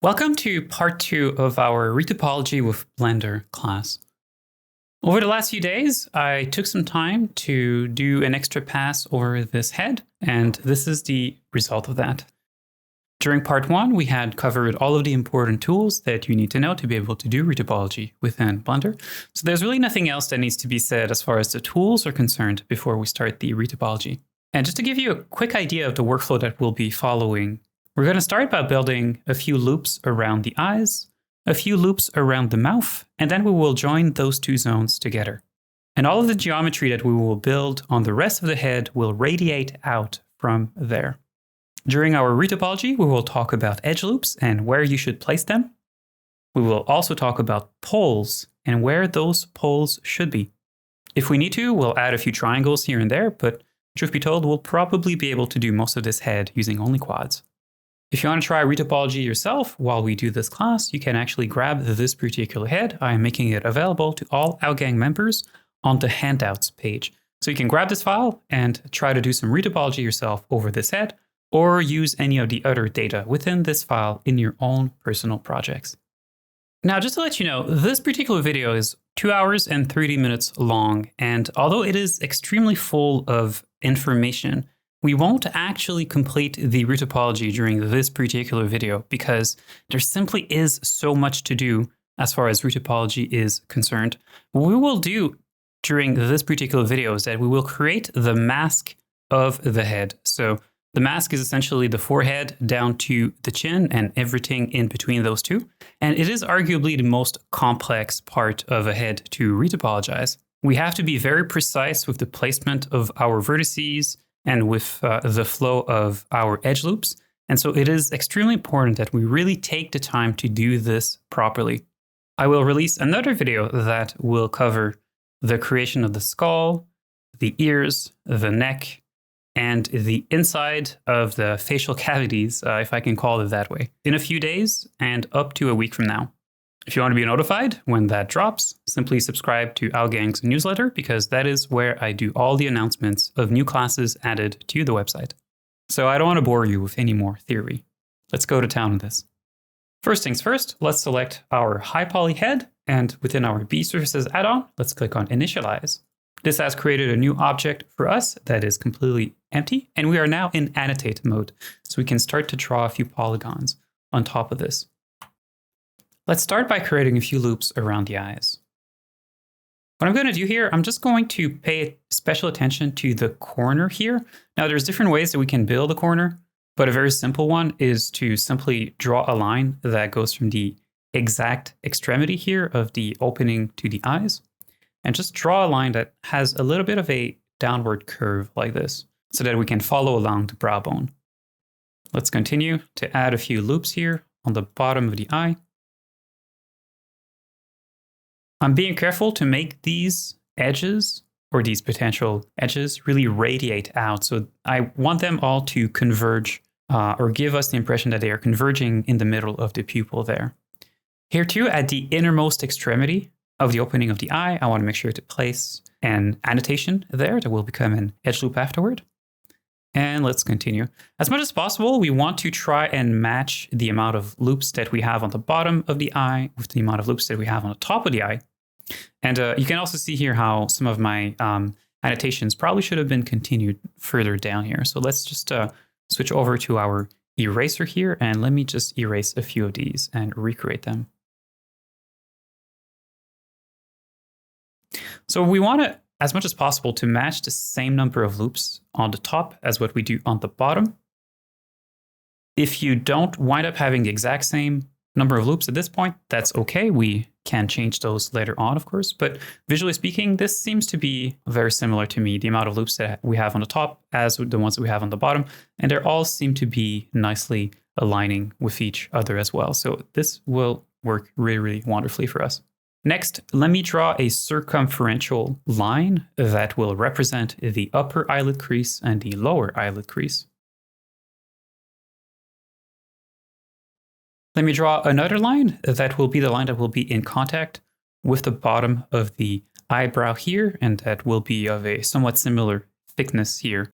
Welcome to part 2 of our Retopology with Blender class. Over the last few days, I took some time to do an extra pass over this head, and this is the result of that. During part 1, we had covered all of the important tools that you need to know to be able to do retopology within Blender. So there's really nothing else that needs to be said as far as the tools are concerned before we start the retopology. And just to give you a quick idea of the workflow that we'll be following, we're going to start by building a few loops around the eyes, a few loops around the mouth, and then we will join those two zones together. And all of the geometry that we will build on the rest of the head will radiate out from there. During our retopology, we will talk about edge loops and where you should place them. We will also talk about poles and where those poles should be. If we need to, we'll add a few triangles here and there, but truth be told, we'll probably be able to do most of this head using only quads. If you want to try retopology yourself while we do this class, you can actually grab this particular head. I am making it available to all our gang members on the handouts page. So you can grab this file and try to do some retopology yourself over this head, or use any of the other data within this file in your own personal projects. Now, just to let you know, this particular video is 2 hours and 30 minutes long, and although it is extremely full of information, we won't actually complete the retopology during this particular video because there simply is so much to do as far as retopology is concerned. What we will do during this particular video is that we will create the mask of the head. So the mask is essentially the forehead down to the chin and everything in between those two. And it is arguably the most complex part of a head to retopologize. We have to be very precise with the placement of our vertices and with the flow of our edge loops. And so it is extremely important that we really take the time to do this properly. I will release another video that will cover the creation of the skull, the ears, the neck, and the inside of the facial cavities, if I can call it that way, in a few days and up to a week from now. If you want to be notified when that drops, simply subscribe to Our Gang's newsletter because that is where I do all the announcements of new classes added to the website. So I don't want to bore you with any more theory. Let's go to town on this. First things first, let's select our high poly head, and within our B Surfaces add-on, let's click on Initialize. This has created a new object for us that is completely empty, and we are now in annotate mode, so we can start to draw a few polygons on top of this. Let's start by creating a few loops around the eyes. What I'm going to do here, I'm just going to pay special attention to the corner here. Now, there's different ways that we can build a corner, but a very simple one is to simply draw a line that goes from the exact extremity here of the opening to the eyes, and just draw a line that has a little bit of a downward curve like this, so that we can follow along the brow bone. Let's continue to add a few loops here on the bottom of the eye. I'm being careful to make these edges, or these potential edges, really radiate out. So I want them all to converge, or give us the impression that they are converging in the middle of the pupil there. Here too, at the innermost extremity of the opening of the eye, I want to make sure to place an annotation there that will become an edge loop afterward. And let's continue. As much as possible, we want to try and match the amount of loops that we have on the bottom of the eye with the amount of loops that we have on the top of the eye. And you can also see here how some of my annotations probably should have been continued further down here. So let's just switch over to our eraser here, and let me just erase a few of these and recreate them. So we want to, as much as possible, to match the same number of loops on the top as what we do on the bottom. If you don't wind up having the exact same number of loops at this point, that's okay. We can change those later on, of course. But visually speaking, this seems to be very similar to me, the amount of loops that we have on the top as the ones that we have on the bottom. And they all seem to be nicely aligning with each other as well. So this will work really, really wonderfully for us. Next, let me draw a circumferential line that will represent the upper eyelid crease and the lower eyelid crease. Let me draw another line that will be the line that will be in contact with the bottom of the eyebrow here, and that will be of a somewhat similar thickness here.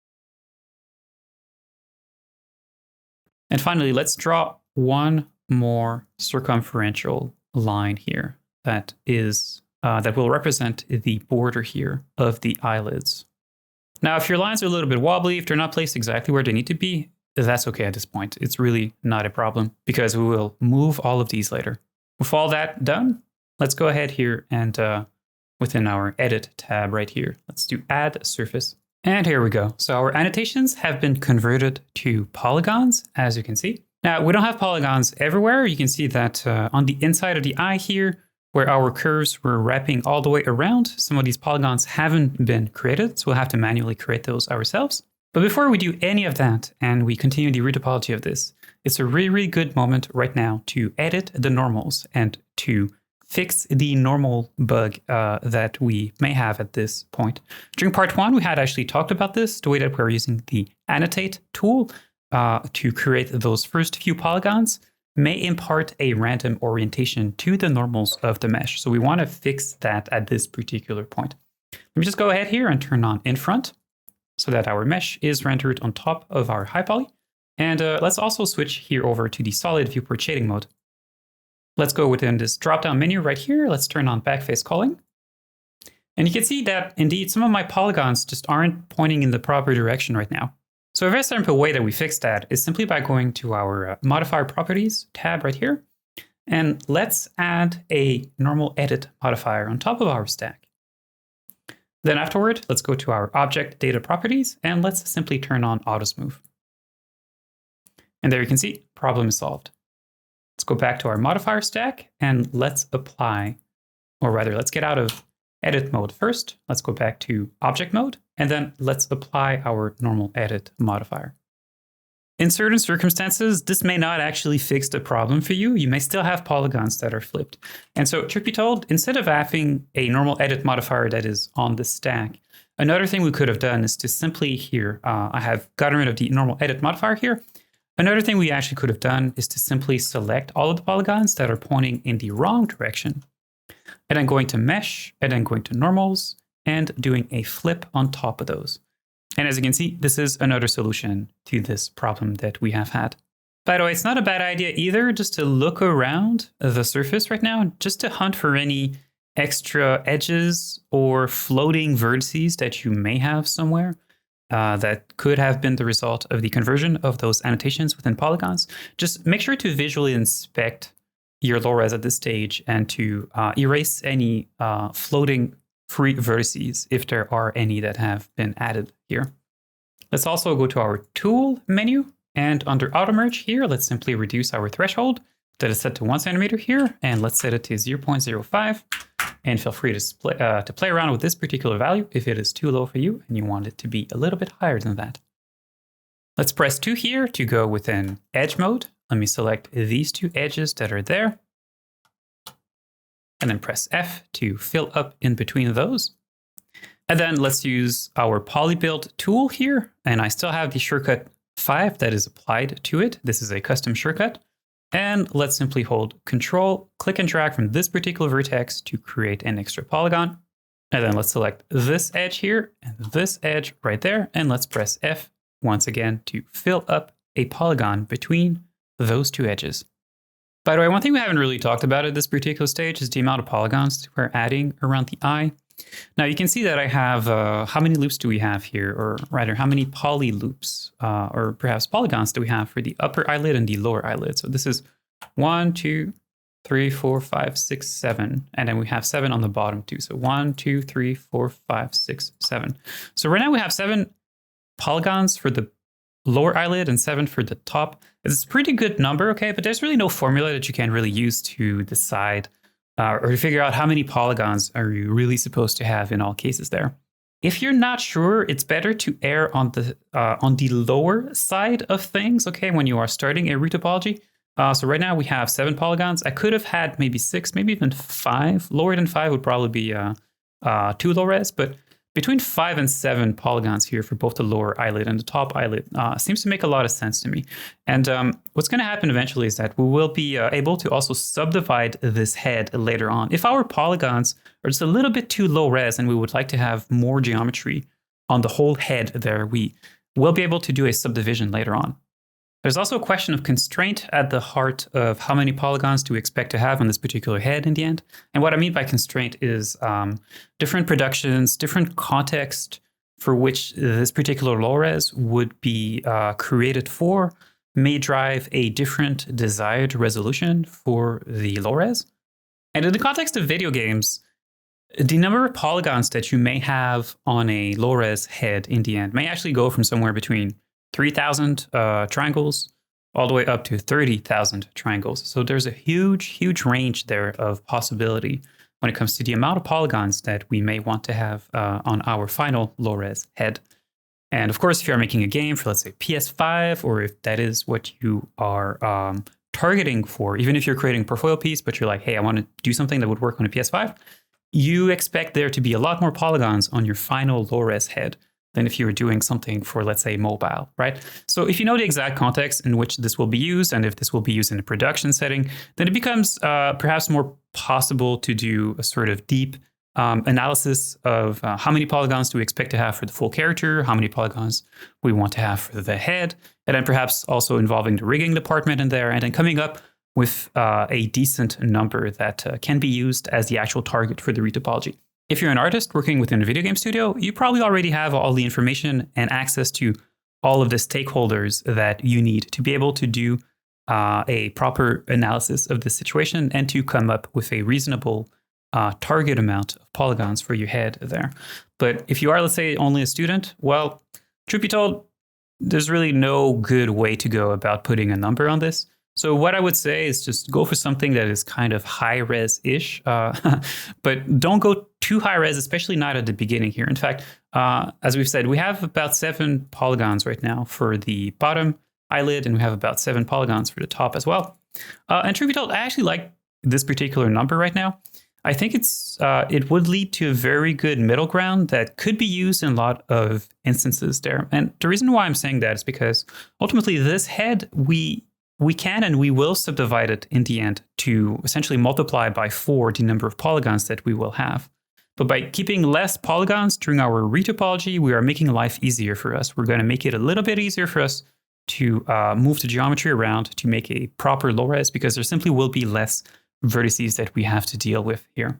And finally, let's draw one more circumferential line here that will represent the border here of the eyelids. Now, if your lines are a little bit wobbly, if they're not placed exactly where they need to be, that's okay at this point. It's really not a problem because we will move all of these later. With all that done, let's go ahead here and within our Edit tab right here, let's do Add Surface. And here we go. So our annotations have been converted to polygons, as you can see. Now, we don't have polygons everywhere. You can see that on the inside of the eye here, where our curves were wrapping all the way around, some of these polygons haven't been created, so we'll have to manually create those ourselves. But before we do any of that and we continue the retopology of this, it's a really, really good moment right now to edit the normals and to fix the normal bug that we may have at this point. During part 1, we had actually talked about this, the way that we're using the annotate tool to create those first few polygons may impart a random orientation to the normals of the mesh. So we want to fix that at this particular point. Let me just go ahead here and turn on in front so that our mesh is rendered on top of our high poly. And let's also switch here over to the solid viewport shading mode. Let's go within this drop-down menu right here. Let's turn on backface culling. And you can see that indeed some of my polygons just aren't pointing in the proper direction right now. So a very simple way that we fix that is simply by going to our modifier properties tab right here. And let's add a normal edit modifier on top of our stack. Then afterward, let's go to our object data properties and let's simply turn on auto smooth. And there you can see, problem is solved. Let's go back to our modifier stack and let's apply, or rather, let's get out of edit mode first. Let's go back to object mode, and then let's apply our normal edit modifier. In certain circumstances, this may not actually fix the problem for you. You may still have polygons that are flipped. And so, truth be told, instead of having a normal edit modifier that is on the stack, another thing we could have done is to simply here, I have gotten rid of the normal edit modifier here. Another thing we actually could have done is to simply select all of the polygons that are pointing in the wrong direction, and then going to mesh, and then going to normals, and doing a flip on top of those. And as you can see, this is another solution to this problem that we have had. By the way, it's not a bad idea either just to look around the surface right now, just to hunt for any extra edges or floating vertices that you may have somewhere. That could have been the result of the conversion of those annotations within polygons. Just make sure to visually inspect your low res at this stage and to erase any floating free vertices if there are any that have been added here. Let's also go to our tool menu, and under auto merge here, let's simply reduce our threshold that is set to 1 centimeter here, and let's set it to 0.05. And feel free to play around with this particular value if it is too low for you and you want it to be a little bit higher than that. Let's press 2 here to go within edge mode. Let me select these 2 edges that are there. And then press F to fill up in between those. And then let's use our polybuild tool here. And I still have the shortcut 5 that is applied to it. This is a custom shortcut. And let's simply hold Control, click and drag from this particular vertex to create an extra polygon. And then let's select this edge here and this edge right there. And let's press F once again to fill up a polygon between those 2 edges. By the way, one thing we haven't really talked about at this particular stage is the amount of polygons we're adding around the eye. Now you can see that I have, how many loops do we have here? Or rather, how many poly loops or perhaps polygons do we have for the upper eyelid and the lower eyelid? So this is 1, 2, 3, 4, 5, 6, 7. And then we have 7 on the bottom too. So 1, 2, 3, 4, 5, 6, 7. So right now we have 7 polygons for the lower eyelid and 7 for the top. It's a pretty good number, okay? But there's really no formula that you can really use to decide or to figure out how many polygons are you really supposed to have in all cases there. If you're not sure, it's better to err on the lower side of things, okay, when you are starting a retopology. So right now we have 7 polygons. I could have had maybe 6, maybe even 5. Lower than 5 would probably be too low res, but between 5 and 7 polygons here for both the lower eyelid and the top eyelid seems to make a lot of sense to me. And what's going to happen eventually is that we will be able to also subdivide this head later on. If our polygons are just a little bit too low res and we would like to have more geometry on the whole head there, we will be able to do a subdivision later on. There's also a question of constraint at the heart of how many polygons do we expect to have on this particular head in the end. And what I mean by constraint is different productions, different context for which this particular low-res would be created for may drive a different desired resolution for the low-res. And in the context of video games, the number of polygons that you may have on a low-res head in the end may actually go from somewhere between 3,000 triangles all the way up to 30,000 triangles. So there's a huge, huge range there of possibility when it comes to the amount of polygons that we may want to have on our final low-res head. And of course, if you're making a game for, let's say, PS5, or if that is what you are targeting for, even if you're creating a portfolio piece, but you're like, hey, I want to do something that would work on a PS5, you expect there to be a lot more polygons on your final low-res head than if you were doing something for, let's say, mobile, right? So if you know the exact context in which this will be used, and if this will be used in a production setting, then it becomes perhaps more possible to do a sort of deep analysis of how many polygons do we expect to have for the full character, how many polygons we want to have for the head, and then perhaps also involving the rigging department in there, and then coming up with a decent number that can be used as the actual target for the retopology. If you're an artist working within a video game studio, you probably already have all the information and access to all of the stakeholders that you need to be able to do a proper analysis of the situation and to come up with a reasonable target amount of polygons for your head there. But if you are, let's say, only a student, well, truth be told, there's really no good way to go about putting a number on this. So what I would say is just go for something that is kind of high-res-ish, but don't go too high-res, especially not at the beginning here. In fact, as we've said, we have about 7 polygons right now for the bottom eyelid, and we have about 7 polygons for the top as well. And truth be told, I actually like this particular number right now. I think it would lead to a very good middle ground that could be used in a lot of instances there. And the reason why I'm saying that is because ultimately this head, we can and we will subdivide it in the end to essentially multiply by 4 the number of polygons that we will have. But by keeping less polygons during our retopology, we are making life easier for us. We're going to make it a little bit easier for us to move the geometry around to make a proper low-res, because there simply will be less vertices that we have to deal with here.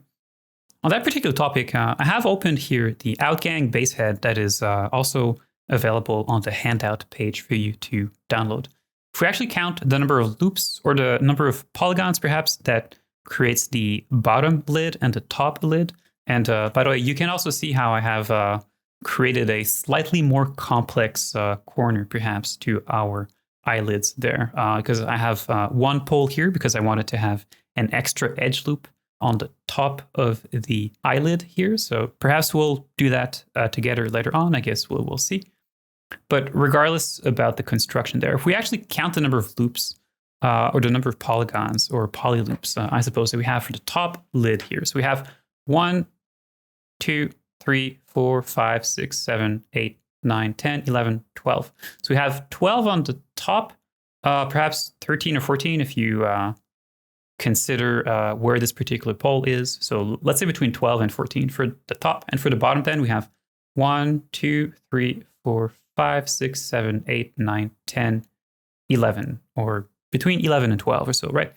On that particular topic, I have opened here the Outgang base head that is also available on the handout page for you to download. If we actually count the number of loops, or the number of polygons perhaps, that creates the bottom lid and the top lid, and by the way, you can also see how I have created a slightly more complex corner perhaps to our eyelids there, because I have one pole here because I wanted to have an extra edge loop on the top of the eyelid here. So perhaps we'll do that together later on. I guess we'll see. But regardless about the construction there, if we actually count the number of loops or the number of polygons or polyloops, I suppose, that we have for the top lid here. So we have 1, 2, 3, 4, 5, 6, 7, 8, 9, 10, 11, 12. So we have 12 on the top, perhaps 13 or 14 if you consider where this particular pole is. So let's say between 12 and 14 for the top. And for the bottom then we have 1, 2, 3, 4, 5, 6, 7, 8, 9, 10, 11, or between 11 and 12 or so, right?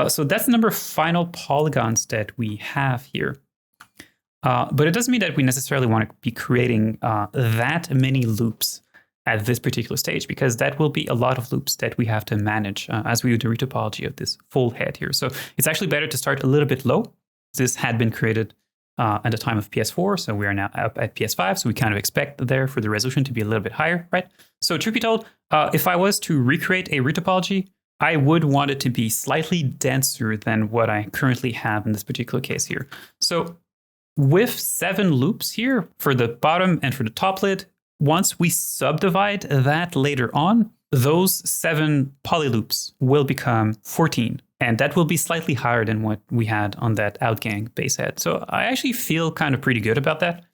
So that's the number of final polygons that we have here. But it doesn't mean that we necessarily want to be creating that many loops at this particular stage, because that will be a lot of loops that we have to manage as we do the retopology of this full head here. So it's actually better to start a little bit low. This had been created at the time of PS4, so we are now up at PS5, so we kind of expect there for the resolution to be a little bit higher, right? So truth be told, if I was to recreate a retopology, I would want it to be slightly denser than what I currently have in this particular case here. So with 7 loops here for the bottom and for the top lid, once we subdivide that later on, those 7 polyloops will become 14. And that will be slightly higher than what we had on that Outgang base head. So I actually feel kind of pretty good about that.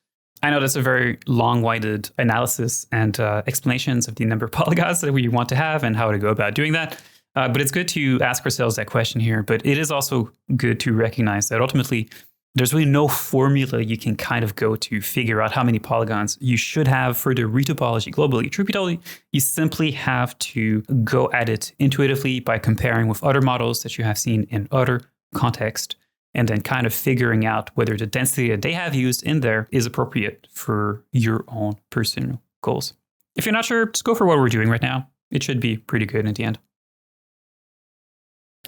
I know that's a very long-winded analysis and explanations of the number of polygons that we want to have and how to go about doing that. But it's good to ask ourselves that question here. But it is also good to recognize that ultimately there's really no formula you can kind of go to figure out how many polygons you should have for the retopology globally. Truth be told, you simply have to go at it intuitively by comparing with other models that you have seen in other contexts, and then kind of figuring out whether the density that they have used in there is appropriate for your own personal goals. If you're not sure, just go for what we're doing right now. It should be pretty good in the end.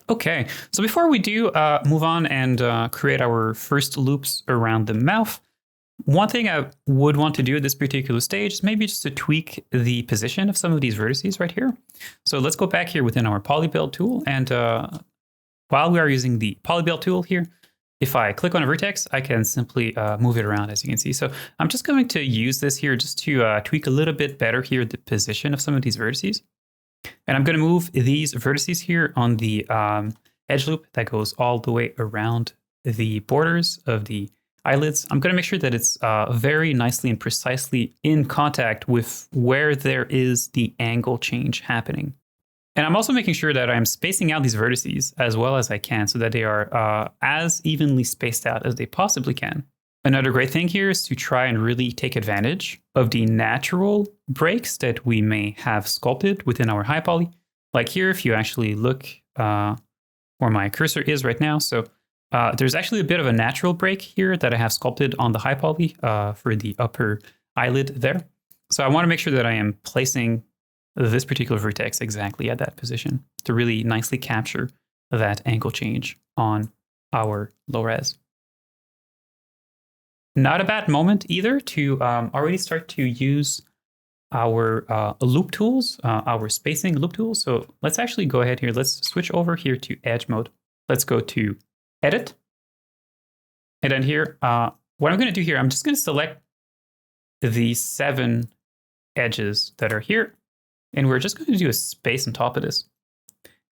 Okay, so before we do move on and create our first loops around the mouth, one thing I would want to do at this particular stage is maybe just to tweak the position of some of these vertices right here. So let's go back here within our polybuild tool. And while we are using the polybuild tool here, if I click on a vertex, I can simply move it around, as you can see. So I'm just going to use this here just to tweak a little bit better here the position of some of these vertices. And I'm going to move these vertices here on the edge loop that goes all the way around the borders of the eyelids. I'm going to make sure that it's very nicely and precisely in contact with where there is the angle change happening. And I'm also making sure that I'm spacing out these vertices as well as I can so that they are as evenly spaced out as they possibly can. Another great thing here is to try and really take advantage of the natural breaks that we may have sculpted within our high poly. Like here, if you actually look where my cursor is right now. So there's actually a bit of a natural break here that I have sculpted on the high poly for the upper eyelid there. So I want to make sure that I am placing this particular vertex exactly at that position to really nicely capture that angle change on our low res. Not a bad moment either to already start to use our loop tools, our spacing loop tools. So let's actually go ahead here. Let's switch over here to edge mode. Let's go to edit. And then here, what I'm going to do here, I'm just going to select the 7 edges that are here. And we're just going to do a space on top of this.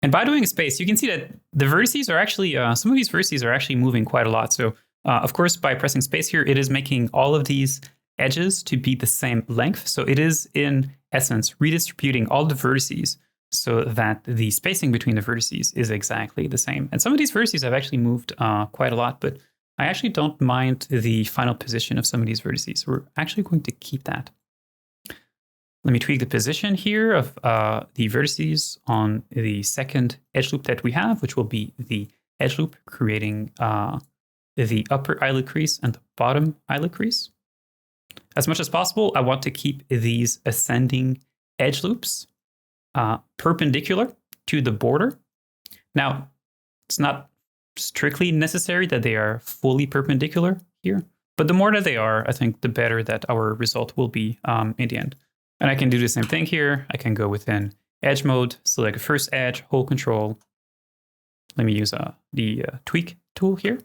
And by doing a space, you can see that the vertices are actually, some of these vertices are actually moving quite a lot. So of course, by pressing space here, it is making all of these edges to be the same length. So it is, in essence, redistributing all the vertices so that the spacing between the vertices is exactly the same. And some of these vertices have actually moved quite a lot, but I actually don't mind the final position of some of these vertices. So we're actually going to keep that. Let me tweak the position here of the vertices on the second edge loop that we have, which will be the edge loop creating the upper eyelid crease and the bottom eyelid crease. As much as possible, I want to keep these ascending edge loops perpendicular to the border. Now, it's not strictly necessary that they are fully perpendicular here, but the more that they are, I think the better that our result will be in the end. And I can do the same thing here. I can go within edge mode, select the first edge, hold control. Let me use the tweak tool here.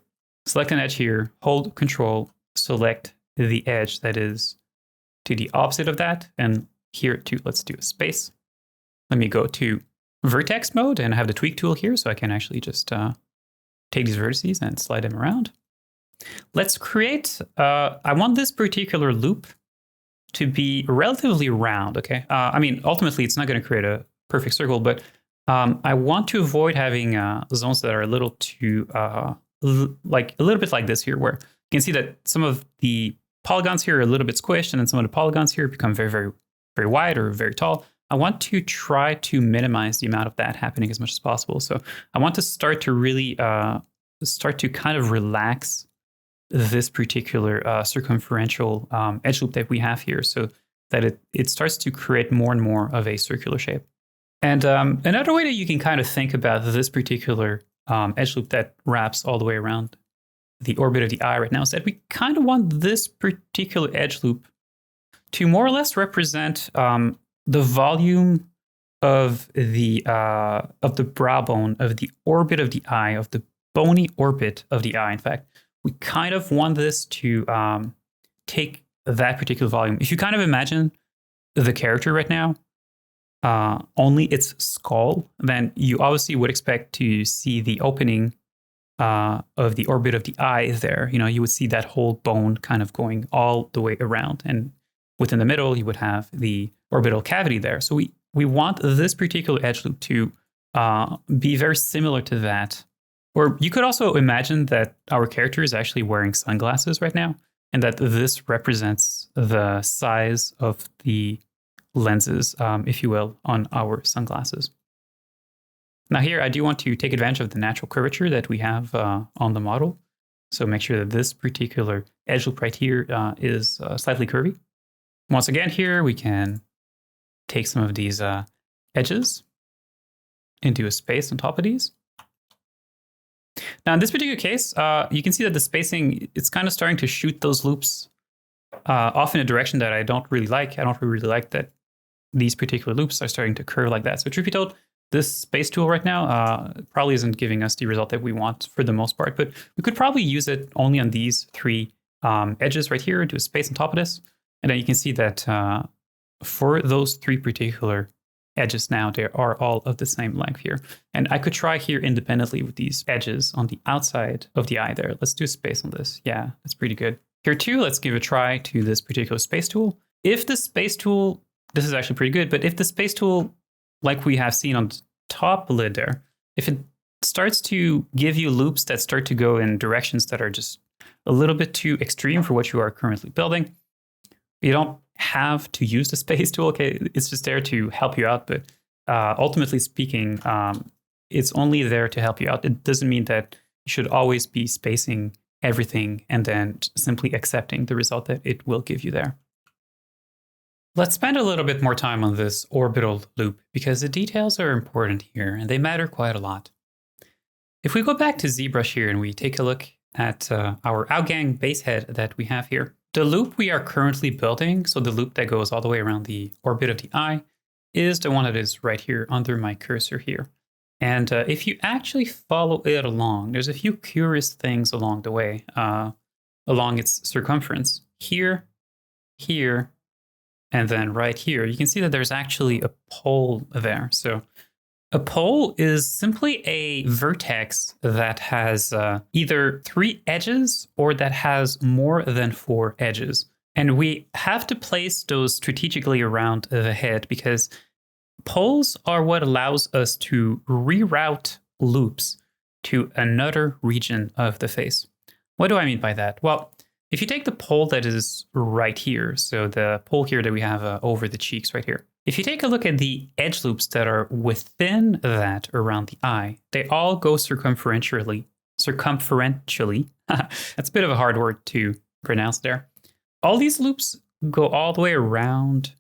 Select an edge here, hold control, select the edge that is to the opposite of that. And here too, let's do a space. Let me go to vertex mode and I have the tweak tool here. So I can actually just take these vertices and slide them around. Let's create, I want this particular loop to be relatively round, okay? I mean, ultimately, it's not going to create a perfect circle, but I want to avoid having zones that are a little too, like a little bit like this here, where you can see that some of the polygons here are a little bit squished, and then some of the polygons here become very, very, very wide or very tall. I want to try to minimize the amount of that happening as much as possible. So I want to start to really start to kind of relax this particular circumferential edge loop that we have here so that it starts to create more and more of a circular shape. And another way that you can kind of think about this particular edge loop that wraps all the way around the orbit of the eye right now is that we kind of want this particular edge loop to more or less represent the volume of the brow bone, of the orbit of the eye, of the bony orbit of the eye. In fact, we kind of want this to take that particular volume. If you kind of imagine the character right now, only its skull, then you obviously would expect to see the opening of the orbit of the eye there. You know, you would see that whole bone kind of going all the way around. And within the middle, you would have the orbital cavity there. So we want this particular edge loop to be very similar to that Or you could also imagine that our character is actually wearing sunglasses right now, and that this represents the size of the lenses, if you will, on our sunglasses. Now here, I do want to take advantage of the natural curvature that we have on the model. So make sure that this particular edge loop right here is slightly curvy. Once again here, we can take some of these edges into a space on top of these. Now in this particular case, you can see that the spacing, it's kind of starting to shoot those loops off in a direction that I don't really like. I don't really like that these particular loops are starting to curve like that. So truth be told, this space tool right now probably isn't giving us the result that we want for the most part, but we could probably use it only on these three edges right here into a space on top of this. And then you can see that for those three particular edges now, they are all of the same length here. And I could try here independently with these edges on the outside of the eye there. Let's do a space on this. Yeah, that's pretty good. Here too, let's give a try to this particular space tool. If the space tool, this is actually pretty good, but if the space tool, like we have seen on the top lid there, if it starts to give you loops that start to go in directions that are just a little bit too extreme for what you are currently building, you don't have to use the space tool. Okay, it's just there to help you out, but ultimately speaking, it's only there to help you out. It doesn't mean that you should always be spacing everything and then simply accepting the result that it will give you there. Let's spend a little bit more time on this orbital loop because the details are important here and they matter quite a lot. If we go back to ZBrush here and we take a look at our outgang base head that we have here, the loop we are currently building, so the loop that goes all the way around the orbit of the eye, is the one that is right here under my cursor here. And if you actually follow it along, there's a few curious things along the way, along its circumference. Here, here, and then right here, you can see that there's actually a pole there. So a pole is simply a vertex that has either 3 edges or that has more than 4 edges. And we have to place those strategically around the head because poles are what allows us to reroute loops to another region of the face. What do I mean by that? Well, if you take the pole that is right here, so the pole here that we have over the cheeks right here, if you take a look at the edge loops that are within that around the eye, they all go circumferentially. That's a bit of a hard word to pronounce there. All these loops go all the way around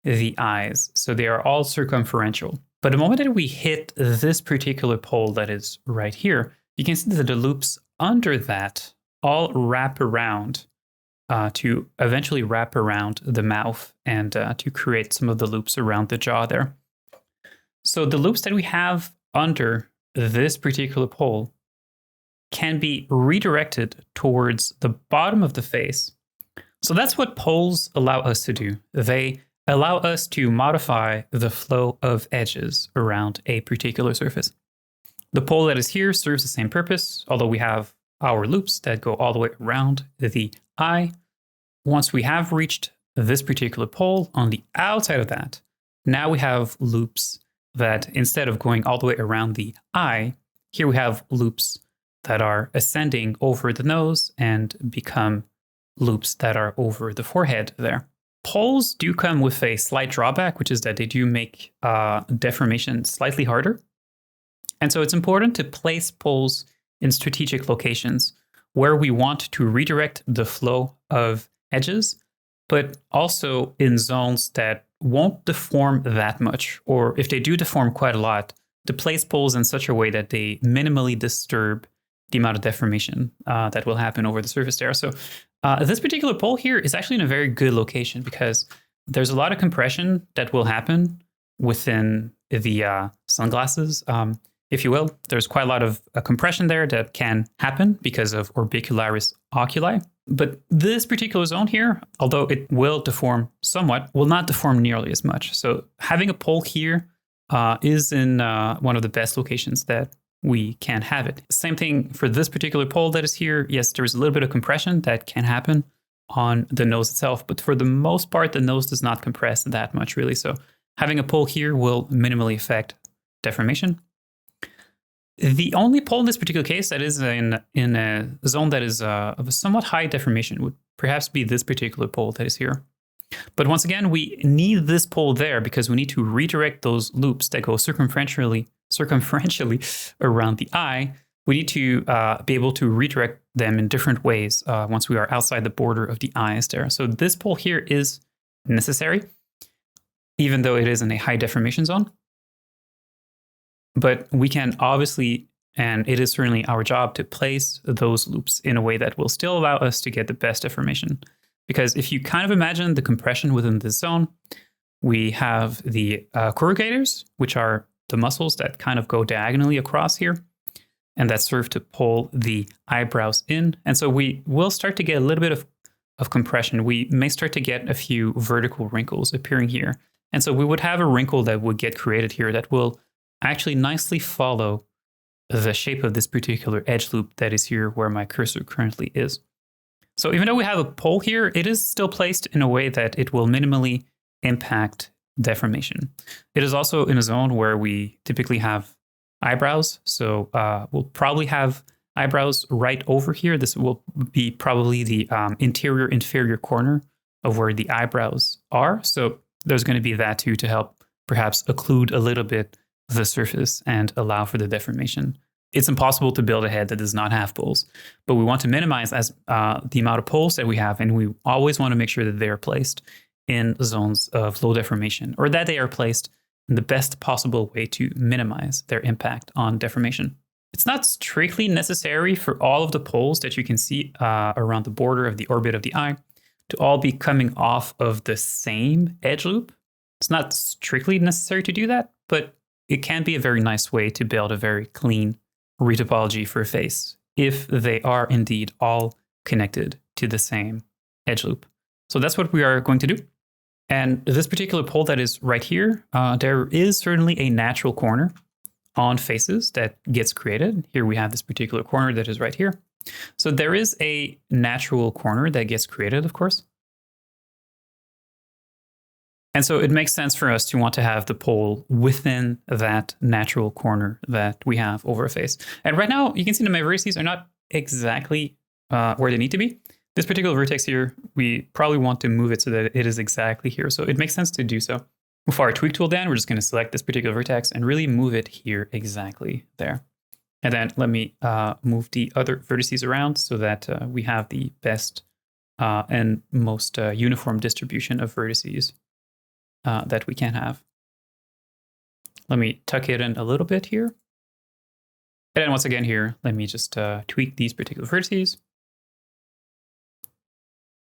the eyes, so they are all circumferential. But the moment that we hit this particular pole that is right here, you can see that the loops under that all wrap around to eventually wrap around the mouth and to create some of the loops around the jaw there. So the loops that we have under this particular pole can be redirected towards the bottom of the face. So that's what poles allow us to do. They allow us to modify the flow of edges around a particular surface. The pole that is here serves the same purpose, although we have our loops that go all the way around the eye. Once we have reached this particular pole on the outside of that, now we have loops that instead of going all the way around the eye, here we have loops that are ascending over the nose and become loops that are over the forehead there. Poles do come with a slight drawback, which is that they do make deformation slightly harder. And so it's important to place poles in strategic locations where we want to redirect the flow of edges, but also in zones that won't deform that much, or if they do deform quite a lot, to place poles in such a way that they minimally disturb the amount of deformation that will happen over the surface there. So this particular pole here is actually in a very good location because there's a lot of compression that will happen within the sunglasses. If you will, there's quite a lot of compression there that can happen because of orbicularis oculi. But this particular zone here, although it will deform somewhat, will not deform nearly as much. So having a pole here is in one of the best locations that we can have it. Same thing for this particular pole that is here. Yes, there's a little bit of compression that can happen on the nose itself, but for the most part, the nose does not compress that much really. So having a pole here will minimally affect deformation. The only pole in this particular case that is in a zone that is of a somewhat high deformation would perhaps be this particular pole that is here. But once again, we need this pole there because we need to redirect those loops that go circumferentially around the eye. We need to be able to redirect them in different ways once we are outside the border of the eyes there. So this pole here is necessary, even though it is in a high deformation zone. But we can obviously, and it is certainly our job, to place those loops in a way that will still allow us to get the best deformation. Because if you kind of imagine the compression within this zone, we have the corrugators, which are the muscles that kind of go diagonally across here, and that serve to pull the eyebrows in. And so we will start to get a little bit of compression. We may start to get a few vertical wrinkles appearing here. And so we would have a wrinkle that would get created here that will actually nicely follow the shape of this particular edge loop that is here where my cursor currently is. So even though we have a pole here, it is still placed in a way that it will minimally impact deformation. It is also in a zone where we typically have eyebrows. So we'll probably have eyebrows right over here. This will be probably the interior inferior corner of where the eyebrows are. So there's going to be that too to help perhaps occlude a little bit the surface and allow for the deformation. It's impossible to build a head that does not have poles, but we want to minimize the amount of poles that we have, and we always want to make sure that they are placed in zones of low deformation, or that they are placed in the best possible way to minimize their impact on deformation. It's not strictly necessary for all of the poles that you can see around the border of the orbit of the eye to all be coming off of the same edge loop. It's not strictly necessary to do that, but it can be a very nice way to build a very clean retopology for a face if they are indeed all connected to the same edge loop. So that's what we are going to do. And this particular pole that is right here, there is certainly a natural corner on faces that gets created. Here we have this particular corner that is right here. So there is a natural corner that gets created, of course. And so it makes sense for us to want to have the pole within that natural corner that we have over a face. And right now, you can see that my vertices are not exactly where they need to be. This particular vertex here, we probably want to move it so that it is exactly here. So it makes sense to do so. With our tweak tool then, we're just going to select this particular vertex and really move it here exactly there. And then let me move the other vertices around so that we have the best and most uniform distribution of vertices that we can have. Let me tuck it in a little bit here. And then once again here, let me just tweak these particular vertices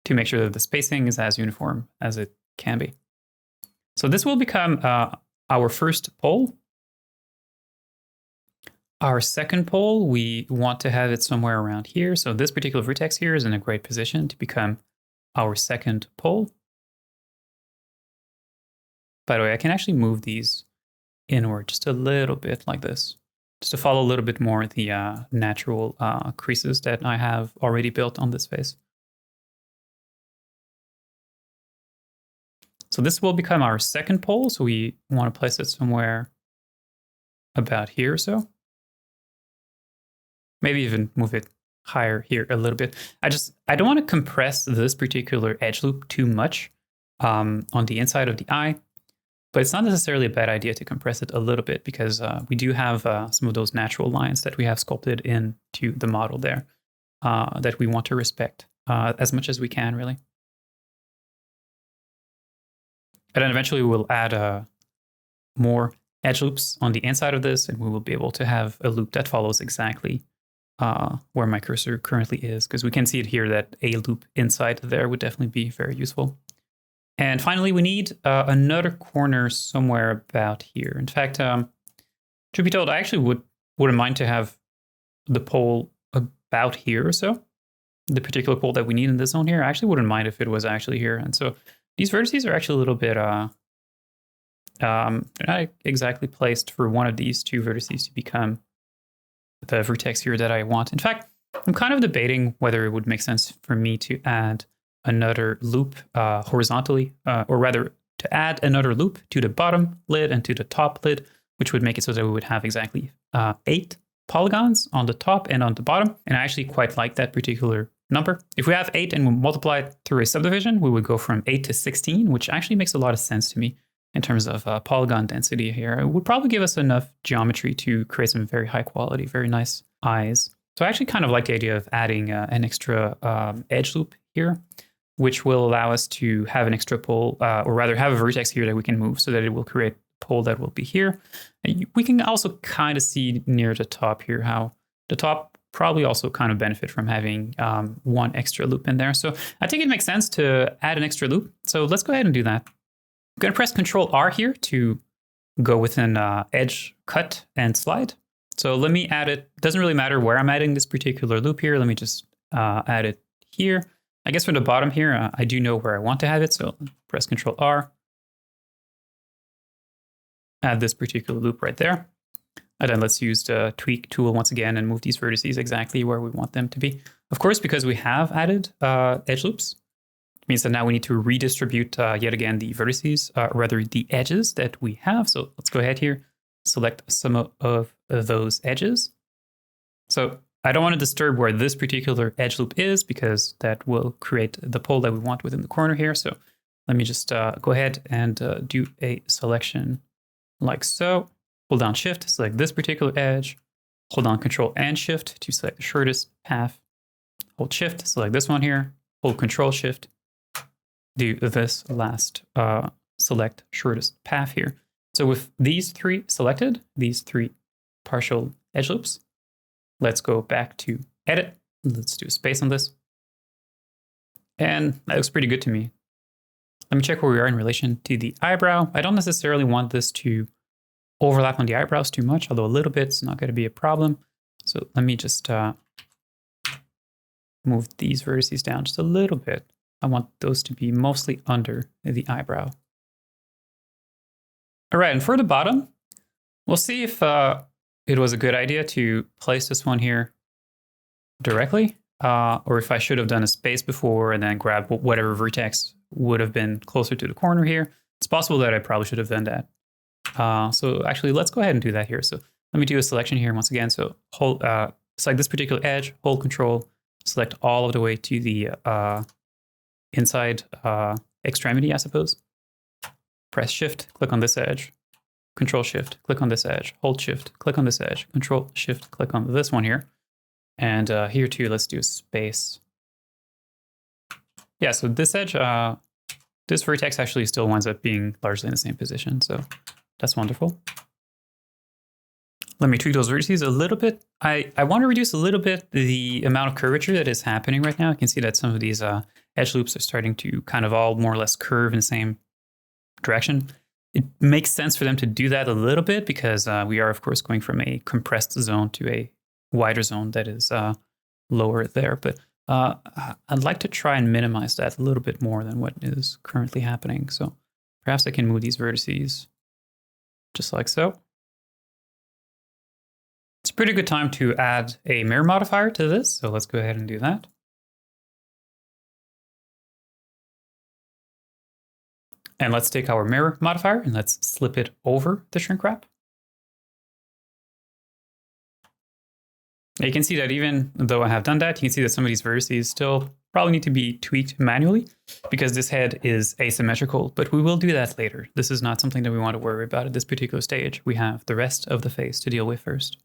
to make sure that the spacing is as uniform as it can be. So this will become our first pole. Our second pole, we want to have it somewhere around here. So this particular vertex here is in a great position to become our second pole. By the way, I can actually move these inward just a little bit like this, just to follow a little bit more the natural creases that I have already built on this face. So this will become our second pole. So we want to place it somewhere about here or so. Maybe even move it higher here a little bit. I don't want to compress this particular edge loop too much on the inside of the eye. But it's not necessarily a bad idea to compress it a little bit because we do have some of those natural lines that we have sculpted into the model there that we want to respect as much as we can, really. And then eventually we'll add more edge loops on the inside of this, and we will be able to have a loop that follows exactly where my cursor currently is, because we can see it here that a loop inside there would definitely be very useful. And finally, we need another corner somewhere about here. In fact, truth be told, I actually wouldn't mind to have the pole about here or so. The particular pole that we need in this zone here, I actually wouldn't mind if it was actually here. And so these vertices are actually a little bit, they're not exactly placed for one of these two vertices to become the vertex here that I want. In fact, I'm kind of debating whether it would make sense for me to add another loop horizontally, or rather to add another loop to the bottom lid and to the top lid, which would make it so that we would have exactly 8 polygons on the top and on the bottom. And I actually quite like that particular number. If we have 8 and we multiply it through a subdivision, we would go from 8 to 16, which actually makes a lot of sense to me in terms of polygon density here. It would probably give us enough geometry to create some very high quality, very nice eyes. So I actually kind of like the idea of adding an extra edge loop here, which will allow us to have an extra pole, or rather have a vertex here that we can move so that it will create a pole that will be here. And we can also kind of see near the top here how the top probably also kind of benefit from having one extra loop in there. So I think it makes sense to add an extra loop. So let's go ahead and do that. I'm going to press Control R here to go within edge, cut, and slide. So let me add it. Doesn't really matter where I'm adding this particular loop here. Let me just add it here. I guess for the bottom here, I do know where I want to have it. So press Control R. Add this particular loop right there. And then let's use the tweak tool once again and move these vertices exactly where we want them to be. Of course, because we have added edge loops, it means that now we need to redistribute yet again the vertices, or rather the edges that we have. So let's go ahead here, select some of those edges. So I don't want to disturb where this particular edge loop is because that will create the pole that we want within the corner here. So let me just go ahead and do a selection like so. Hold down Shift, select this particular edge. Hold down Control and Shift to select the shortest path. Hold Shift, select this one here. Hold Control Shift. Do this last select shortest path here. So with these three selected, these three partial edge loops, let's go back to Edit. Let's do a space on this. And that looks pretty good to me. Let me check where we are in relation to the eyebrow. I don't necessarily want this to overlap on the eyebrows too much, although a little bit's not going to be a problem. So let me just move these vertices down just a little bit. I want those to be mostly under the eyebrow. All right, and for the bottom, we'll see if it was a good idea to place this one here directly, or if I should have done a space before and then grab whatever vertex would have been closer to the corner here. It's possible that I probably should have done that. So actually, let's go ahead and do that here. So let me do a selection here once again. So hold, select this particular edge, hold Control, select all of the way to the inside extremity, I suppose. Press Shift, click on this edge, Control Shift, click on this edge, hold Shift, click on this edge, Control Shift, click on this one here. And here too, let's do a space. Yeah, so this edge, this vertex actually still winds up being largely in the same position. So that's wonderful. Let me tweak those vertices a little bit. I want to reduce a little bit the amount of curvature that is happening right now. You can see that some of these edge loops are starting to kind of all more or less curve in the same direction. It makes sense for them to do that a little bit because we are, of course, going from a compressed zone to a wider zone that is lower there. But I'd like to try and minimize that a little bit more than what is currently happening. So perhaps I can move these vertices just like so. It's a pretty good time to add a mirror modifier to this. So let's go ahead and do that. And let's take our mirror modifier and let's slip it over the shrink wrap. Now you can see that even though I have done that, you can see that some of these vertices still probably need to be tweaked manually because this head is asymmetrical, but we will do that later. This is not something that we want to worry about at this particular stage. We have the rest of the face to deal with first.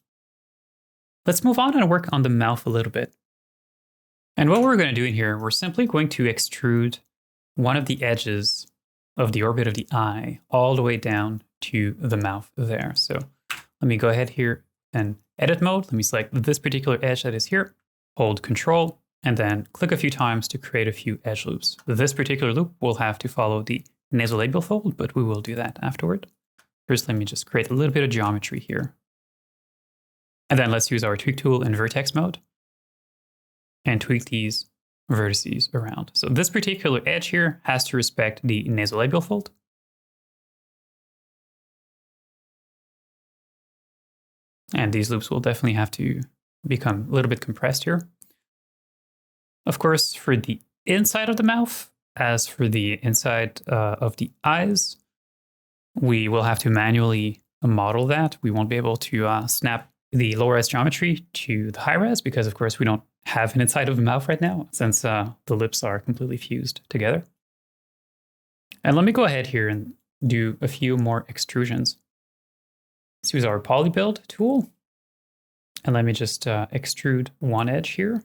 Let's move on and work on the mouth a little bit. And what we're going to do in here, we're simply going to extrude one of the edges of the orbit of the eye all the way down to the mouth there. So let me go ahead here and edit mode. Let me select this particular edge that is here, hold Control, and then click a few times to create a few edge loops. This particular loop will have to follow the nasolabial fold, but we will do that afterward. First, let me just create a little bit of geometry here. And then let's use our tweak tool in vertex mode and tweak these vertices around. So this particular edge here has to respect the nasolabial fold. And these loops will definitely have to become a little bit compressed here. Of course, for the inside of the mouth, as for the inside of the eyes, we will have to manually model that. We won't be able to snap the low res geometry to the high res because, of course, we don't have an inside of a mouth right now since the lips are completely fused together. And let me go ahead here and do a few more extrusions. Let's use our poly build tool. And let me just extrude one edge here.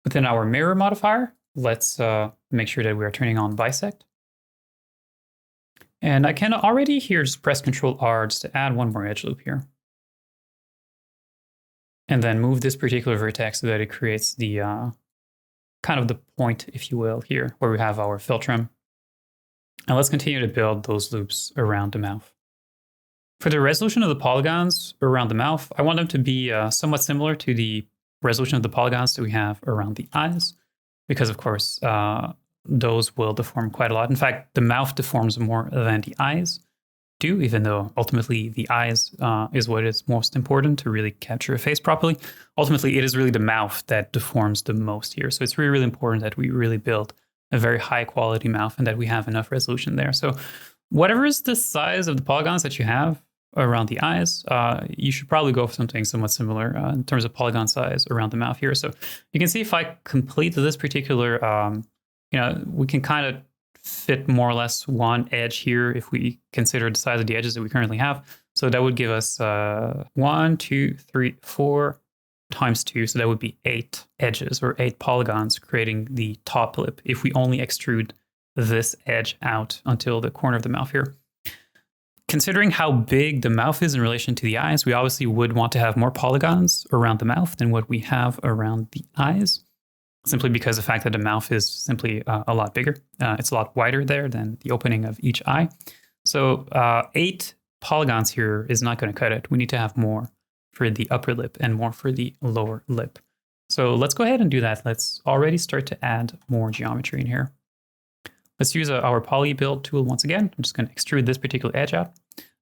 Within our mirror modifier, let's make sure that we are turning on bisect. And I can already here just press Ctrl R just to add one more edge loop here. And then move this particular vertex so that it creates the kind of the point, if you will, here where we have our filtrum. And let's continue to build those loops around the mouth. For the resolution of the polygons around the mouth, I want them to be somewhat similar to the resolution of the polygons that we have around the eyes, because of course, those will deform quite a lot. In fact, the mouth deforms more than the eyes do, even though ultimately the eyes is what is most important to really capture a face properly. Ultimately, it is really the mouth that deforms the most here. So it's really, really important that we really build a very high quality mouth and that we have enough resolution there. So whatever is the size of the polygons that you have around the eyes, you should probably go for something somewhat similar in terms of polygon size around the mouth here. So you can see if I complete this particular, we can kind of fit more or less one edge here if we consider the size of the edges that we currently have. So that would give us 1, 2, 3, 4 times 2. So that would be 8 edges or 8 polygons creating the top lip if we only extrude this edge out until the corner of the mouth here. Considering how big the mouth is in relation to the eyes, we obviously would want to have more polygons around the mouth than what we have around the eyes, simply because the fact that the mouth is simply a lot bigger. It's a lot wider there than the opening of each eye. So 8 polygons here is not going to cut it. We need to have more for the upper lip and more for the lower lip. So let's go ahead and do that. Let's already start to add more geometry in here. Let's use our poly build tool once again. I'm just going to extrude this particular edge out.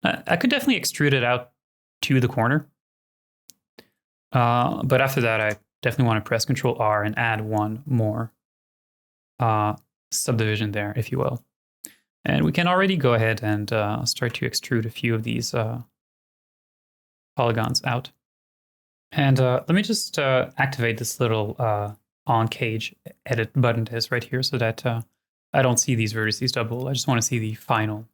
I could definitely extrude it out to the corner. But after that, I definitely want to press Ctrl R and add one more subdivision there, if you will. And we can already go ahead and start to extrude a few of these polygons out. And let me just activate this little on cage edit button that is right here so that I don't see these vertices double. I just want to see the final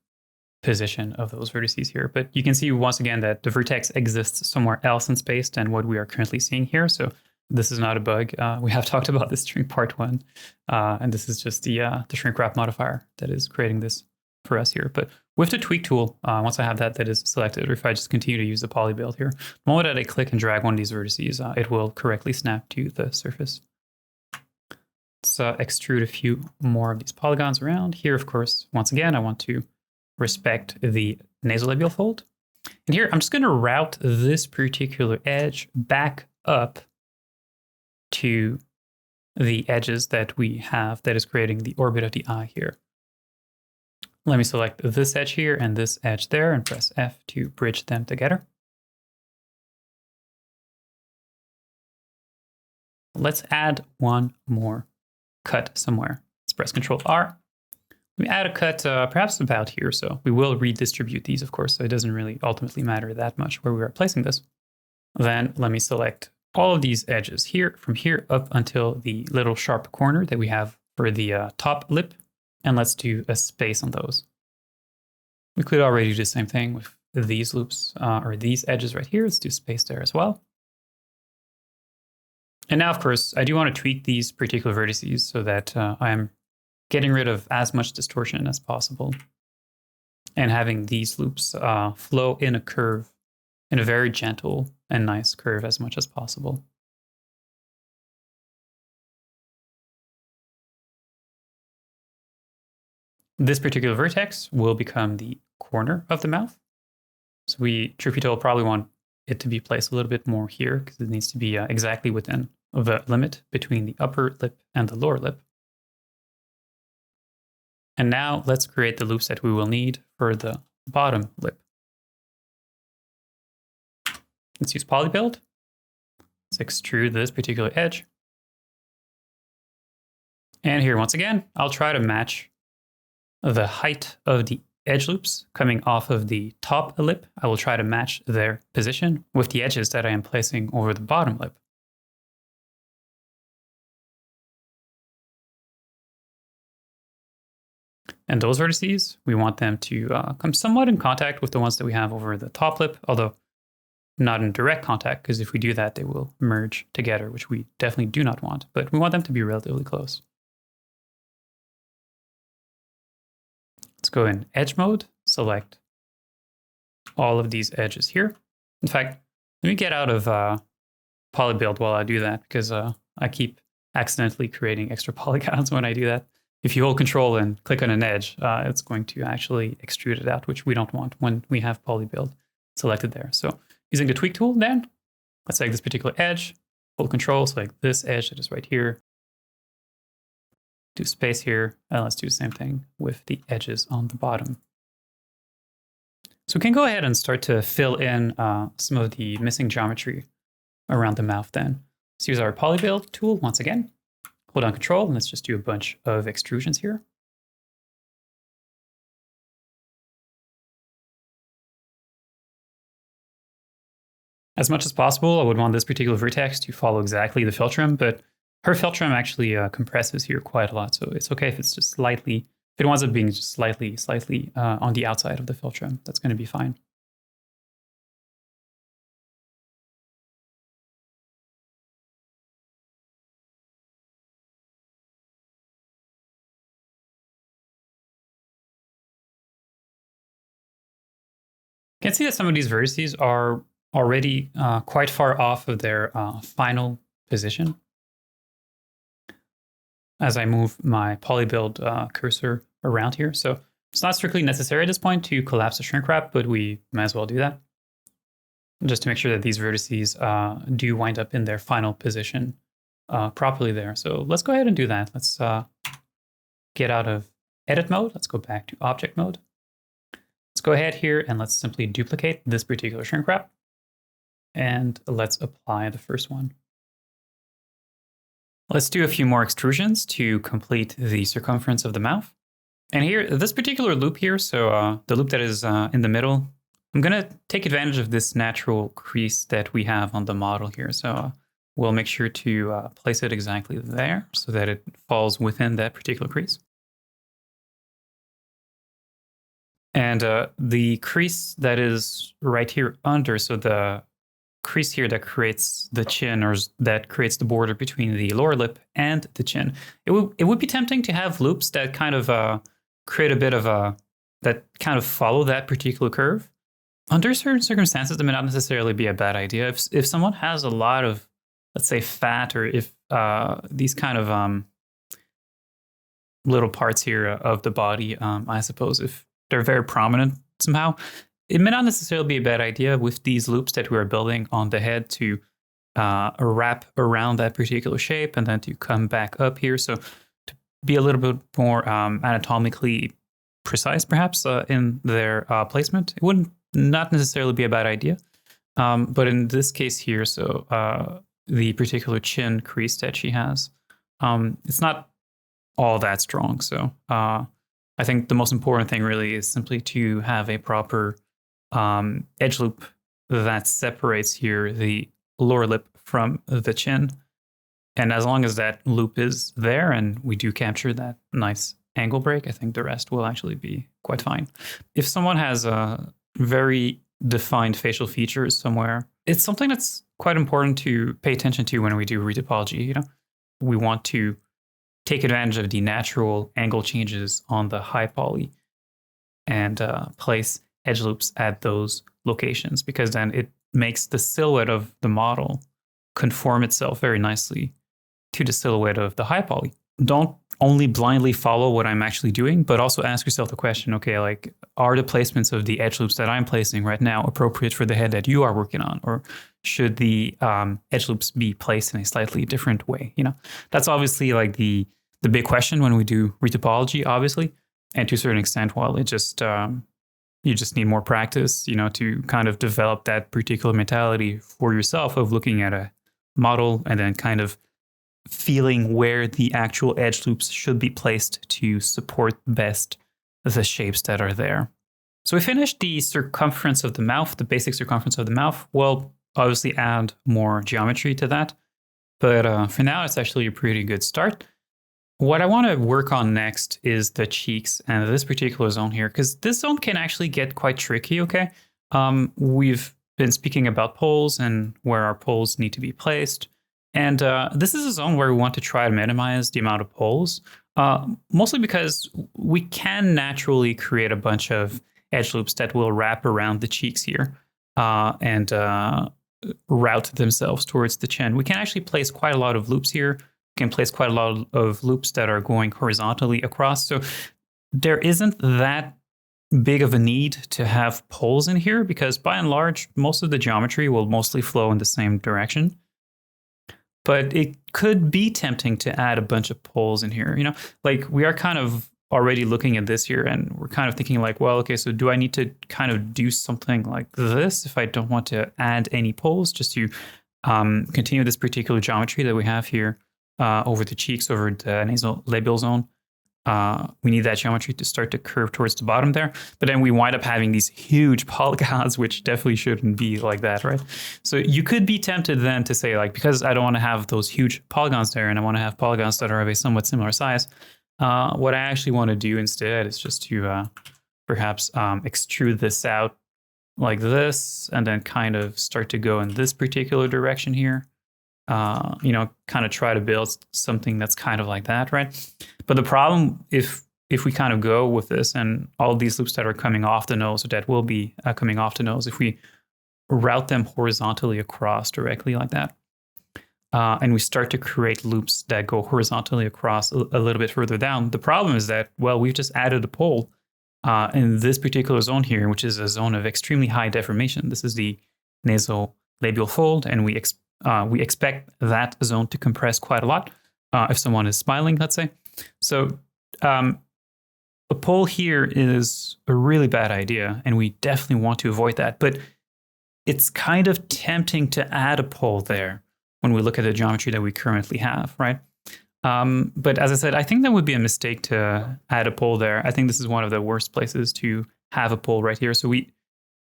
position of those vertices here. But you can see once again that the vertex exists somewhere else in space than what we are currently seeing here. So this is not a bug. We have talked about this during part 1. And this is just the shrink wrap modifier that is creating this for us here. But with the tweak tool, once I have that is selected, or if I just continue to use the poly build here, the moment that I click and drag one of these vertices, it will correctly snap to the surface. Let's extrude a few more of these polygons around. Here, of course, once again, I want to respect the nasolabial fold. And here, I'm just going to route this particular edge back up to the edges that we have that is creating the orbit of the eye here. Let me select this edge here and this edge there and press F to bridge them together. Let's add one more cut somewhere. Let's press Ctrl R. Let me add a cut perhaps about here. So we will redistribute these, of course, so it doesn't really ultimately matter that much where we are placing this. Then let me select all of these edges here, from here up until the little sharp corner that we have for the top lip. And let's do a space on those. We could already do the same thing with these loops or these edges right here. Let's do space there as well. And now, of course, I do want to tweak these particular vertices so that I'm getting rid of as much distortion as possible and having these loops flow in a curve, in a very gentle and nice curve as much as possible. This particular vertex will become the corner of the mouth. So truth be told, probably want it to be placed a little bit more here because it needs to be exactly within the limit between the upper lip and the lower lip. And now let's create the loops that we will need for the bottom lip. Let's use poly build. Let's extrude this particular edge. And here, once again, I'll try to match the height of the edge loops coming off of the top lip, I will try to match their position with the edges that I am placing over the bottom lip. And those vertices, we want them to come somewhat in contact with the ones that we have over the top lip, although not in direct contact, because if we do that, they will merge together, which we definitely do not want, but we want them to be relatively close. Let's go in edge mode, select all of these edges here. In fact, let me get out of polybuild while I do that, because I keep accidentally creating extra polygons when I do that. If you hold control and click on an edge, it's going to actually extrude it out, which we don't want when we have polybuild selected there. So using the tweak tool then, let's select this particular edge, hold control, select this edge that is right here, do space here, and let's do the same thing with the edges on the bottom. So we can go ahead and start to fill in some of the missing geometry around the mouth then. Let's use our polybuild tool once again. Hold down control, and let's just do a bunch of extrusions here. As much as possible, I would want this particular vertex to follow exactly the filtrum, but her filtrum actually compresses here quite a lot, so it's okay if it's just slightly, if it winds up being just slightly on the outside of the filtrum, that's going to be fine. You can see that some of these vertices are already quite far off of their final position. As I move my polybuild cursor around here. So it's not strictly necessary at this point to collapse the shrink wrap, but we might as well do that, just to make sure that these vertices do wind up in their final position properly there. So let's go ahead and do that. Let's get out of edit mode. Let's go back to object mode. Let's go ahead here and let's simply duplicate this particular shrink wrap. And let's apply the first one. Let's do a few more extrusions to complete the circumference of the mouth. And here, this particular loop here, so the loop that is in the middle, I'm going to take advantage of this natural crease that we have on the model here. So we'll make sure to place it exactly there so that it falls within that particular crease. And the crease that is right here under, so the crease here that creates the chin, or that creates the border between the lower lip and the chin. It would be tempting to have loops that kind of create a bit of that kind of follow that particular curve. Under certain circumstances, it may not necessarily be a bad idea. If someone has a lot of, let's say, fat, or if these kind of little parts here of the body, I suppose, if they're very prominent somehow, it may not necessarily be a bad idea with these loops that we're building on the head to wrap around that particular shape and then to come back up here. So to be a little bit more anatomically precise, perhaps, in their placement, it wouldn't not necessarily be a bad idea. But in this case here, so the particular chin crease that she has, it's not all that strong. So I think the most important thing really is simply to have a proper edge loop that separates here the lower lip from the chin. And as long as that loop is there and we do capture that nice angle break, I think the rest will actually be quite fine. If someone has very defined facial features somewhere, it's something that's quite important to pay attention to when we do retopology. You know, we want to take advantage of the natural angle changes on the high poly and place edge loops at those locations, because then it makes the silhouette of the model conform itself very nicely to the silhouette of the high poly. Don't only blindly follow what I'm actually doing, but also ask yourself the question, okay, like, are the placements of the edge loops that I'm placing right now appropriate for the head that you are working on? Or should the edge loops be placed in a slightly different way? You know, that's obviously like the big question when we do retopology, obviously. And to a certain extent, while it just you just need more practice, you know, to kind of develop that particular mentality for yourself of looking at a model and then kind of feeling where the actual edge loops should be placed to support best the shapes that are there. So we finished the circumference of the mouth, the basic circumference of the mouth. We'll obviously add more geometry to that. But for now, it's actually a pretty good start. What I want to work on next is the cheeks and this particular zone here, because this zone can actually get quite tricky, okay? We've been speaking about poles and where our poles need to be placed. And this is a zone where we want to try to minimize the amount of poles, mostly because we can naturally create a bunch of edge loops that will wrap around the cheeks here and route themselves towards the chin. We can actually place quite a lot of loops here. We can place quite a lot of loops that are going horizontally across. So there isn't that big of a need to have poles in here because by and large, most of the geometry will mostly flow in the same direction. But it could be tempting to add a bunch of poles in here. You know, like we are kind of already looking at this here and we're kind of thinking like, well, okay, so do I need to kind of do something like this if I don't want to add any poles just to continue this particular geometry that we have here over the cheeks, over the nasal labial zone? We need that geometry to start to curve towards the bottom there. But then we wind up having these huge polygons, which definitely shouldn't be like that, right? So you could be tempted then to say like, because I don't want to have those huge polygons there and I want to have polygons that are of a somewhat similar size, what I actually want to do instead is just to perhaps extrude this out like this and then kind of start to go in this particular direction here. You know, kind of try to build something that's kind of like that, right? But the problem, if we kind of go with this and all these loops that are coming off the nose, or that will be coming off the nose, if we route them horizontally across directly like that, and we start to create loops that go horizontally across a little bit further down, the problem is that, well, we've just added a pole in this particular zone here, which is a zone of extremely high deformation. This is the nasal labial fold, and we expect that zone to compress quite a lot if someone is smiling, let's say. So a pole here is a really bad idea, and we definitely want to avoid that. But it's kind of tempting to add a pole there when we look at the geometry that we currently have, right? But as I said, I think that would be a mistake to add a pole there. I think this is one of the worst places to have a pole right here. So we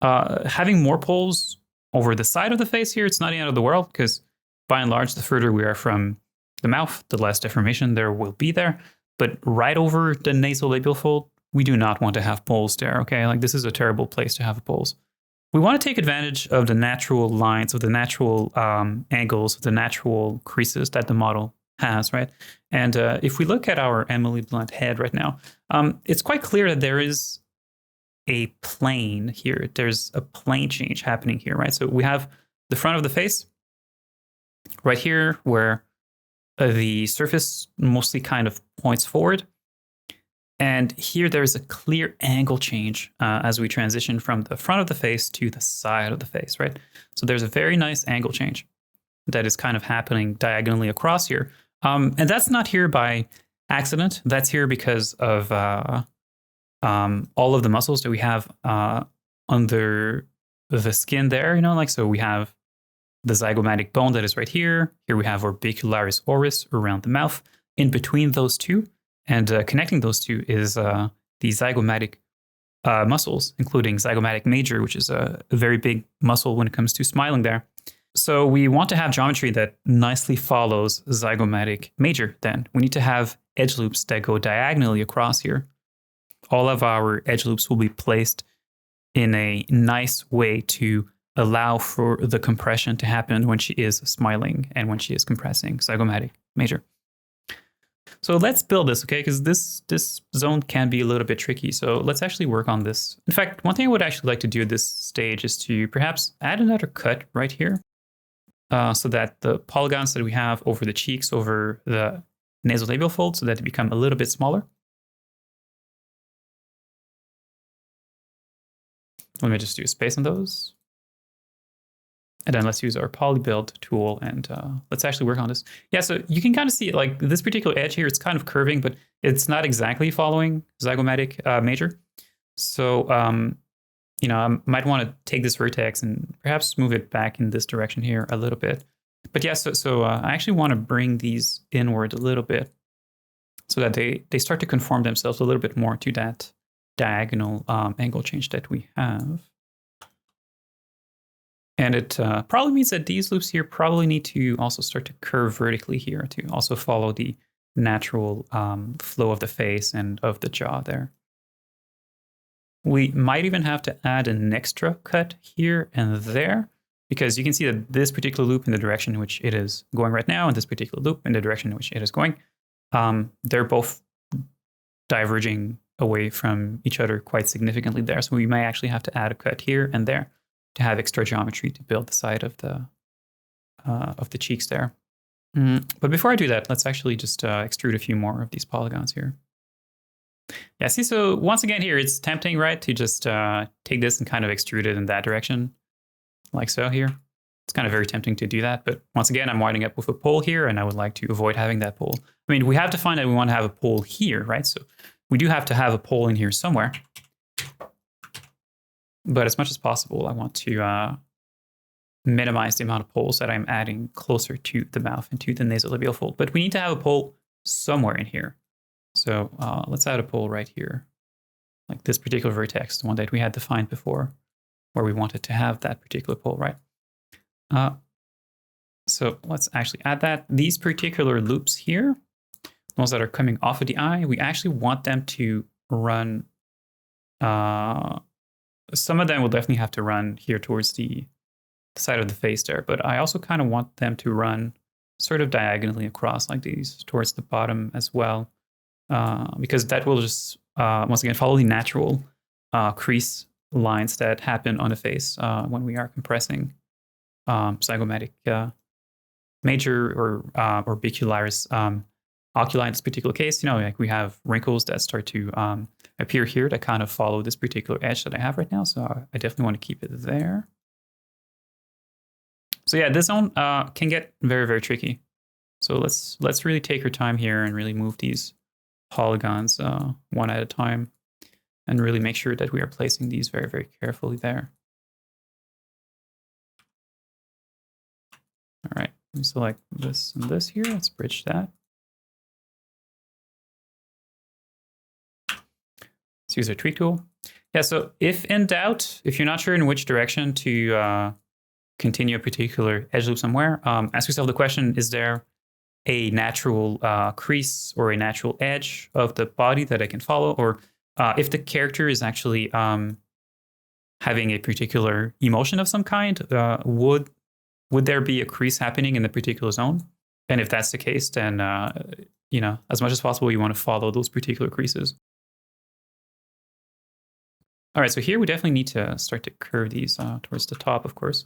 having more poles over the side of the face here, it's not the end of the world because by and large, the further we are from the mouth, the less deformation there will be there. But right over the nasal labial fold, we do not want to have poles there, okay? Like this is a terrible place to have poles. We want to take advantage of the natural lines, of the natural angles, of the natural creases that the model has, right? And if we look at our Emily Blunt head right now, it's quite clear that there is a plane here. There's a plane change happening here, right? So we have the front of the face right here where the surface mostly kind of points forward. And here there's a clear angle change as we transition from the front of the face to the side of the face, right? So there's a very nice angle change that is kind of happening diagonally across here. And that's not here by accident. That's here because of all of the muscles that we have under the skin there, you know, like, so we have the zygomatic bone that is right here. Here we have orbicularis oris around the mouth. In between those two and connecting those two is the zygomatic muscles, including zygomatic major, which is a very big muscle when it comes to smiling there. So we want to have geometry that nicely follows zygomatic major then. We need to have edge loops that go diagonally across here. All of our edge loops will be placed in a nice way to allow for the compression to happen when she is smiling and when she is compressing zygomatic major. So let's build this, okay? Because this zone can be a little bit tricky. So let's actually work on this. In fact, one thing I would actually like to do at this stage is to perhaps add another cut right here so that the polygons that we have over the cheeks, over the nasolabial fold, so that they become a little bit smaller. Let me just do a space on those. And then let's use our polybuild tool and let's actually work on this. Yeah, so you can kind of see like this particular edge here, it's kind of curving, but it's not exactly following zygomatic major. So, you know, I might want to take this vertex and perhaps move it back in this direction here a little bit. But yeah, so I actually want to bring these inward a little bit so that they start to conform themselves a little bit more to that diagonal angle change that we have. And it probably means that these loops here probably need to also start to curve vertically here to also follow the natural flow of the face and of the jaw there. We might even have to add an extra cut here and there, because you can see that this particular loop in the direction in which it is going right now and this particular loop in the direction in which it is going, they're both diverging away from each other quite significantly there. So we may actually have to add a cut here and there to have extra geometry to build the side of the cheeks there. But before I do that, let's actually just extrude a few more of these polygons here. Yeah, see, so once again here, it's tempting, right, to just take this and kind of extrude it in that direction, like so here. It's kind of very tempting to do that, but once again, I'm winding up with a pole here, and I would like to avoid having that pole. I mean, we have to find that we want to have a pole here, right? So we do have to have a pole in here somewhere. But as much as possible, I want to minimize the amount of poles that I'm adding closer to the mouth and to the nasolabial fold. But we need to have a pole somewhere in here. So let's add a pole right here, like this particular vertex, the one that we had defined before, where we wanted to have that particular pole, right? So let's actually add that. These particular loops here, the ones that are coming off of the eye, we actually want them to run. Some of them will definitely have to run here towards the side of the face there, but I also kind of want them to run sort of diagonally across like these towards the bottom as well, because that will just, once again, follow the natural crease lines that happen on the face when we are compressing zygomatic major or orbicularis oculi in this particular case. You know, like we have wrinkles that start to appear here that kind of follow this particular edge that I have right now. So I definitely want to keep it there. So yeah, this zone can get very, very tricky. So let's really take our time here and really move these polygons one at a time and really make sure that we are placing these very, very carefully there. All right, let me select this and this here. Let's bridge that. Let's use our tweak tool. Yeah, so if in doubt, if you're not sure in which direction to continue a particular edge loop somewhere, ask yourself the question, is there a natural crease or a natural edge of the body that I can follow? Or if the character is actually having a particular emotion of some kind, would there be a crease happening in the particular zone? And if that's the case, then, you know, as much as possible, you want to follow those particular creases. All right, so here we definitely need to start to curve these towards the top, of course.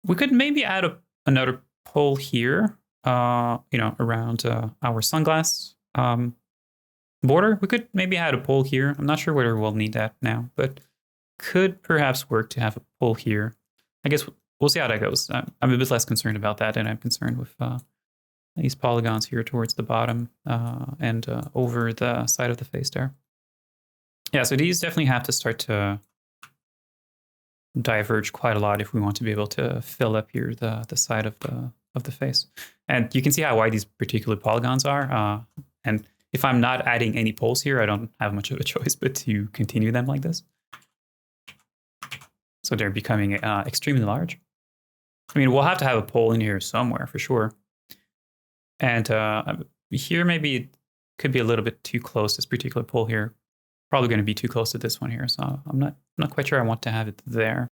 We could maybe add another pole here, you know, around our sunglass border. We could maybe add a pole here. I'm not sure whether we'll need that now, but could perhaps work to have a pole here. I guess we'll see how that goes. I'm a bit less concerned about that, and I'm concerned with these polygons here towards the bottom and over the side of the face there. Yeah, so these definitely have to start to diverge quite a lot if we want to be able to fill up here the side of the face. And you can see how wide these particular polygons are. And if I'm not adding any poles here, I don't have much of a choice but to continue them like this. So they're becoming extremely large. I mean, we'll have to have a pole in here somewhere for sure. And here maybe it could be a little bit too close, this particular pole here. Probably going to be too close to this one here, so I'm not quite sure I want to have it there.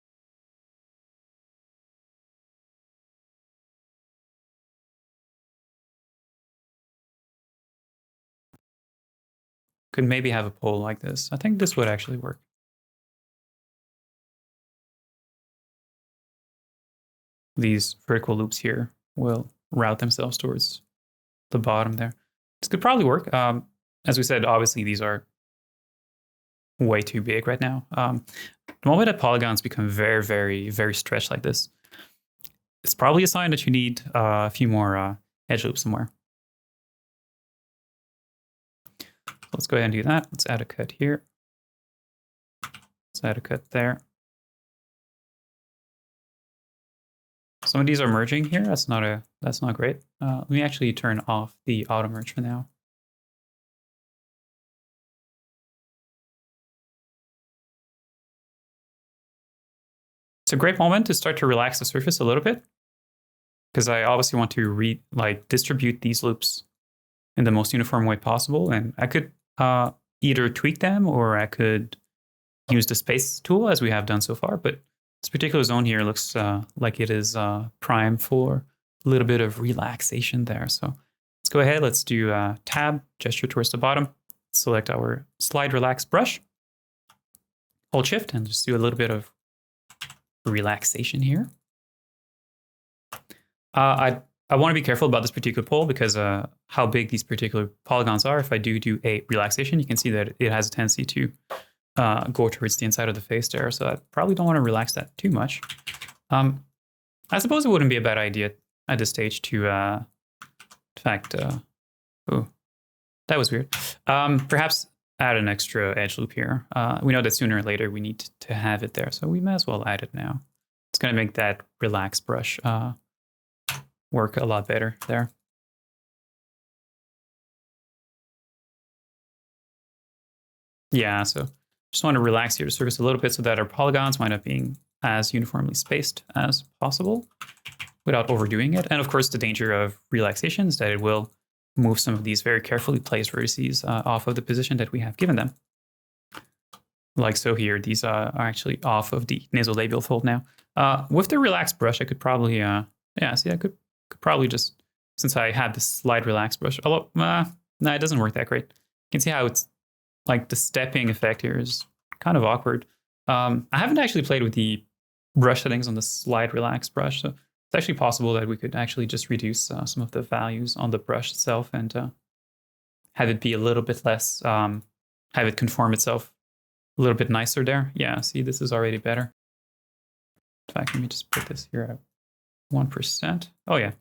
Could maybe have a pole like this. I think this would actually work. These vertical loops here will route themselves towards the bottom there. This could probably work. As we said, obviously these are way too big right now. The moment that polygons become very, very, very stretched like this, it's probably a sign that you need a few more edge loops somewhere. Let's go ahead and do that. Let's add a cut here. Let's add a cut there. Some of these are merging here. That's not great. Let me actually turn off the auto merge for now. It's a great moment to start to relax the surface a little bit, because I obviously want to distribute these loops in the most uniform way possible. And I could either tweak them or I could use the space tool as we have done so far. But this particular zone here looks like it is prime for a little bit of relaxation there. So let's go ahead. Let's do tab, gesture towards the bottom, select our slide relax brush, hold shift, and just do a little bit of relaxation here. I want to be careful about this particular pole because how big these particular polygons are. If I do a relaxation, you can see that it has a tendency to go towards the inside of the face there. So I probably don't want to relax that too much. I suppose it wouldn't be a bad idea at this stage to, in fact, oh, that was weird. Perhaps add an extra edge loop here. We know that sooner or later we need to have it there, so we may as well add it now. It's going to make that relax brush work a lot better there. Yeah, so just want to relax here the surface a little bit so that our polygons wind up being as uniformly spaced as possible without overdoing it. And of course, the danger of relaxation is that it will move some of these very carefully placed vertices off of the position that we have given them. Like so here, these are actually off of the nasolabial fold now. With the relaxed brush, I could probably, I could probably just, since I had this slide relax brush, although, no, it doesn't work that great. You can see how it's like the stepping effect here is kind of awkward. I haven't actually played with the brush settings on the slide relax brush, so it's actually possible that we could actually just reduce some of the values on the brush itself and have it be a little bit less, have it conform itself a little bit nicer there. Yeah, see, this is already better. In fact, let me just put this here at 1%. Oh yeah,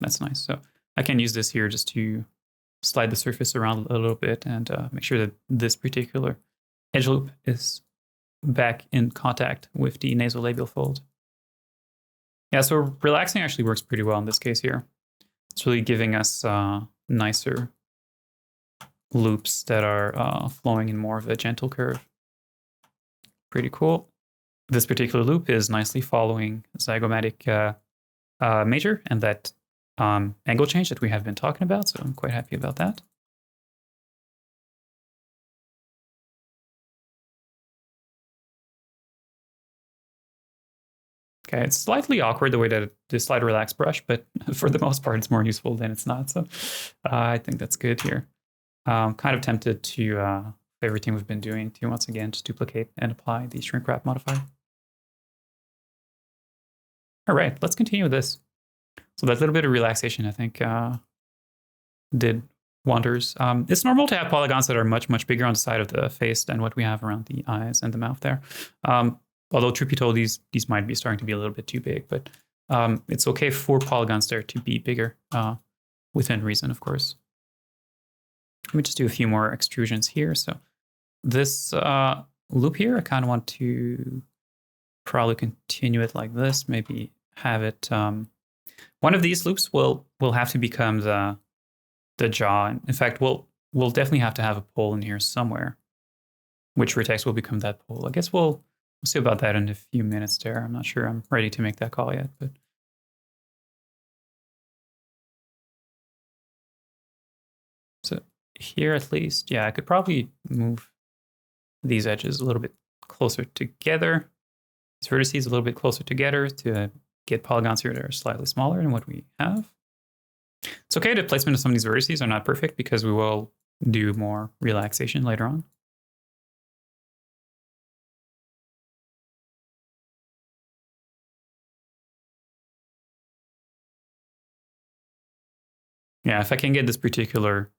that's nice. So I can use this here just to slide the surface around a little bit and make sure that this particular edge loop is back in contact with the nasolabial fold. Yeah, so relaxing actually works pretty well in this case here. It's really giving us nicer loops that are flowing in more of a gentle curve. Pretty cool. This particular loop is nicely following zygomatic major and that angle change that we have been talking about, so I'm quite happy about that. Okay, it's slightly awkward the way that this slide relax brush, but for the most part, it's more useful than it's not. So I think that's good here. Kind of tempted to everything we've been doing to once again just duplicate and apply the shrink wrap modifier. All right, let's continue with this. So that little bit of relaxation, I think, did wonders. It's normal to have polygons that are much, much bigger on the side of the face than what we have around the eyes and the mouth there. Although truth be told, these might be starting to be a little bit too big, but it's okay for polygons there to be bigger within reason, of course. Let me just do a few more extrusions here. So this loop here, I kind of want to probably continue it like this, maybe have it, one of these loops will have to become the jaw. In fact, we'll definitely have to have a pole in here somewhere, which vertex will become that pole. I guess we'll see about that in a few minutes there. I'm not sure I'm ready to make that call yet, but so here at least, yeah, I could probably move these edges a little bit closer together. These vertices a little bit closer together to get polygons here that are slightly smaller than what we have. It's okay, the placement of some of these vertices are not perfect because we will do more relaxation later on. Yeah, if I can get this particular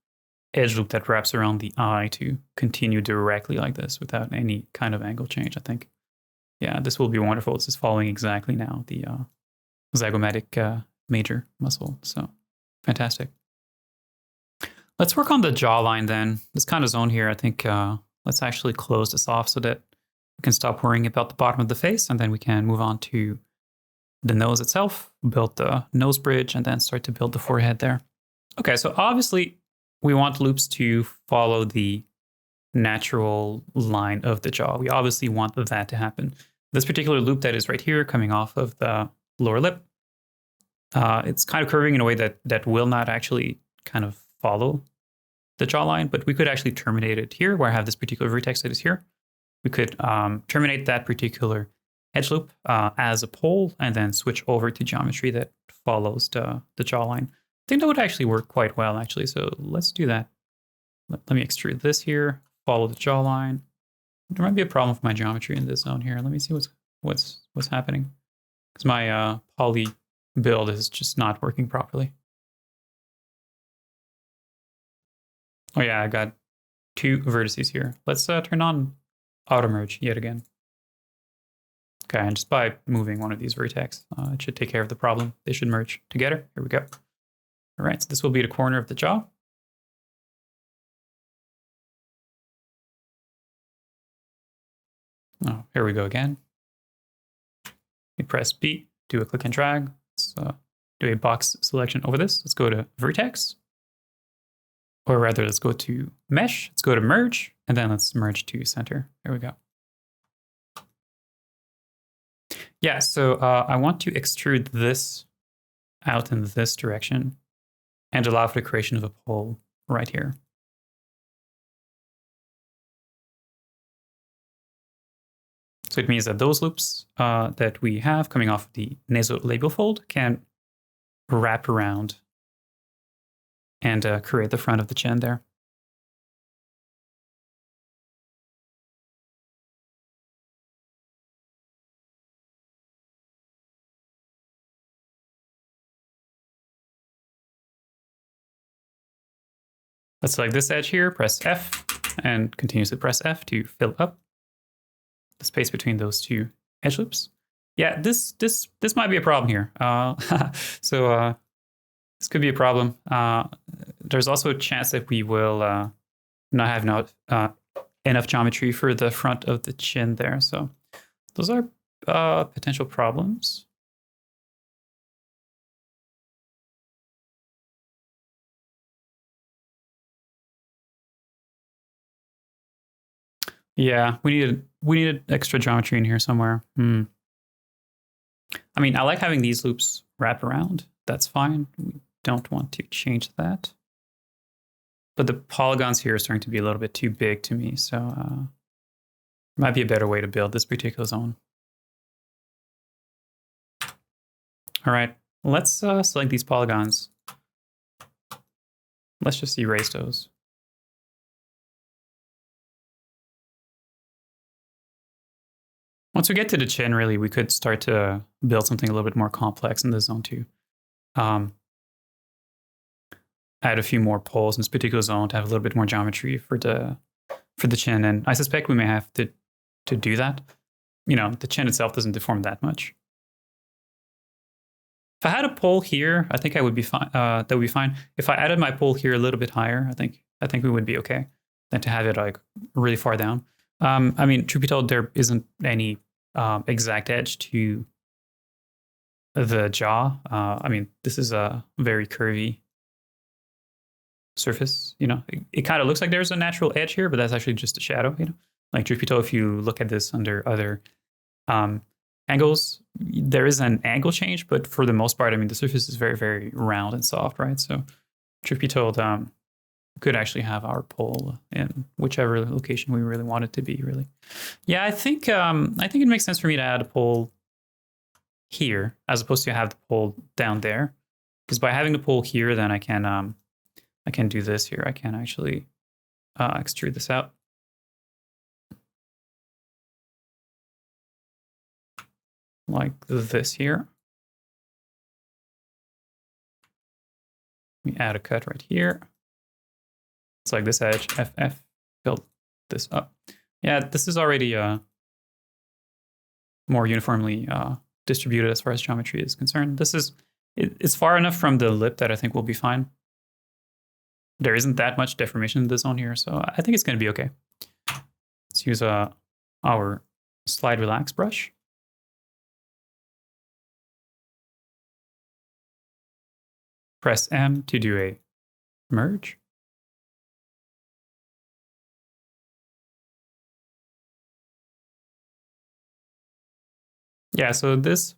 edge loop that wraps around the eye to continue directly like this without any kind of angle change, I think, yeah, this will be wonderful. This is following exactly now the zygomatic major muscle. So fantastic. Let's work on the jawline then. This kind of zone here, I think let's actually close this off so that we can stop worrying about the bottom of the face, and then we can move on to the nose itself, build the nose bridge, and then start to build the forehead there. Okay, so obviously we want loops to follow the natural line of the jaw. We obviously want that to happen. this particular loop that is right here coming off of the lower lip, it's kind of curving in a way that will not actually kind of follow the jawline, but we could actually terminate it here where I have this particular vertex that is here. We could terminate that particular edge loop as a pole and then switch over to geometry that follows the jawline. I think that would actually work quite well, actually. So let's do that. Let me extrude this here, follow the jawline. There might be a problem with my geometry in this zone here. Let me see what's happening. Because my poly build is just not working properly. Oh yeah, I got 2 vertices here. Let's turn on auto merge yet again. Okay, and just by moving one of these vertex, it should take care of the problem. They should merge together. Here we go. All right, so this will be the corner of the jaw. Oh, here we go again. We press B, do a click and drag. Let's do a box selection over this. Let's go to vertex. Or rather, let's go to mesh. Let's go to merge, and then let's merge to center. There we go. Yeah, so I want to extrude this out in this direction and allow for the creation of a pole right here. So it means that those loops that we have coming off the nasolabial fold can wrap around and create the front of the chin there. Let's select this edge here, press F, and continuously press F to fill up the space between those 2 edge loops. Yeah, this might be a problem here. So this could be a problem. There's also a chance that we will not have enough geometry for the front of the chin there. So those are potential problems. Yeah, we needed extra geometry in here somewhere. I mean, I like having these loops wrap around. That's fine. We don't want to change that. But the polygons here are starting to be a little bit too big to me, so might be a better way to build this particular zone. All right, let's select these polygons. Let's just erase those. Once we get to the chin, really, we could start to build something a little bit more complex in this zone too. Add a few more poles in this particular zone to have a little bit more geometry for the chin, and I suspect we may have to do that. You know, the chin itself doesn't deform that much. If I had a pole here, I think I would be fine. That would be fine. If I added my pole here a little bit higher, I think we would be okay. Than to have it like really far down. I mean, truth be told, there isn't any exact edge to the jaw. I mean, this is a very curvy surface. You know, it kind of looks like there's a natural edge here, but that's actually just a shadow. You know, like truth be told, if you look at this under other angles, there is an angle change, but for the most part, I mean, the surface is very, very round and soft, right? So, truth be told, we could actually have our pole in whichever location we really want it to be, really. Yeah, I think it makes sense for me to add a pole here as opposed to have the pole down there. Because by having the pole here, then I can do this here. I can actually extrude this out. Like this here. We add a cut right here. Select this edge, FF, build this up. Yeah, this is already more uniformly distributed as far as geometry is concerned. It's far enough from the lip that I think we'll be fine. There isn't that much deformation in this zone here, so I think it's going to be okay. Let's use our slide relax brush. Press M to do a merge. Yeah, so this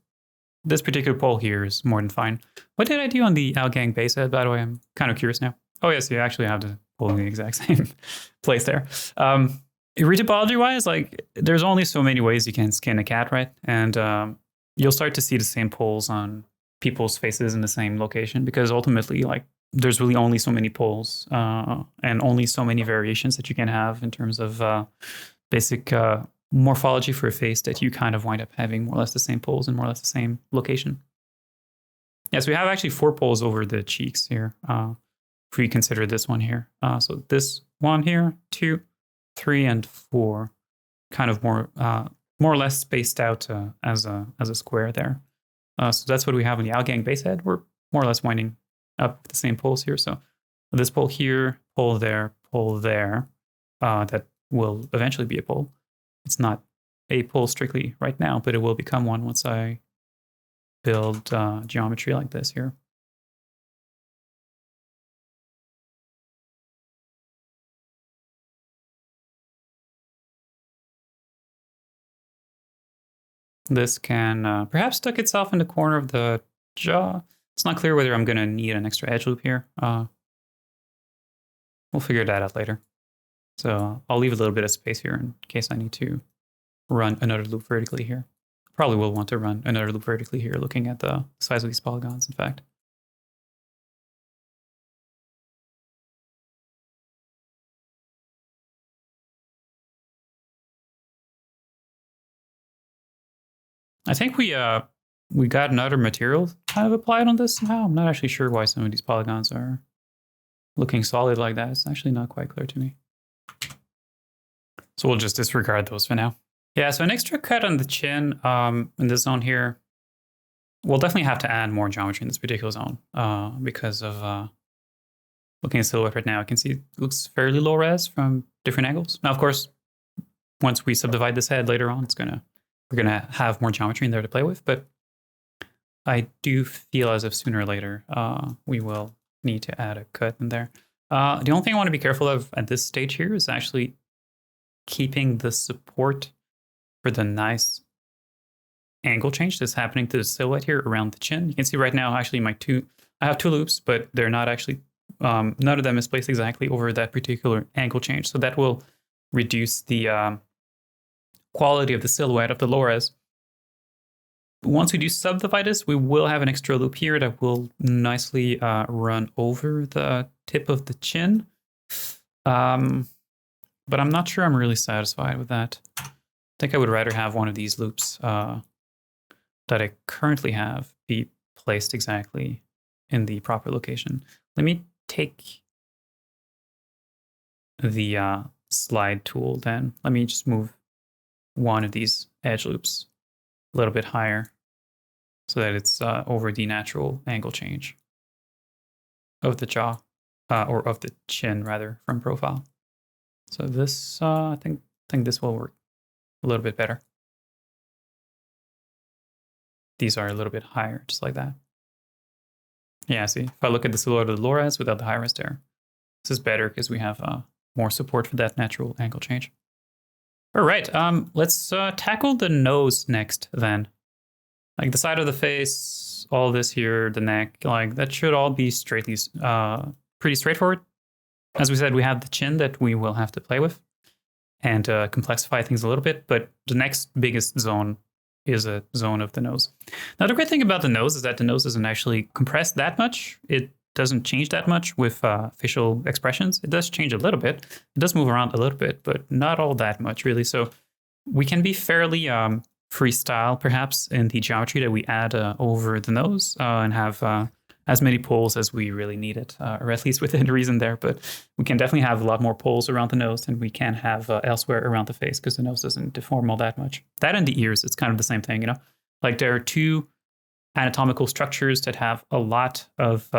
particular pole here is more than fine. What did I do on the outgang base head, by the way? I'm kind of curious now. Oh, yes, you actually have the pole in the exact same place there. Retopology-wise, like, there's only so many ways you can skin a cat, right? And you'll start to see the same poles on people's faces in the same location because ultimately, like, there's really only so many poles and only so many variations that you can have in terms of basic morphology for a face that you kind of wind up having more or less the same poles and more or less the same location. Yes, we have actually 4 poles over the cheeks here. If we consider this one here. So this one here, 2, 3, and 4, kind of more or less spaced out as a square there. So that's what we have on the outgang base head. We're more or less winding up the same poles here. So this pole here, pole there, that will eventually be a pole. It's not a pole strictly right now, but it will become one once I build geometry like this here. This can perhaps tuck itself in the corner of the jaw. It's not clear whether I'm going to need an extra edge loop here. We'll figure that out later. So I'll leave a little bit of space here in case I need to run another loop vertically here. Probably will want to run another loop vertically here, looking at the size of these polygons, in fact. I think we got another material kind of applied on this somehow. I'm not actually sure why some of these polygons are looking solid like that. It's actually not quite clear to me. So we'll just disregard those for now. Yeah, so an extra cut on the chin in this zone here. We'll definitely have to add more geometry in this particular zone because of looking at silhouette right now. I can see it looks fairly low res from different angles. Now, of course, once we subdivide this head later on, we're gonna have more geometry in there to play with. But I do feel as if sooner or later we will need to add a cut in there. The only thing I want to be careful of at this stage here is actually keeping the support for the nice angle change that's happening to the silhouette here around the chin. You can see right now, actually, I have 2 loops, but they're not actually, none of them is placed exactly over that particular angle change. So that will reduce the quality of the silhouette of the low res. Once we do subdivide this, we will have an extra loop here that will nicely run over the tip of the chin. But I'm not sure I'm really satisfied with that. I think I would rather have one of these loops that I currently have be placed exactly in the proper location. Let me take the slide tool then. Let me just move one of these edge loops a little bit higher so that it's over the natural angle change of the jaw, or of the chin rather, from profile. So this, I think this will work a little bit better. These are a little bit higher, just like that. Yeah, see, if I look at the silhouette of the low res without the high res there, this is better because we have more support for that natural angle change. All right, let's tackle the nose next then. Like the side of the face, all this here, the neck, like that should all be pretty straightforward. As we said, we have the chin that we will have to play with and complexify things a little bit, but the next biggest zone is a zone of the nose. Now, the great thing about the nose is that the nose doesn't actually compress that much. It doesn't change that much with facial expressions. It does change a little bit. It does move around a little bit, but not all that much, really. So we can be fairly freestyle, perhaps, in the geometry that we add over the nose and have as many poles as we really need it, or at least within reason there. But we can definitely have a lot more poles around the nose than we can have elsewhere around the face because the nose doesn't deform all that much. That and the ears, it's kind of the same thing, you know? Like there are 2 anatomical structures that have a lot of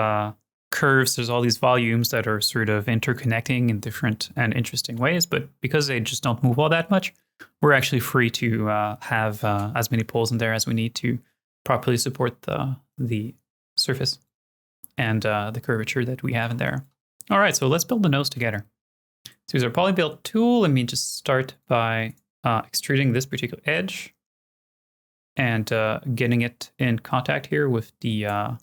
curves. There's all these volumes that are sort of interconnecting in different and interesting ways, but because they just don't move all that much, we're actually free to have as many poles in there as we need to properly support the surface and the curvature that we have in there. All right, so let's build the nose together. So use our polybuild tool. Let me just start by extruding this particular edge. and getting it in contact here with the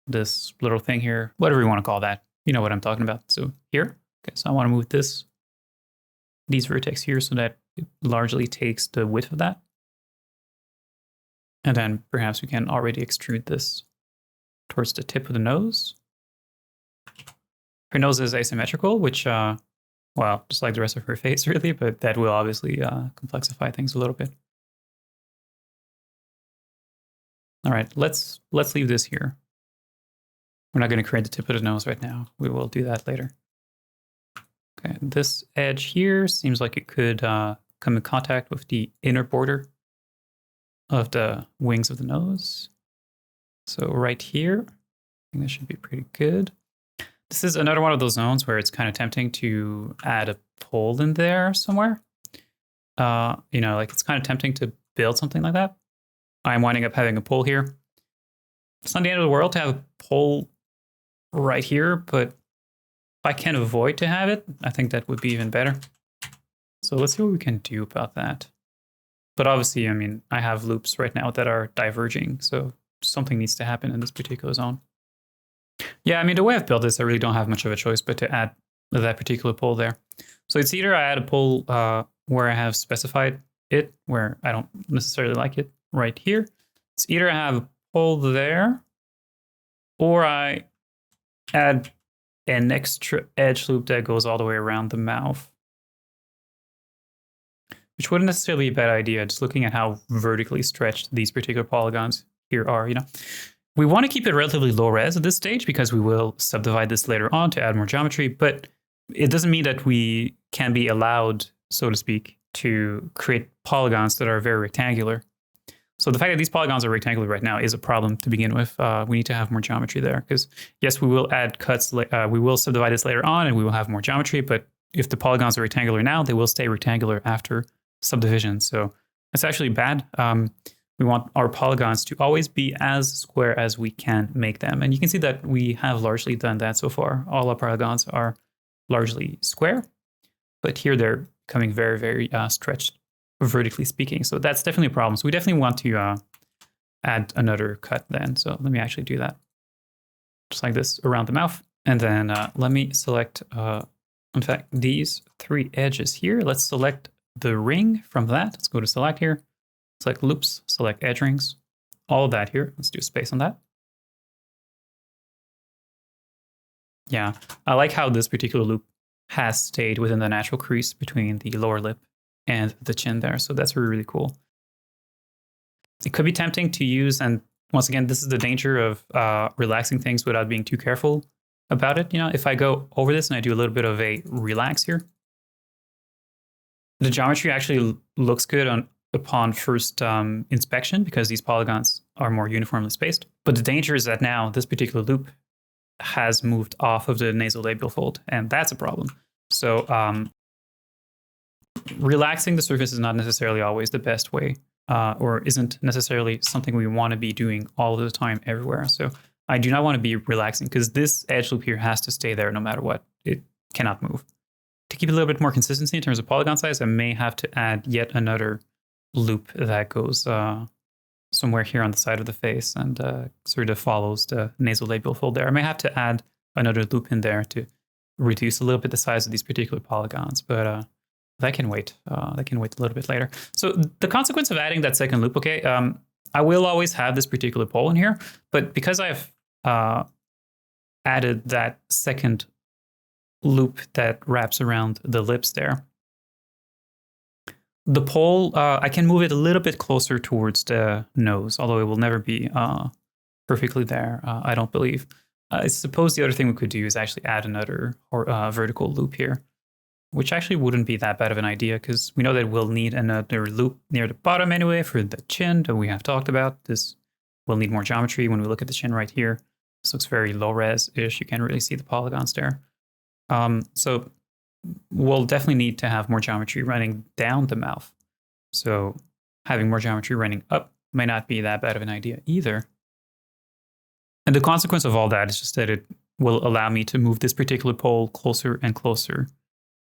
this little thing here, whatever you want to call that. You know what I'm talking about. So here, okay, so I want to move these vertex here so that it largely takes the width of that. And then perhaps we can already extrude this towards the tip of the nose. Her nose is asymmetrical, which, well, just like the rest of her face, really, but that will obviously complexify things a little bit. All right, let's leave this here. We're not going to create the tip of the nose right now. We will do that later. Okay, this edge here seems like it could come in contact with the inner border of the wings of the nose. So right here, I think that should be pretty good. This is another one of those zones where it's kind of tempting to add a pole in there somewhere. You know, like it's kind of tempting to build something like that. I'm winding up having a pole here. It's not the end of the world to have a pole right here, but if I can avoid to have it, I think that would be even better. So let's see what we can do about that. But obviously, I mean, I have loops right now that are diverging, so something needs to happen in this particular zone. Yeah, I mean, the way I've built this, I really don't have much of a choice but to add that particular pole there. So it's either I add a pole where I have specified it, where I don't necessarily like it, right here. It's either I have a pole there, or I add an extra edge loop that goes all the way around the mouth, which wouldn't necessarily be a bad idea, just looking at how vertically stretched these particular polygons here are, you know. We want to keep it relatively low res at this stage because we will subdivide this later on to add more geometry, but it doesn't mean that we can be allowed, so to speak, to create polygons that are very rectangular. So the fact that these polygons are rectangular right now is a problem to begin with. We need to have more geometry there because, yes, we will add cuts. We will subdivide this later on and we will have more geometry. But if the polygons are rectangular now, they will stay rectangular after subdivision. So that's actually bad. We want our polygons to always be as square as we can make them. And you can see that we have largely done that so far. All our polygons are largely square, but here they're becoming very, very stretched, vertically speaking. So that's definitely a problem. So we definitely want to add another cut then. So let me actually do that. Just like this around the mouth. And then let me select, in fact, these three edges here. Let's select the ring from that. Let's go to select here. Select loops, select edge rings, all of that here. Let's do a space on that. Yeah, I like how this particular loop has stayed within the natural crease between the lower lip and the chin there. So that's really, really cool. It could be tempting to use, and once again, this is the danger of relaxing things without being too careful about it. You know, if I go over this and I do a little bit of a relax here, the geometry actually looks good upon first inspection because these polygons are more uniformly spaced. But the danger is that now this particular loop has moved off of the nasolabial fold, and that's a problem. So relaxing the surface is not necessarily always the best way, or isn't necessarily something we want to be doing all of the time everywhere. So I do not want to be relaxing because this edge loop here has to stay there no matter what. It cannot move. To keep a little bit more consistency in terms of polygon size, I may have to add yet another loop that goes somewhere here on the side of the face and sort of follows the nasolabial fold there. I may have to add another loop in there to reduce a little bit the size of these particular polygons, but that can wait. That can wait a little bit later. So the consequence of adding that second loop, okay, I will always have this particular pole in here, but because I've added that second loop that wraps around the lips there, the pole, I can move it a little bit closer towards the nose, although it will never be perfectly there, I don't believe. I suppose the other thing we could do is actually add another vertical loop here, which actually wouldn't be that bad of an idea because we know that we'll need another loop near the bottom anyway for the chin that we have talked about. This will need more geometry when we look at the chin right here. This looks very low res-ish. You can't really see the polygons there. So we'll definitely need to have more geometry running down the mouth. So having more geometry running up may not be that bad of an idea either. And the consequence of all that is just that it will allow me to move this particular pole closer and closer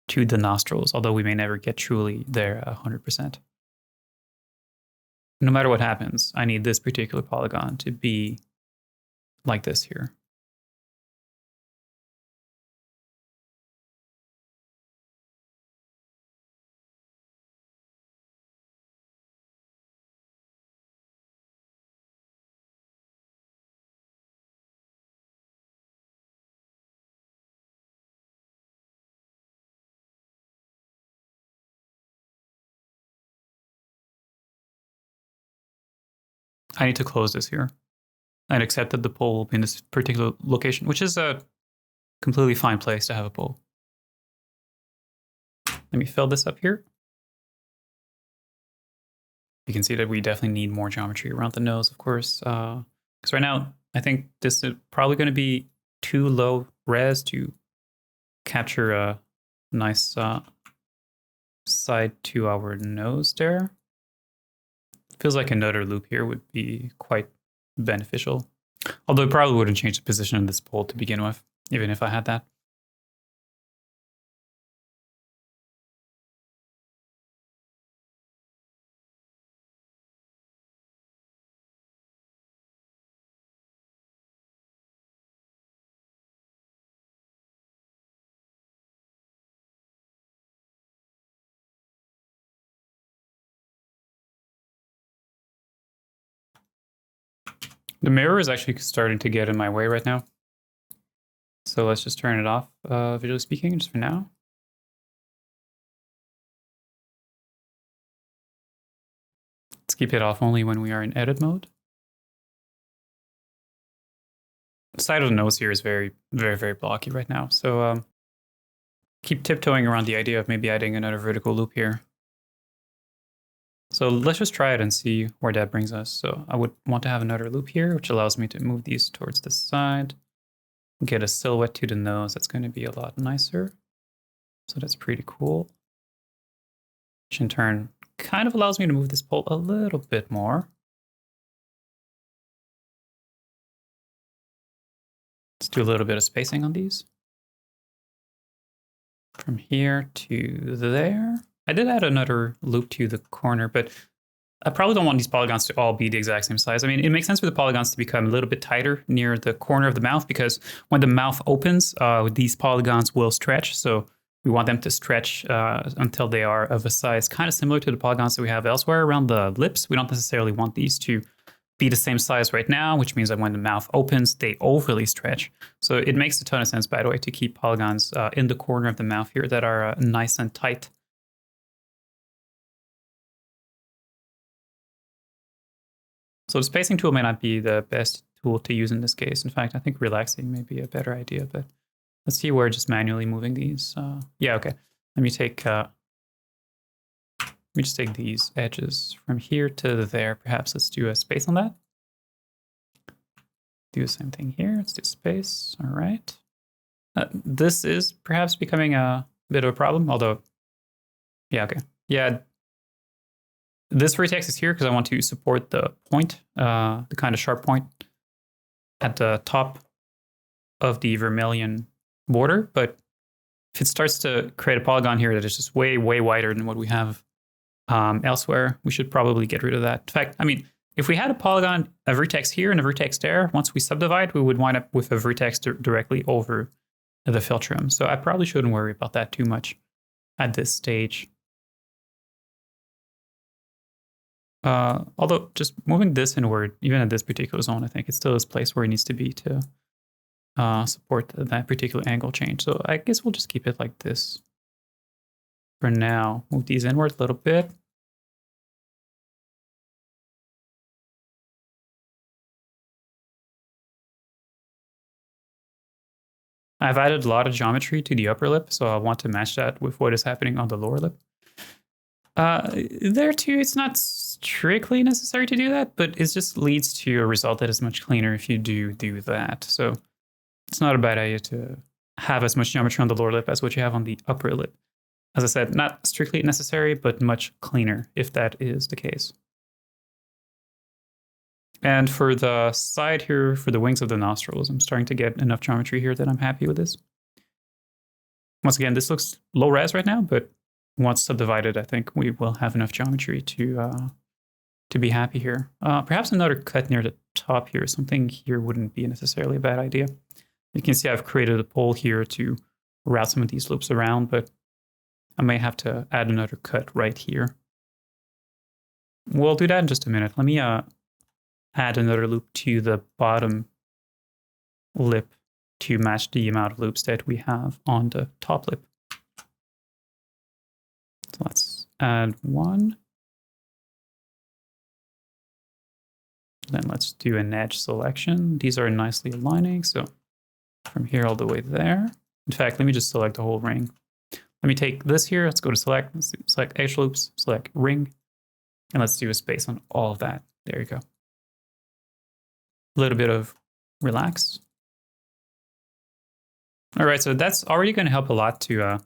to the nostrils, although we may never get truly there 100%. no matter what happens, I need this particular polygon to be like this here. I need to close this here and accept that the pole will be in this particular location, which is a completely fine place to have a pole. Let me fill this up here. You can see that we definitely need more geometry around the nose, of course. Because right now, I think this is probably going to be too low res to capture a nice side to our nose there. Feels like another loop here would be quite beneficial. Although it probably wouldn't change the position of this pole to begin with, even if I had that. The mirror is actually starting to get in my way right now. So let's just turn it off, visually speaking, just for now. Let's keep it off only when we are in edit mode. The side of the nose here is very, very, very blocky right now. So keep tiptoeing around the idea of maybe adding another vertical loop here. So let's just try it and see where that brings us. So I would want to have another loop here, which allows me to move these towards the side, get a silhouette to the nose. That's going to be a lot nicer. So that's pretty cool. Which in turn kind of allows me to move this pole a little bit more. Let's do a little bit of spacing on these. From here to there. I did add another loop to the corner, but I probably don't want these polygons to all be the exact same size. I mean, it makes sense for the polygons to become a little bit tighter near the corner of the mouth, because when the mouth opens, these polygons will stretch. So we want them to stretch until they are of a size kind of similar to the polygons that we have elsewhere around the lips. We don't necessarily want these to be the same size right now, which means that when the mouth opens, they overly stretch. So it makes a ton of sense, by the way, to keep polygons in the corner of the mouth here that are nice and tight. So the spacing tool may not be the best tool to use in this case. In fact, I think relaxing may be a better idea, but let's see where just manually moving these. Yeah, okay. Let me just take these edges from here to there. Perhaps let's do a space on that. Do the same thing here. Let's do space. All right. This is perhaps becoming a bit of a problem, although, yeah, okay. Yeah, this vertex is here because I want to support the point, the kind of sharp point at the top of the vermilion border. But if it starts to create a polygon here that is just way, way wider than what we have elsewhere, we should probably get rid of that. In fact, I mean, if we had a polygon, a vertex here and a vertex there, once we subdivide, we would wind up with a vertex directly over the philtrum. So I probably shouldn't worry about that too much at this stage. Although just moving this inward, even at this particular zone, I think it still is a place where it needs to be to support that particular angle change. So I guess we'll just keep it like this for now. Move these inward a little bit. I've added a lot of geometry to the upper lip, so I want to match that with what is happening on the lower lip. There too, it's not strictly necessary to do that, but it just leads to a result that is much cleaner if you do that. So it's not a bad idea to have as much geometry on the lower lip as what you have on the upper lip. As I said, not strictly necessary, but much cleaner if that is the case. And for the side here, for the wings of the nostrils, I'm starting to get enough geometry here that I'm happy with this. Once again, this looks low res right now, but once subdivided, I think we will have enough geometry to to be happy here. Perhaps another cut near the top here. Something here wouldn't be necessarily a bad idea. You can see I've created a pole here to route some of these loops around, but I may have to add another cut right here. We'll do that in just a minute. Let me add another loop to the bottom lip to match the amount of loops that we have on the top lip. So let's add one. Then let's do an edge selection. These are nicely aligning, so from here all the way there. In fact, let me just select the whole ring. Let me take this here, let's go to select, let's select edge loops, select ring, and let's do a space on all of that. There you go. A little bit of relax. All right, so that's already going to help a lot to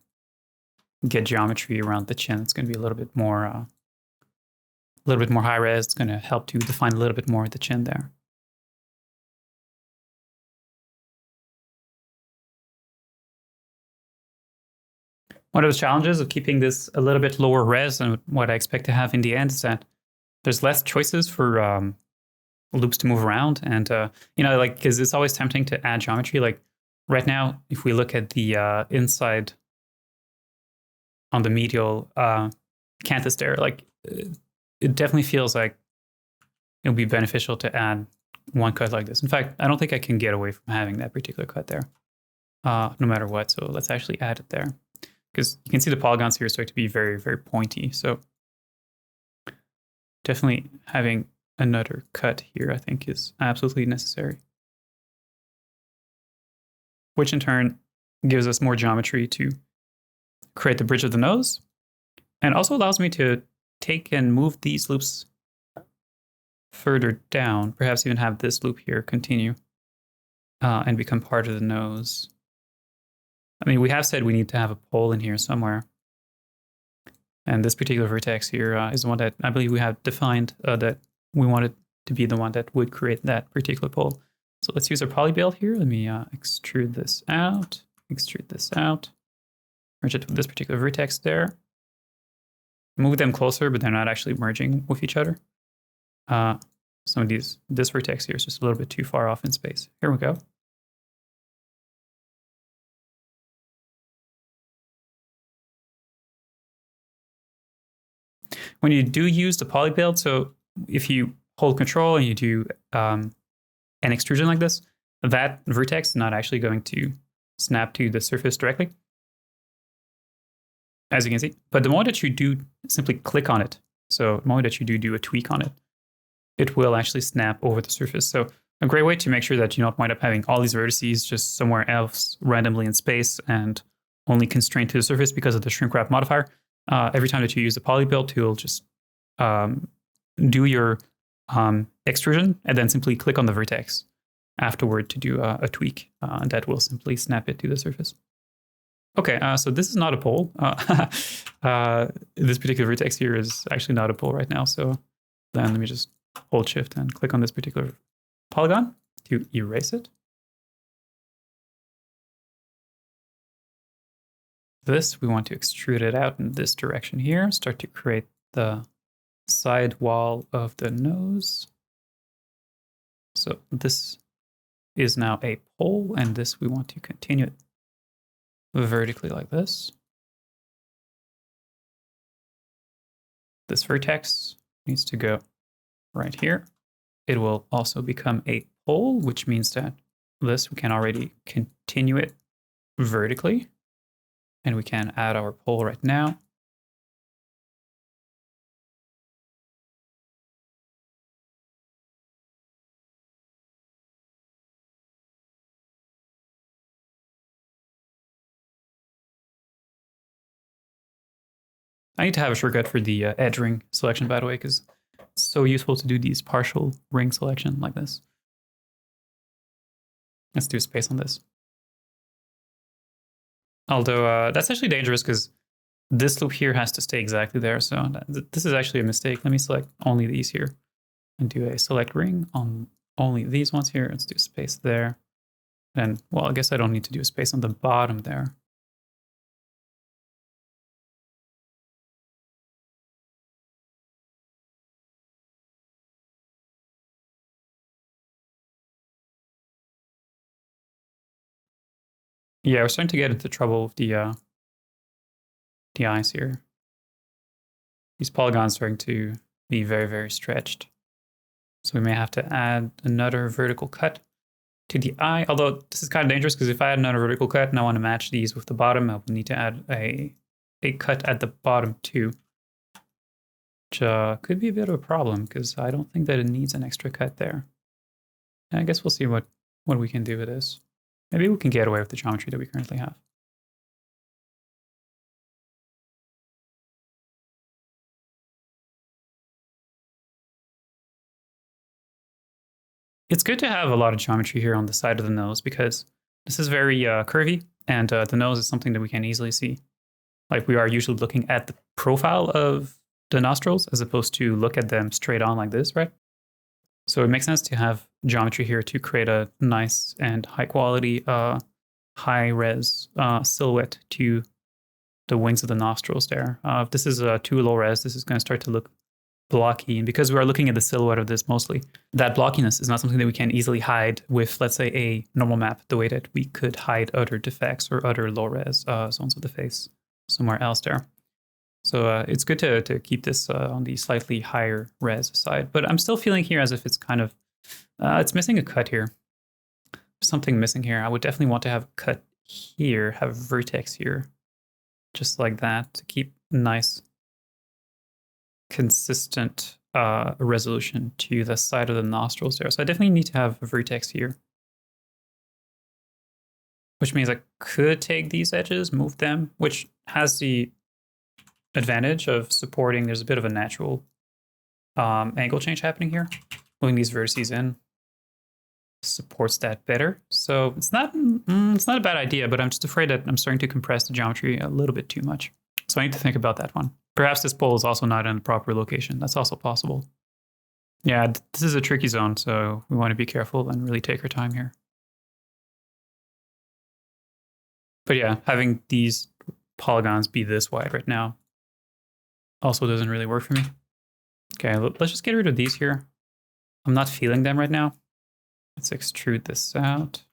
get geometry around the chin. It's going to be a little bit more high res. It's going to help to define a little bit more of the chin there. One of the challenges of keeping this a little bit lower res than what I expect to have in the end is that there's less choices for loops to move around. And, like, because it's always tempting to add geometry. Like right now, if we look at the inside on the medial canthus there, like it definitely feels like it would be beneficial to add one cut like this. In fact, I don't think I can get away from having that particular cut there, no matter what. So let's actually add it there. Because you can see the polygons here start to be very, very pointy. So definitely having another cut here, I think, is absolutely necessary. Which in turn gives us more geometry to create the bridge of the nose. And also allows me to take and move these loops further down. Perhaps even have this loop here continue and become part of the nose. I mean, we have said we need to have a pole in here somewhere. And this particular vertex here is the one that I believe we have defined that we wanted to be the one that would create that particular pole. So let's use our poly build here. Let me extrude this out, merge it with this particular vertex there. Move them closer, but they're not actually merging with each other. Some of this vertex here is just a little bit too far off in space. Here we go. When you do use the poly build, so if you hold control and you do an extrusion like this, that vertex is not actually going to snap to the surface directly, as you can see. But the moment that you do simply click on it, so the moment that you do a tweak on it, it will actually snap over the surface. So a great way to make sure that you don't wind up having all these vertices just somewhere else randomly in space and only constrained to the surface because of the shrink wrap modifier. Every time that you use the poly build tool, just do your extrusion and then simply click on the vertex afterward to do a tweak. And that will simply snap it to the surface. Okay, so this is not a pole. This particular vertex here is actually not a pole right now. So then let me just hold shift and click on this particular polygon to erase it. This, we want to extrude it out in this direction here, start to create the side wall of the nose. So this is now a pole, and this we want to continue it vertically like this. This vertex needs to go right here. It will also become a pole, which means that this we can already continue it vertically. And we can add our pole right now. I need to have a shortcut for the edge ring selection, by the way, because it's so useful to do these partial ring selection like this. Let's do a space on this. Although that's actually dangerous because this loop here has to stay exactly there. So this is actually a mistake. Let me select only these here and do a select ring on only these ones here. Let's do a space there. And well, I guess I don't need to do a space on the bottom there. Yeah, we're starting to get into trouble with the eyes here. These polygons are starting to be very, very stretched. So we may have to add another vertical cut to the eye, although this is kind of dangerous because if I add another vertical cut and I want to match these with the bottom, I will need to add a cut at the bottom too, which could be a bit of a problem because I don't think that it needs an extra cut there. And I guess we'll see what we can do with this. Maybe we can get away with the geometry that we currently have. It's good to have a lot of geometry here on the side of the nose because this is very curvy, and the nose is something that we can easily see. Like we are usually looking at the profile of the nostrils as opposed to look at them straight on like this, right? So it makes sense to have geometry here to create a nice and high quality, high res silhouette to the wings of the nostrils there. If this is too low res, this is going to start to look blocky. And because we are looking at the silhouette of this mostly, that blockiness is not something that we can easily hide with, let's say, a normal map, the way that we could hide other defects or other low res zones of the face somewhere else there. So it's good to keep this on the slightly higher res side. But I'm still feeling here as if it's kind of, it's missing a cut here. Something missing here. I would definitely want to have a cut here, have a vertex here, just like that, to keep nice consistent resolution to the side of the nostrils there. So I definitely need to have a vertex here, which means I could take these edges, move them, which has the advantage of supporting, there's a bit of a natural angle change happening here. Moving these vertices in supports that better. So it's not a bad idea, but I'm just afraid that I'm starting to compress the geometry a little bit too much. So I need to think about that one. Perhaps this pole is also not in the proper location. That's also possible. Yeah, this is a tricky zone, so we want to be careful and really take our time here. But yeah, having these polygons be this wide right now also doesn't really work for me. Okay, let's just get rid of these here. I'm not feeling them right now. Let's extrude this out.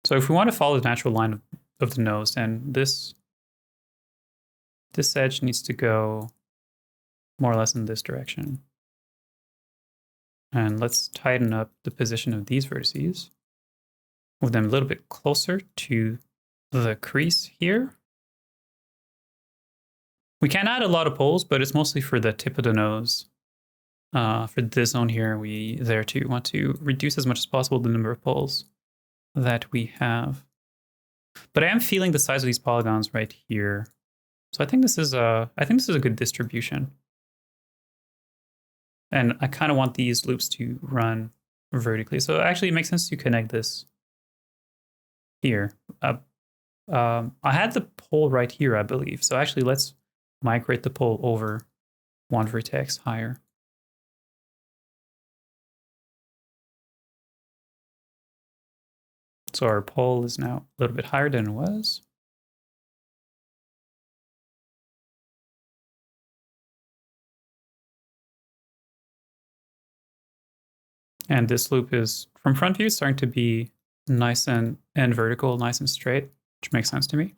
So if we want to follow the natural line of the nose, then this edge needs to go more or less in this direction. And let's tighten up the position of these vertices. Move them a little bit closer to the crease here. We can add a lot of poles, but it's mostly for the tip of the nose. For this zone here, we there too want to reduce as much as possible the number of poles that we have. But I am feeling the size of these polygons right here. So I think this is a good distribution. And I kind of want these loops to run vertically. So actually it makes sense to connect this here. I had the pole right here, I believe. So actually let's migrate the pole over one vertex higher. So our pole is now a little bit higher than it was. And this loop is, from front view, starting to be nice and vertical, nice and straight, which makes sense to me.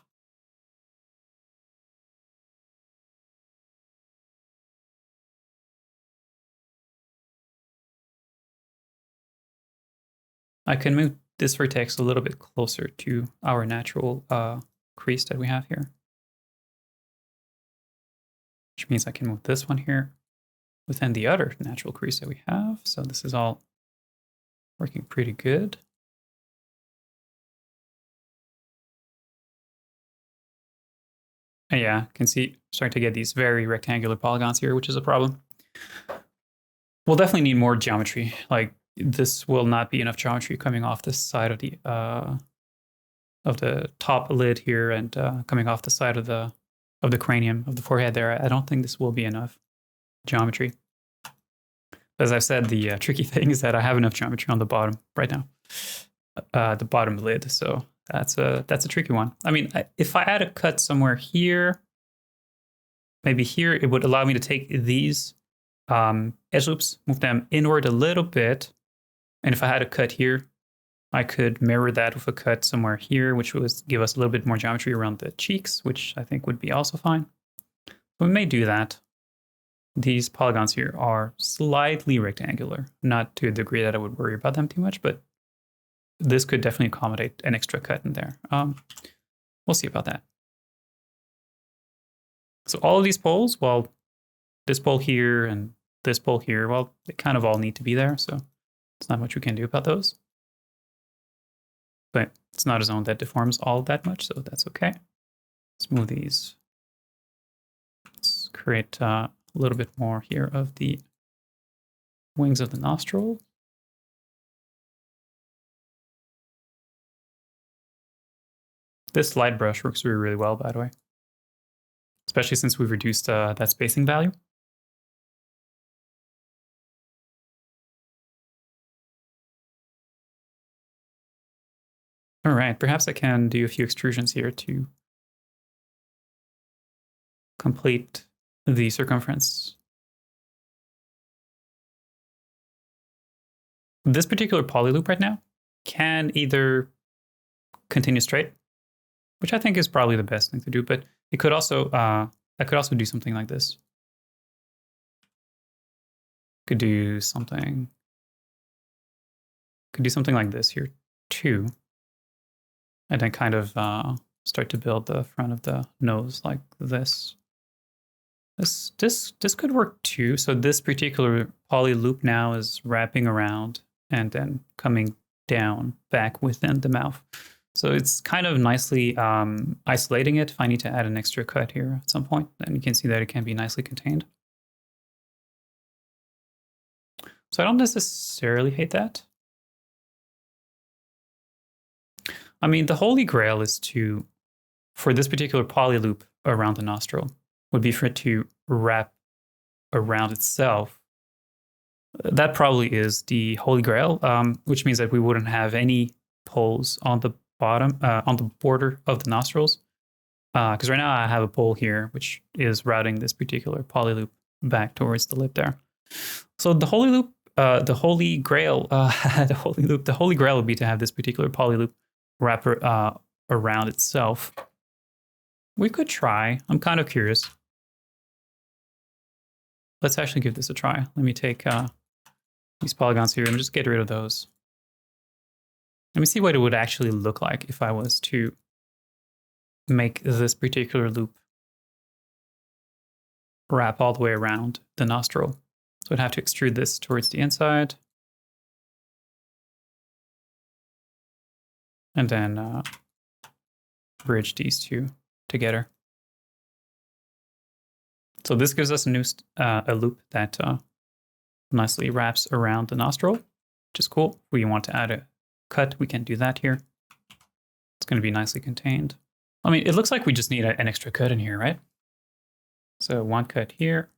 I can move this vertex a little bit closer to our natural crease that we have here. Which means I can move this one here within the other natural crease that we have. So this is all working pretty good. And yeah, you can see starting to get these very rectangular polygons here, which is a problem. We'll definitely need more geometry. Like this will not be enough geometry coming off this side of the top lid here and coming off the side of the cranium, of the forehead there. I don't think this will be enough geometry. As I said, the tricky thing is that I have enough geometry on the bottom right now, the bottom lid. So that's a tricky one. I mean, if I add a cut somewhere here, maybe here, it would allow me to take these edge loops, move them inward a little bit. And if I had a cut here, I could mirror that with a cut somewhere here, which would give us a little bit more geometry around the cheeks, which I think would be also fine. We may do that. These polygons here are slightly rectangular, not to a degree that I would worry about them too much, but this could definitely accommodate an extra cut in there. We'll see about that. So all of these poles, well, this pole here and this pole here, well, they kind of all need to be there, so there's not much we can do about those. But it's not a zone that deforms all that much, so that's okay. Let's move these. Let's create a little bit more here of the wings of the nostril. This light brush works really, really well, by the way, especially since we've reduced that spacing value. All right, perhaps I can do a few extrusions here to complete the circumference. This particular poly loop right now can either continue straight, which I think is probably the best thing to do, but it could also, I could also do something like this. Could do something like this here too. And then kind of start to build the front of the nose like this. This could work too. So this particular poly loop now is wrapping around and then coming down back within the mouth. So it's kind of nicely isolating it. If I need to add an extra cut here at some point, then you can see that it can be nicely contained. So I don't necessarily hate that. I mean, the holy grail is to, for this particular poly loop around the nostril, would be for it to wrap around itself. That probably is the holy grail, which means that we wouldn't have any poles on the bottom, on the border of the nostrils. Because right now I have a pole here, which is routing this particular poly loop back towards the lip there. So the holy loop, the holy grail, the holy grail would be to have this particular poly loop wrap around itself. We could try. I'm kind of curious. Let's actually give this a try. Let me take these polygons here and just get rid of those. Let me see what it would actually look like if I was to make this particular loop wrap all the way around the nostril. So I'd have to extrude this towards the inside. And then bridge these two together. So this gives us a loop that nicely wraps around the nostril, which is cool. If we want to add a cut, we can do that here. It's going to be nicely contained. I mean, it looks like we just need an extra cut in here, right? So one cut here,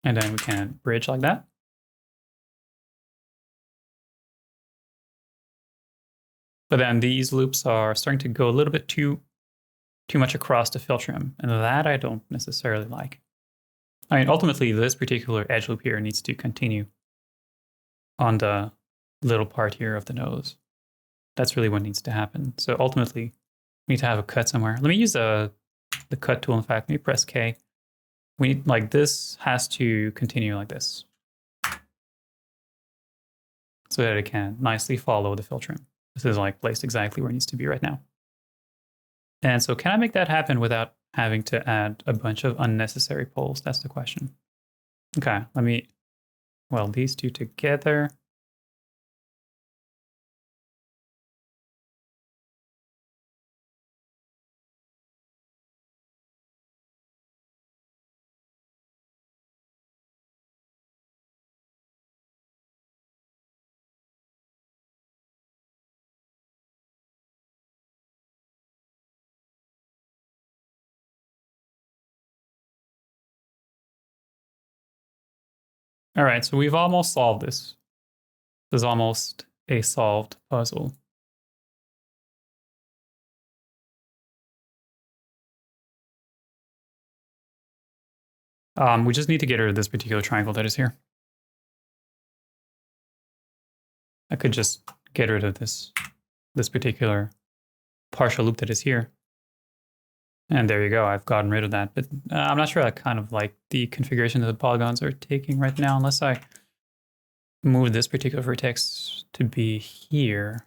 and then we can bridge like that. But then these loops are starting to go a little bit too much across the philtrum, and that I don't necessarily like. I mean, ultimately, this particular edge loop here needs to continue on the little part here of the nose. That's really what needs to happen. So ultimately, we need to have a cut somewhere. Let me use the cut tool. In fact, let me press K. We need, like, this has to continue like this, so that it can nicely follow the philtrum. This is like placed exactly where it needs to be right now. And so can I make that happen without having to add a bunch of unnecessary poles? That's the question. Okay, let me weld these two together. All right, so we've almost solved this. This is almost a solved puzzle. We just need to get rid of this particular triangle that is here. I could just get rid of this particular partial loop that is here. And there you go, I've gotten rid of that. But I'm not sure I kind of like the configuration that the polygons are taking right now, unless I move this particular vertex to be here.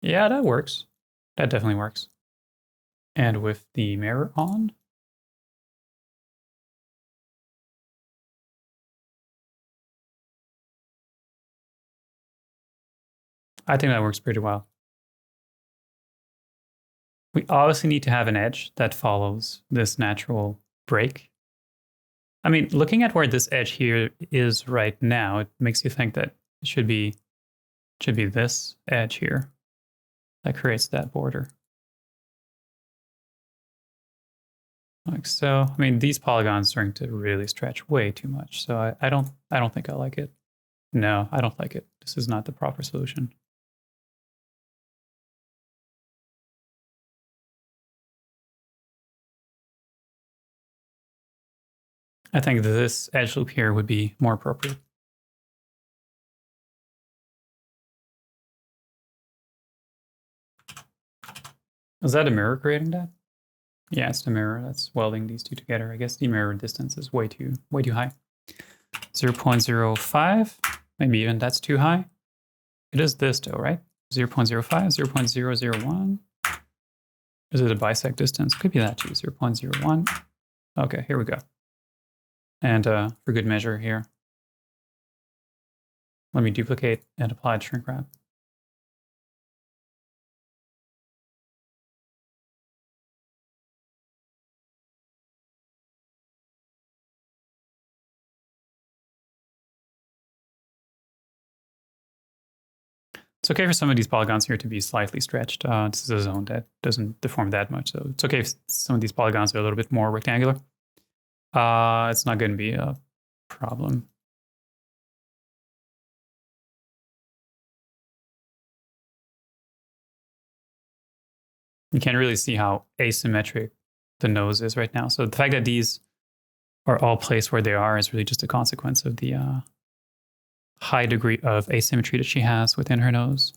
Yeah, that works. That definitely works. And with the mirror on, I think that works pretty well. We obviously need to have an edge that follows this natural break. I mean, looking at where this edge here is right now, it makes you think that it should be this edge here that creates that border. Like so. I mean, these polygons are starting to really stretch way too much. So I don't think I like it. No, I don't like it. This is not the proper solution. I think this edge loop here would be more appropriate. Is that a mirror creating that? Yeah, it's the mirror that's welding these two together. I guess the mirror distance is way too high. 0.05, maybe even that's too high. It is this though, right? 0.05, 0.001. Is it a bisect distance? Could be that too, 0.01. Okay, here we go. And for good measure here, let me duplicate and apply shrink wrap. It's okay for some of these polygons here to be slightly stretched. This is a zone that doesn't deform that much, so it's okay if some of these polygons are a little bit more rectangular. It's not going to be a problem. You can really see how asymmetric the nose is right now. So the fact that these are all placed where they are is really just a consequence of the high degree of asymmetry that she has within her nose.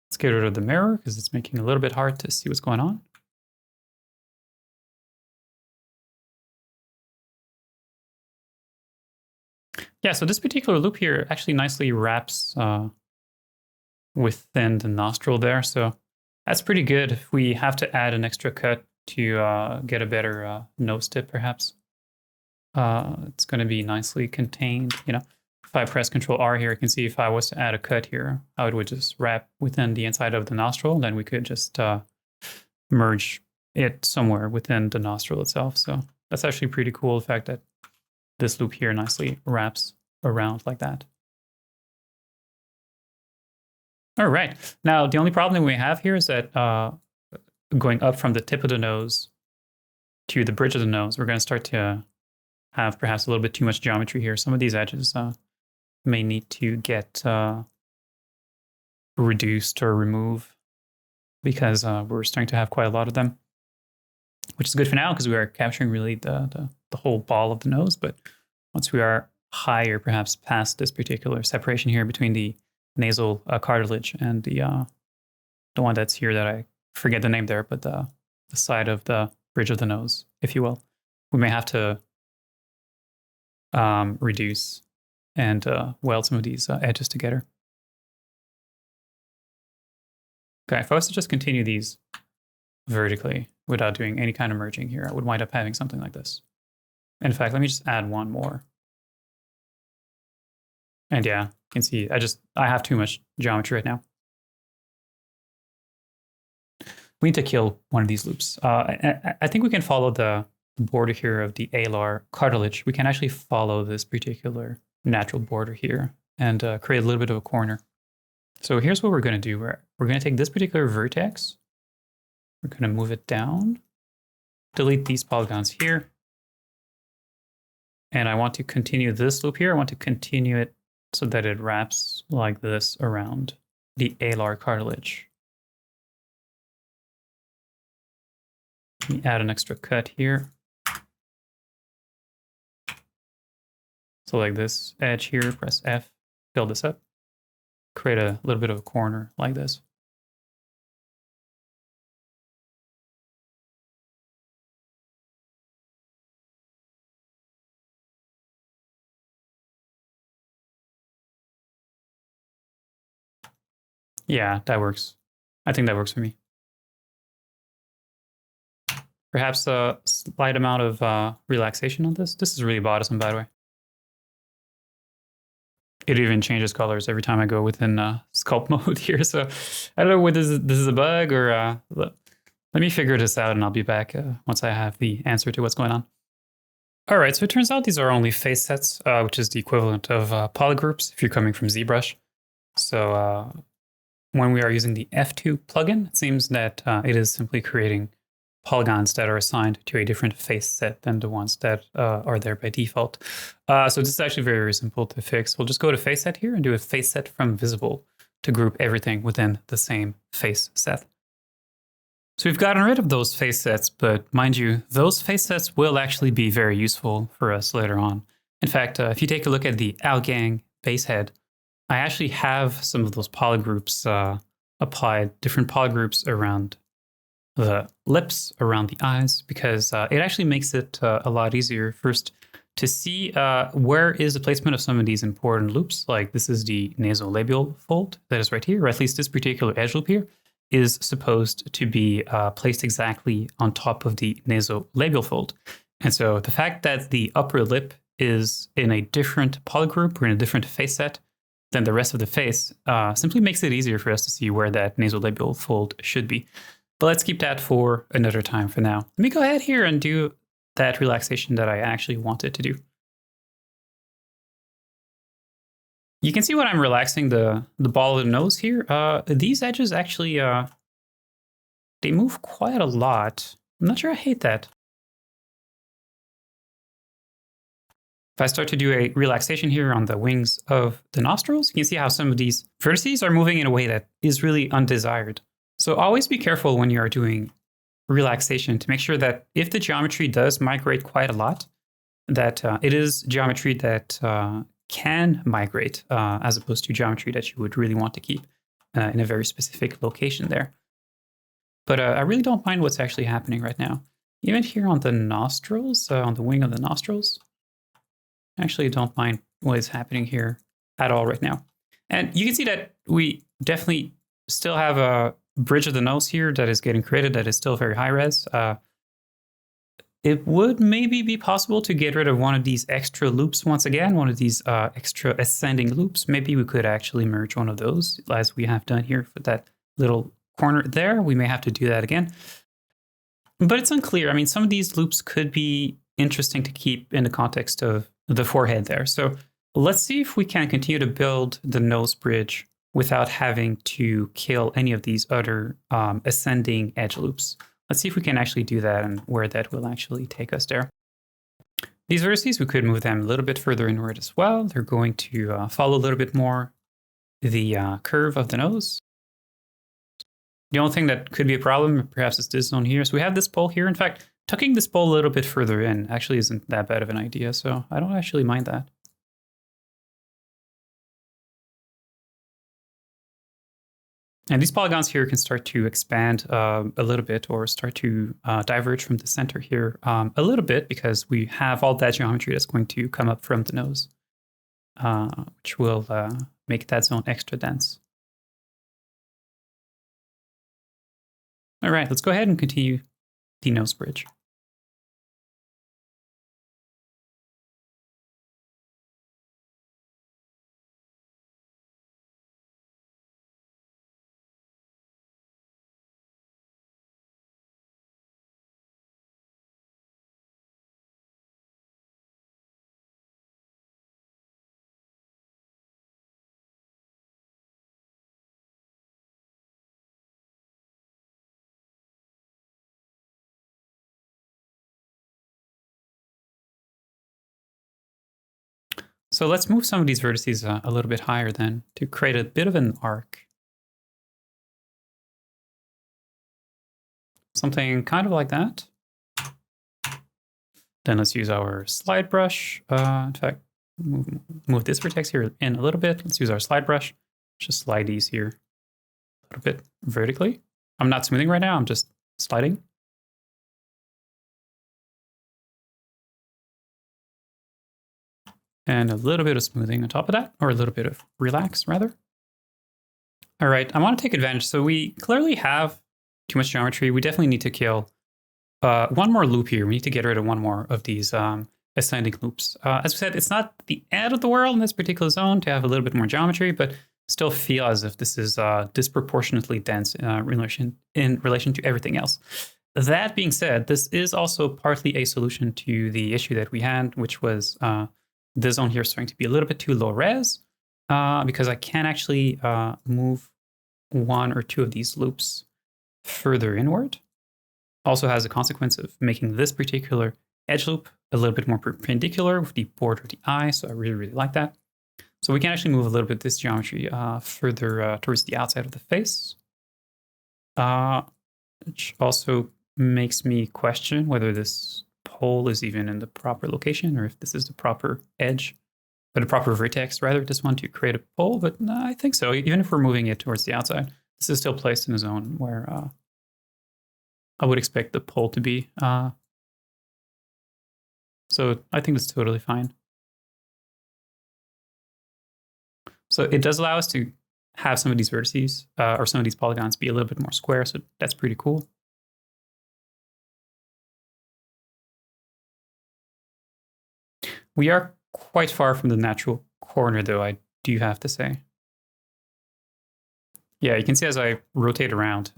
Let's get rid of the mirror because it's making it a little bit hard to see what's going on. Yeah, so this particular loop here actually nicely wraps within the nostril there. So that's pretty good. If we have to add an extra cut to get a better nose tip, perhaps, it's going to be nicely contained. You know, if I press Control R here, you can see if I was to add a cut here, how it would just wrap within the inside of the nostril. Then we could just merge it somewhere within the nostril itself. So that's actually pretty cool, the fact that this loop here nicely wraps around like that. All right. Now, the only problem we have here is that going up from the tip of the nose to the bridge of the nose, we're going to start to have perhaps a little bit too much geometry here. Some of these edges may need to get reduced or removed because we're starting to have quite a lot of them, which is good for now because we are capturing really the whole ball of the nose. But once we are higher, perhaps past this particular separation here between the nasal cartilage and the one that's here that I forget the name there, but the side of the bridge of the nose, if you will, we may have to reduce and weld some of these edges together. Okay, if I was to just continue these vertically without doing any kind of merging here, I would wind up having something like this. In fact, let me just add one more. And yeah, you can see I have too much geometry right now. We need to kill one of these loops. I think we can follow the border here of the alar cartilage. We can actually follow this particular natural border here and create a little bit of a corner. So here's what we're going to do. We're going to take this particular vertex. We're going to move it down, delete these polygons here. And I want to continue this loop here. I want to continue it so that it wraps like this around the alar cartilage. Let me add an extra cut here. So like this edge here, press F, fill this up, create a little bit of a corner like this. Yeah, that works. I think that works for me. Perhaps a slight amount of relaxation on this. This is really bothersome, by the way. It even changes colors every time I go within sculpt mode here. So I don't know whether this is a bug or let me figure this out and I'll be back once I have the answer to what's going on. All right, so it turns out these are only face sets, which is the equivalent of polygroups if you're coming from ZBrush. So when we are using the F2 plugin, it seems that it is simply creating polygons that are assigned to a different face set than the ones that are there by default. So this is actually very, very simple to fix. We'll just go to face set here and do a face set from visible to group everything within the same face set. So we've gotten rid of those face sets, but mind you, those face sets will actually be very useful for us later on. In fact, if you take a look at the Outgang base head, I actually have some of those polygroups applied, different polygroups around the lips, around the eyes, because it actually makes it a lot easier first to see where is the placement of some of these important loops. Like this is the nasolabial fold that is right here, or at least this particular edge loop here is supposed to be placed exactly on top of the nasolabial fold. And so the fact that the upper lip is in a different polygroup or in a different face set than the rest of the face simply makes it easier for us to see where that nasolabial fold should be. But let's keep that for another time for now. Let me go ahead here and do that relaxation that I actually wanted to do. You can see when I'm relaxing the ball of the nose here, these edges actually, they move quite a lot. I'm not sure I hate that. If I start to do a relaxation here on the wings of the nostrils, you can see how some of these vertices are moving in a way that is really undesired. So always be careful when you are doing relaxation to make sure that if the geometry does migrate quite a lot, that it is geometry that can migrate as opposed to geometry that you would really want to keep in a very specific location there. But I really don't mind what's actually happening right now. Even here on the nostrils, on the wing of the nostrils, I actually don't mind what is happening here at all right now. And you can see that we definitely still have a bridge of the nose here that is getting created that is still very high res. It would maybe be possible to get rid of one of these extra loops once again, one of these extra ascending loops. Maybe we could actually merge one of those as we have done here for that little corner there. We may have to do that again. But it's unclear. I mean, some of these loops could be interesting to keep in the context of the forehead there. So let's see if we can continue to build the nose bridge without having to kill any of these other ascending edge loops. Let's see if we can actually do that and where that will actually take us there. These vertices, we could move them a little bit further inward as well. They're going to follow a little bit more the curve of the nose. The only thing that could be a problem, perhaps, is this zone here. So we have this pole here. In fact, tucking this pole a little bit further in actually isn't that bad of an idea. So I don't actually mind that. And these polygons here can start to expand a little bit or start to diverge from the center here a little bit because we have all that geometry that's going to come up from the nose, which will make that zone extra dense. All right, let's go ahead and continue the nose bridge. So let's move some of these vertices a little bit higher then to create a bit of an arc. Something kind of like that. Then let's use our slide brush. In fact, move this vertex here in a little bit. Let's use our slide brush. Just slide these here a little bit vertically. I'm not smoothing right now, I'm just sliding. And a little bit of smoothing on top of that, or a little bit of relax rather. All right, I want to take advantage. So we clearly have too much geometry. We definitely need to kill one more loop here. We need to get rid of one more of these ascending loops. As we said, it's not the end of the world in this particular zone to have a little bit more geometry, but still feel as if this is disproportionately dense in relation to everything else. That being said, this is also partly a solution to the issue that we had, which was this zone here starting to be a little bit too low res, because I can actually move one or two of these loops further inward. Also has a consequence of making this particular edge loop a little bit more perpendicular with the border of the eye, so I really, really like that. So we can actually move a little bit this geometry further towards the outside of the face, which also makes me question whether this pole is even in the proper location or if this is the proper edge, or the proper vertex, rather, just want to create a pole, but I think so. Even if we're moving it towards the outside, this is still placed in a zone where I would expect the pole to be. So I think that's totally fine. So it does allow us to have some of these vertices or some of these polygons be a little bit more square, so that's pretty cool. We are quite far from the natural corner, though, I do have to say. Yeah, you can see as I rotate around,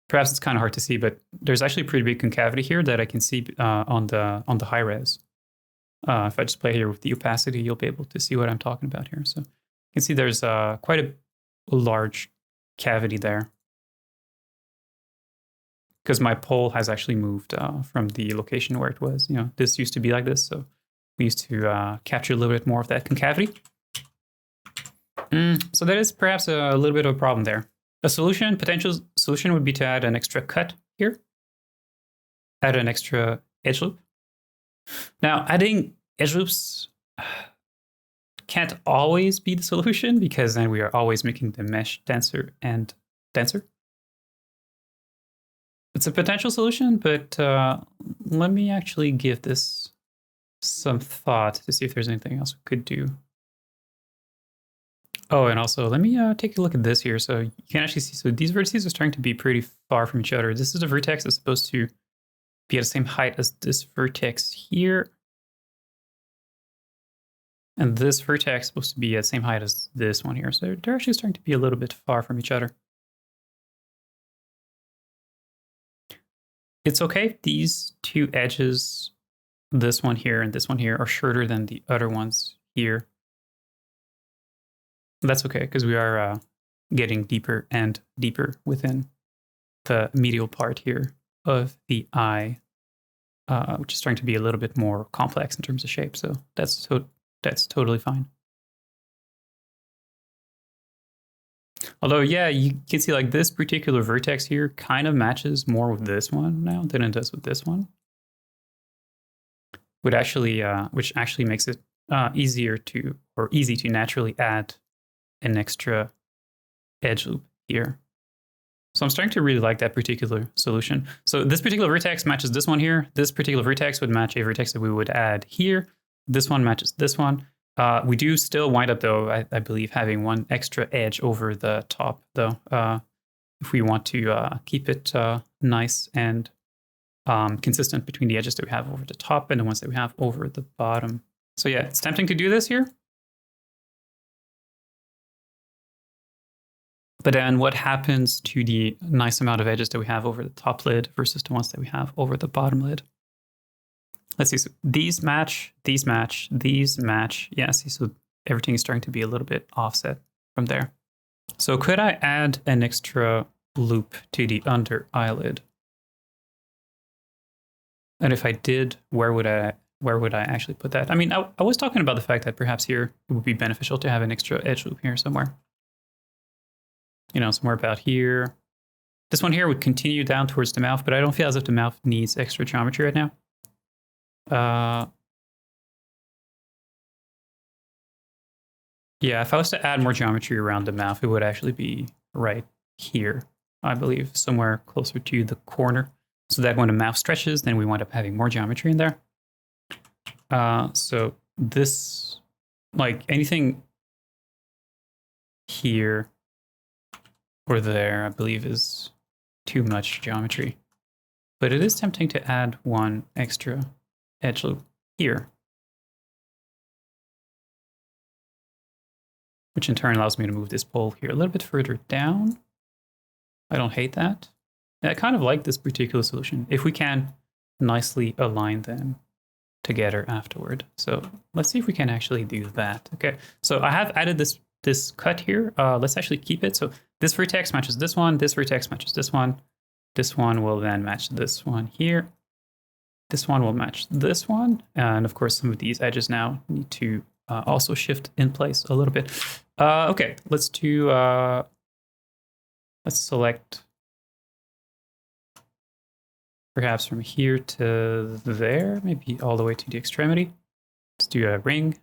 perhaps it's kind of hard to see, but there's actually a pretty big concavity here that I can see on the high res. If I just play here with the opacity, you'll be able to see what I'm talking about here. So you can see there's quite a large cavity there, because my pole has actually moved from the location where it was. You know, this used to be like this, so we used to capture a little bit more of that concavity. So that is perhaps a little bit of a problem there. A solution, potential solution, would be to add an extra cut here, add an extra edge loop. Now, adding edge loops can't always be the solution, because then we are always making the mesh denser and denser. It's a potential solution, but let me actually give this some thought to see if there's anything else we could do. Oh, and also let me take a look at this here. So you can actually see, so these vertices are starting to be pretty far from each other. This is a vertex that's supposed to be at the same height as this vertex here. And this vertex is supposed to be at the same height as this one here. So they're actually starting to be a little bit far from each other. It's okay if these two edges, this one here and this one here, are shorter than the other ones here. That's okay, because we are getting deeper and deeper within the medial part here of the eye, which is starting to be a little bit more complex in terms of shape. So that's totally fine. Although, yeah, you can see like this particular vertex here kind of matches more with this one now than it does with this one, which actually makes it easy to naturally add an extra edge loop here. So I'm starting to really like that particular solution. So this particular vertex matches this one here. This particular vertex would match a vertex that we would add here. This one matches this one. We do still wind up, though, I believe, having one extra edge over the top, though, if we want to keep it nice and consistent between the edges that we have over the top and the ones that we have over the bottom. So yeah, it's tempting to do this here. But then what happens to the nice amount of edges that we have over the top lid versus the ones that we have over the bottom lid? Let's see, so these match, these match, these match. Yeah, see, so everything is starting to be a little bit offset from there. So could I add an extra loop to the under eyelid? And if I did, where would I where would I actually put that? I mean, I was talking about the fact that perhaps here it would be beneficial to have an extra edge loop here somewhere. You know, somewhere about here. This one here would continue down towards the mouth, but I don't feel as if the mouth needs extra geometry right now. Yeah, if I was to add more geometry around the mouth, it would actually be right here, I believe, somewhere closer to the corner. So that when the mouth stretches, then we wind up having more geometry in there. So this, like anything here or there, I believe is too much geometry. But it is tempting to add one extra edge loop here, which in turn allows me to move this pole here a little bit further down. I don't hate that. I kind of like this particular solution, if we can nicely align them together afterward. So let's see if we can actually do that. Okay, so I have added this cut here. Let's actually keep it. So this vertex matches this vertex matches this one. This one will then match this one here. This one will match this one. And of course, some of these edges now need to also shift in place a little bit. Okay, let's do, let's select perhaps from here to there, maybe all the way to the extremity. Let's do a ring.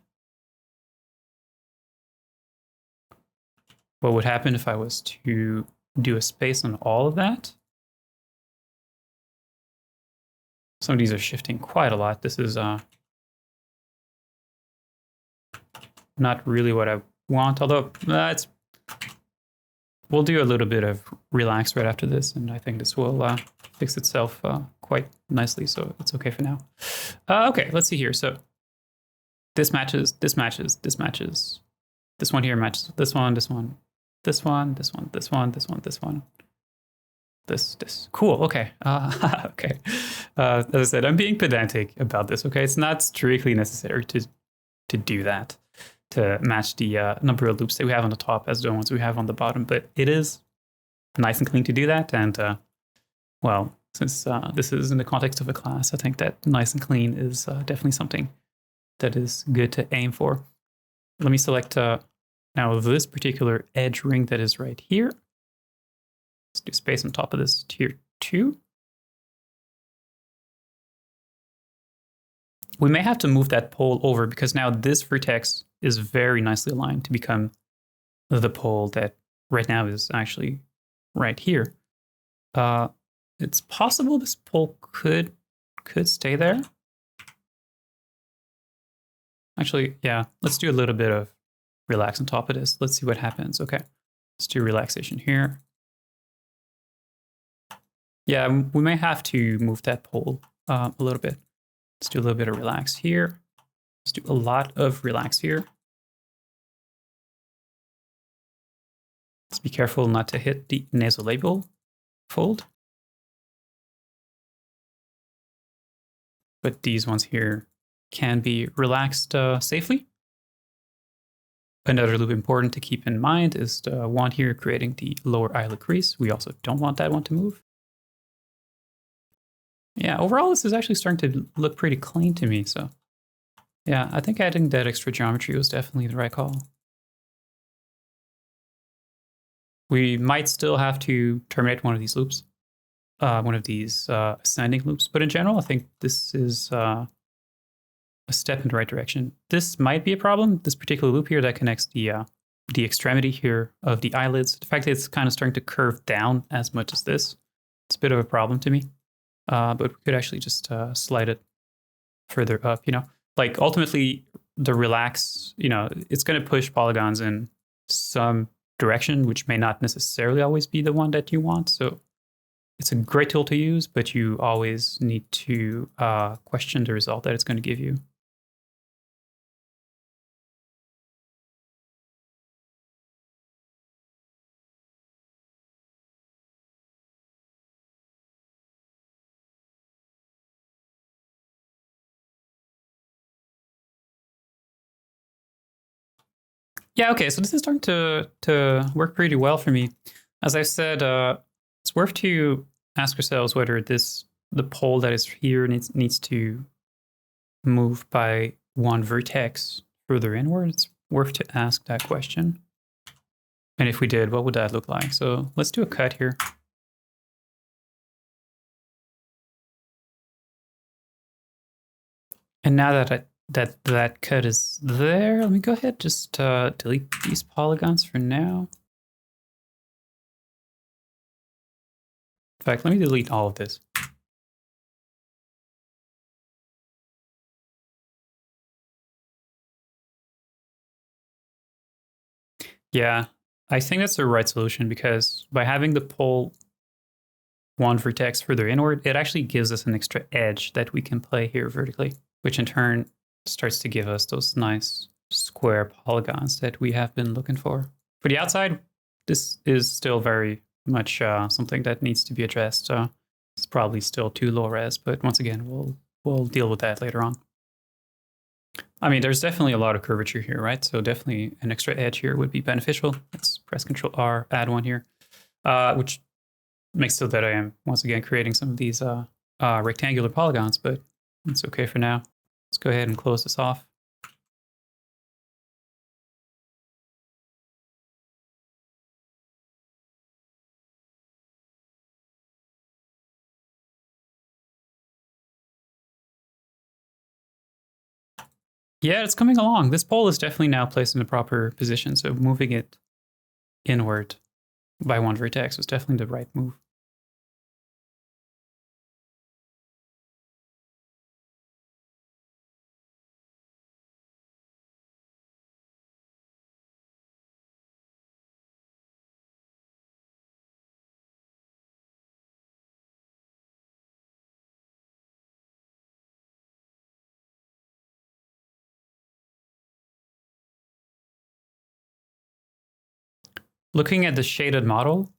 What would happen if I was to do a space on all of that? Some of these are shifting quite a lot. This is not really what I want, although we'll do a little bit of relax right after this, and I think this will fix itself quite nicely, so it's okay for now. Okay, let's see here. So this matches, this matches, this matches. This one here matches this one, this one, this one, this one, this one, this one, this one. This. Cool, okay. Okay. As I said, I'm being pedantic about this, okay? It's not strictly necessary to do that, to match the number of loops that we have on the top as the ones we have on the bottom, but it is nice and clean to do that. And well, since this is in the context of a class, I think that nice and clean is definitely something that is good to aim for. Let me select now this particular edge ring that is right here. Let's do space on top of this tier 2. We may have to move that pole over because now this vertex is very nicely aligned to become the pole that right now is actually right here. It's possible this pole could stay there. Actually, yeah, let's do a little bit of relax on top of this. Let's see what happens. Okay, let's do relaxation here. Yeah, we may have to move that pole a little bit. Let's do a little bit of relax here. Let's do a lot of relax here. Let's be careful not to hit the nasolabial fold. But these ones here can be relaxed safely. Another loop important to keep in mind is the one here creating the lower eyelid crease. We also don't want that one to move. Yeah, overall, this is actually starting to look pretty clean to me. So yeah, I think adding that extra geometry was definitely the right call. We might still have to terminate one of these loops, one of these ascending loops. But in general, I think this is a step in the right direction. This might be a problem, this particular loop here that connects the extremity here of the eyelids. The fact that it's kind of starting to curve down as much as this, it's a bit of a problem to me. But we could actually just slide it further up, you know. Like ultimately the relax, you know, it's going to push polygons in some direction, which may not necessarily always be the one that you want. So it's a great tool to use, but you always need to question the result that it's going to give you. Yeah, okay, so this is starting to work pretty well for me. As I said, it's worth to ask ourselves whether the pole that is here needs to move by one vertex further inward? It's worth to ask that question. And if we did, what would that look like? So let's do a cut here. And now that that cut is there, let me go ahead, just delete these polygons for now. In fact, let me delete all of this. Yeah, I think that's the right solution, because by having the pole one vertex further inward, it actually gives us an extra edge that we can play here vertically, which in turn starts to give us those nice square polygons that we have been looking for. For the outside, this is still very much something that needs to be addressed. It's probably still too low res, but once again, we'll deal with that later on. I mean, there's definitely a lot of curvature here, right? So definitely an extra edge here would be beneficial. Let's press Ctrl R, add one here, which makes so that I am once again creating some of these rectangular polygons, but it's okay for now. Let's go ahead and close this off. Yeah, it's coming along. This pole is definitely now placed in the proper position, so moving it inward by one vertex was definitely the right move. Looking at the shaded model,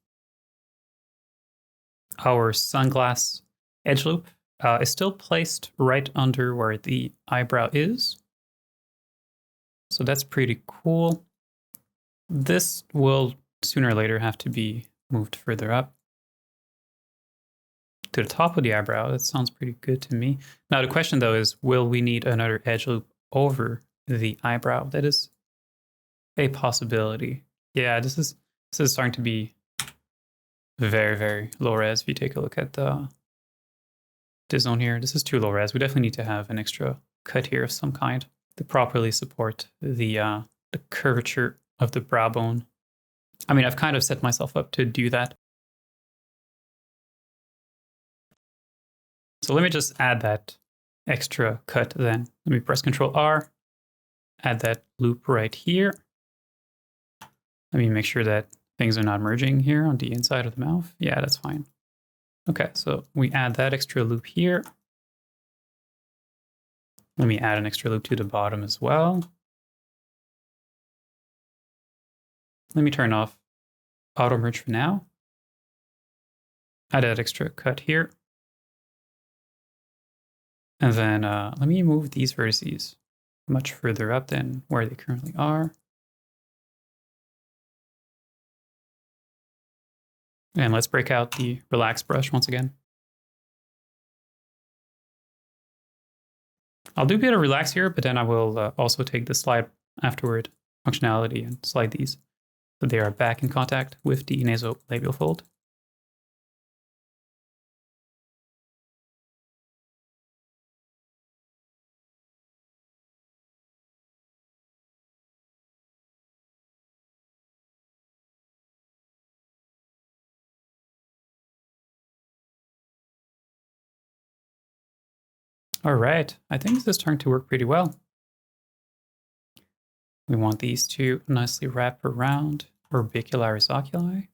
our sunglass edge loop is still placed right under where the eyebrow is. So that's pretty cool. This will sooner or later have to be moved further up to the top of the eyebrow. That sounds pretty good to me. Now the question though is, will we need another edge loop over the eyebrow? That is a possibility. Yeah, this is starting to be very, very low res. If you take a look at this zone here, this is too low res. We definitely need to have an extra cut here of some kind to properly support the curvature of the brow bone. I mean, I've kind of set myself up to do that. So let me just add that extra cut then. Let me press Ctrl R, add that loop right here. Let me make sure that things are not merging here on the inside of the mouth. Yeah, that's fine. Okay, so we add that extra loop here. Let me add an extra loop to the bottom as well. Let me turn off auto merge for now. Add that extra cut here. And then let me move these vertices much further up than where they currently are. And let's break out the relax brush once again. I'll do a bit of relax here, but then I will also take the slide afterward functionality and slide these so they are back in contact with the nasolabial fold. All right, I think this is starting to work pretty well. We want these to nicely wrap around orbicularis oculi.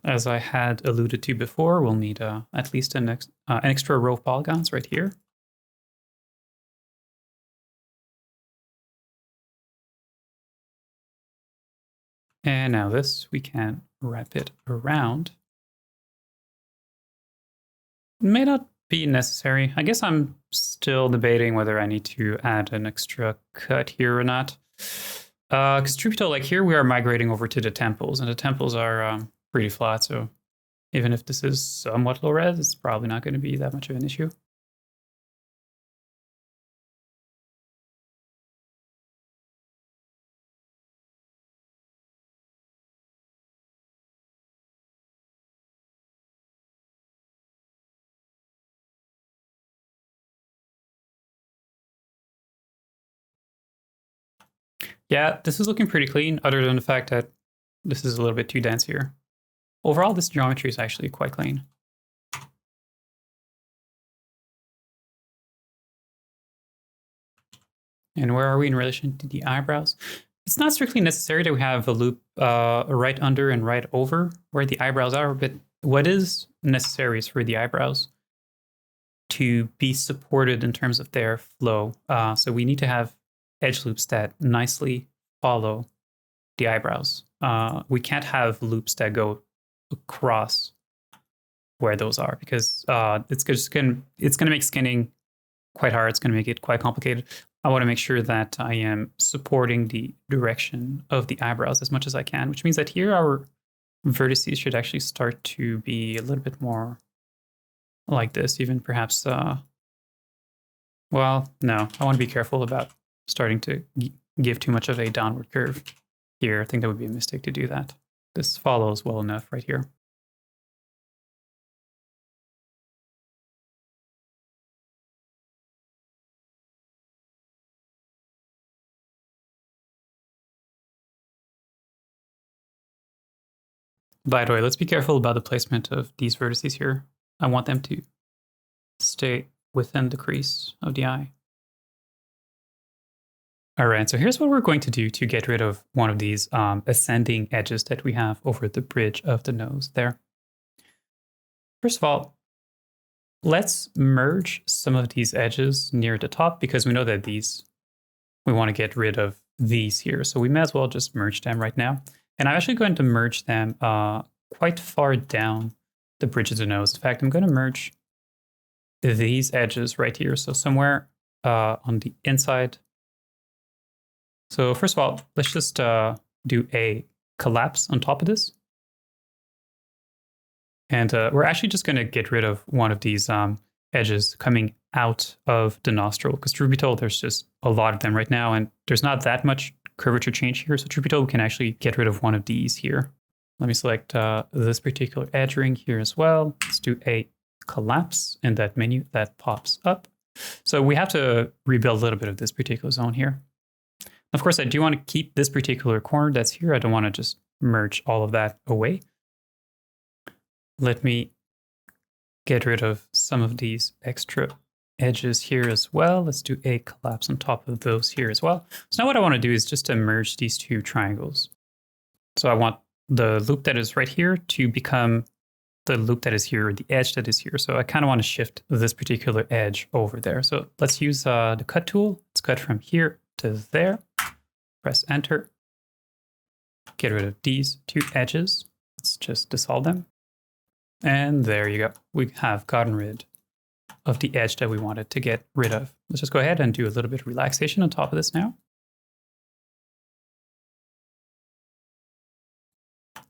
As I had alluded to before, we'll need at least an extra row of polygons right here. And now this, we can wrap it around. It may not be necessary. I guess I'm still debating whether I need to add an extra cut here or not. Because truth be told, like here we are migrating over to the temples, and the temples are pretty flat, so Even if this is somewhat low res, it's probably not going to be that much of an issue. Yeah, this is looking pretty clean, other than the fact that this is a little bit too dense here. Overall, this geometry is actually quite clean. And where are we in relation to the eyebrows? It's not strictly necessary that we have a loop right under and right over where the eyebrows are, but what is necessary is for the eyebrows to be supported in terms of their flow. So we need to have edge loops that nicely follow the eyebrows. We can't have loops that go across where those are because it's gonna make skinning quite hard. It's gonna make it quite complicated. I want to make sure that I am supporting the direction of the eyebrows as much as I can, which means that here our vertices should actually start to be a little bit more like this, even perhaps, well, no, I want to be careful about starting to give too much of a downward curve here. I think that would be a mistake to do that. This follows well enough right here. By the way, let's be careful about the placement of these vertices here. I want them to stay within the crease of the eye. All right, so here's what we're going to do to get rid of one of these ascending edges that we have over the bridge of the nose there. First of all, let's merge some of these edges near the top because we know that we want to get rid of these here. So we may as well just merge them right now. And I'm actually going to merge them quite far down the bridge of the nose. In fact, I'm going to merge these edges right here. So somewhere on the inside. So first of all, let's just do a collapse on top of this. And we're actually just going to get rid of one of these edges coming out of the nostril, because truth be told, there's just a lot of them right now, and there's not that much curvature change here. So truth be told, we can actually get rid of one of these here. Let me select this particular edge ring here as well. Let's do a collapse in that menu that pops up. So we have to rebuild a little bit of this particular zone here. Of course, I do want to keep this particular corner that's here. I don't want to just merge all of that away. Let me get rid of some of these extra edges here as well. Let's do a collapse on top of those here as well. So now what I want to do is just to merge these two triangles. So I want the loop that is right here to become the loop that is here, or the edge that is here. So I kind of want to shift this particular edge over there. So let's use the cut tool. Let's cut from here to there. Press enter. Get rid of these two edges. Let's just dissolve them. And there you go. We have gotten rid of the edge that we wanted to get rid of. Let's just go ahead and do a little bit of relaxation on top of this now.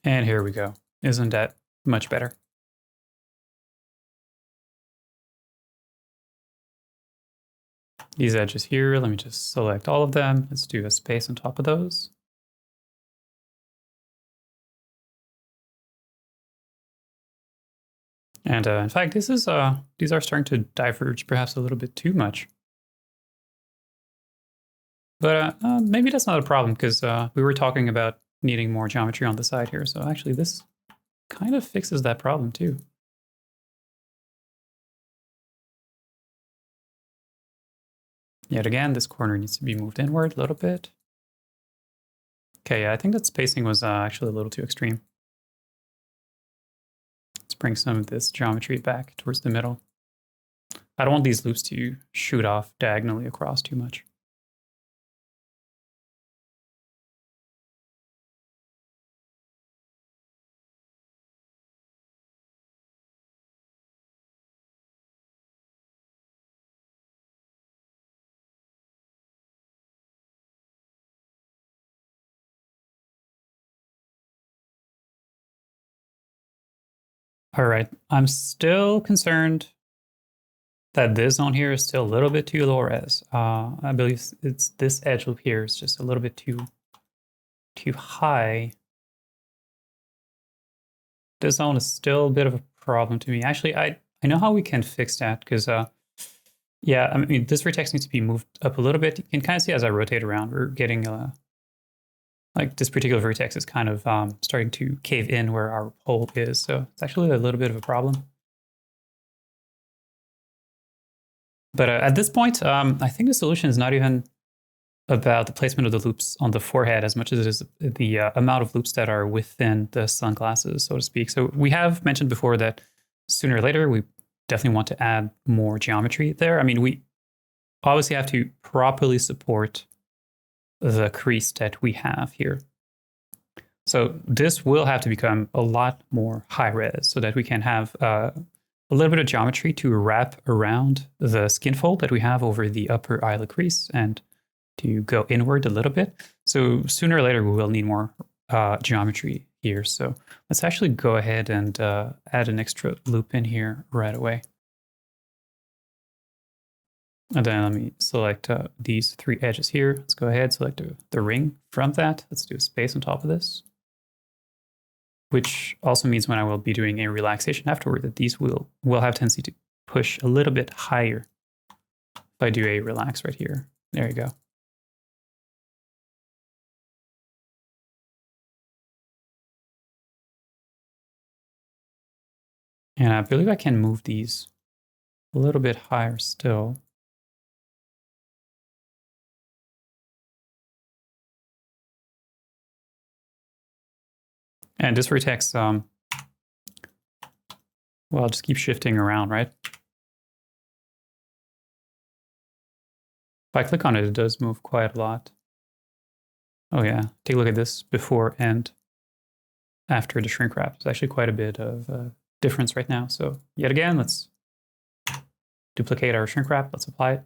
And here we go. Isn't that much better? These edges here, let me just select all of them. Let's do a space on top of those. And in fact, these are starting to diverge perhaps a little bit too much. But maybe that's not a problem, because we were talking about needing more geometry on the side here. So actually this kind of fixes that problem too. Yet again, this corner needs to be moved inward a little bit. Okay, yeah, I think that spacing was actually a little too extreme. Let's bring some of this geometry back towards the middle. I don't want these loops to shoot off diagonally across too much. All right, I'm still concerned that this zone here is still a little bit too low res. I believe it's this edge loop here is just a little bit too high. This zone is still a bit of a problem to me. Actually, I know how we can fix that because yeah, I mean this vertex needs to be moved up a little bit. You can kind of see as I rotate around, we're getting like this particular vertex is kind of starting to cave in where our hole is. So it's actually a little bit of a problem. But at this point, I think the solution is not even about the placement of the loops on the forehead as much as it is the amount of loops that are within the sunglasses, so to speak. So we have mentioned before that sooner or later, we definitely want to add more geometry there. I mean, we obviously have to properly support the crease that we have here. So this will have to become a lot more high res so that we can have a little bit of geometry to wrap around the skin fold that we have over the upper eyelid crease and to go inward a little bit. So sooner or later, we will need more geometry here. So let's actually go ahead and add an extra loop in here right away. And then let me select these three edges here. Let's go ahead, select the ring from that. Let's do a space on top of this, which also means when I will be doing a relaxation afterward, that these will have tendency to push a little bit higher if I do a relax right here. There you go. And I believe I can move these a little bit higher still. And this vertex, well, I'll just keep shifting around, right? If I click on it, it does move quite a lot. Oh yeah, take a look at this before and after the shrink wrap. It's actually quite a bit of difference right now. So yet again, let's duplicate our shrink wrap. Let's apply it.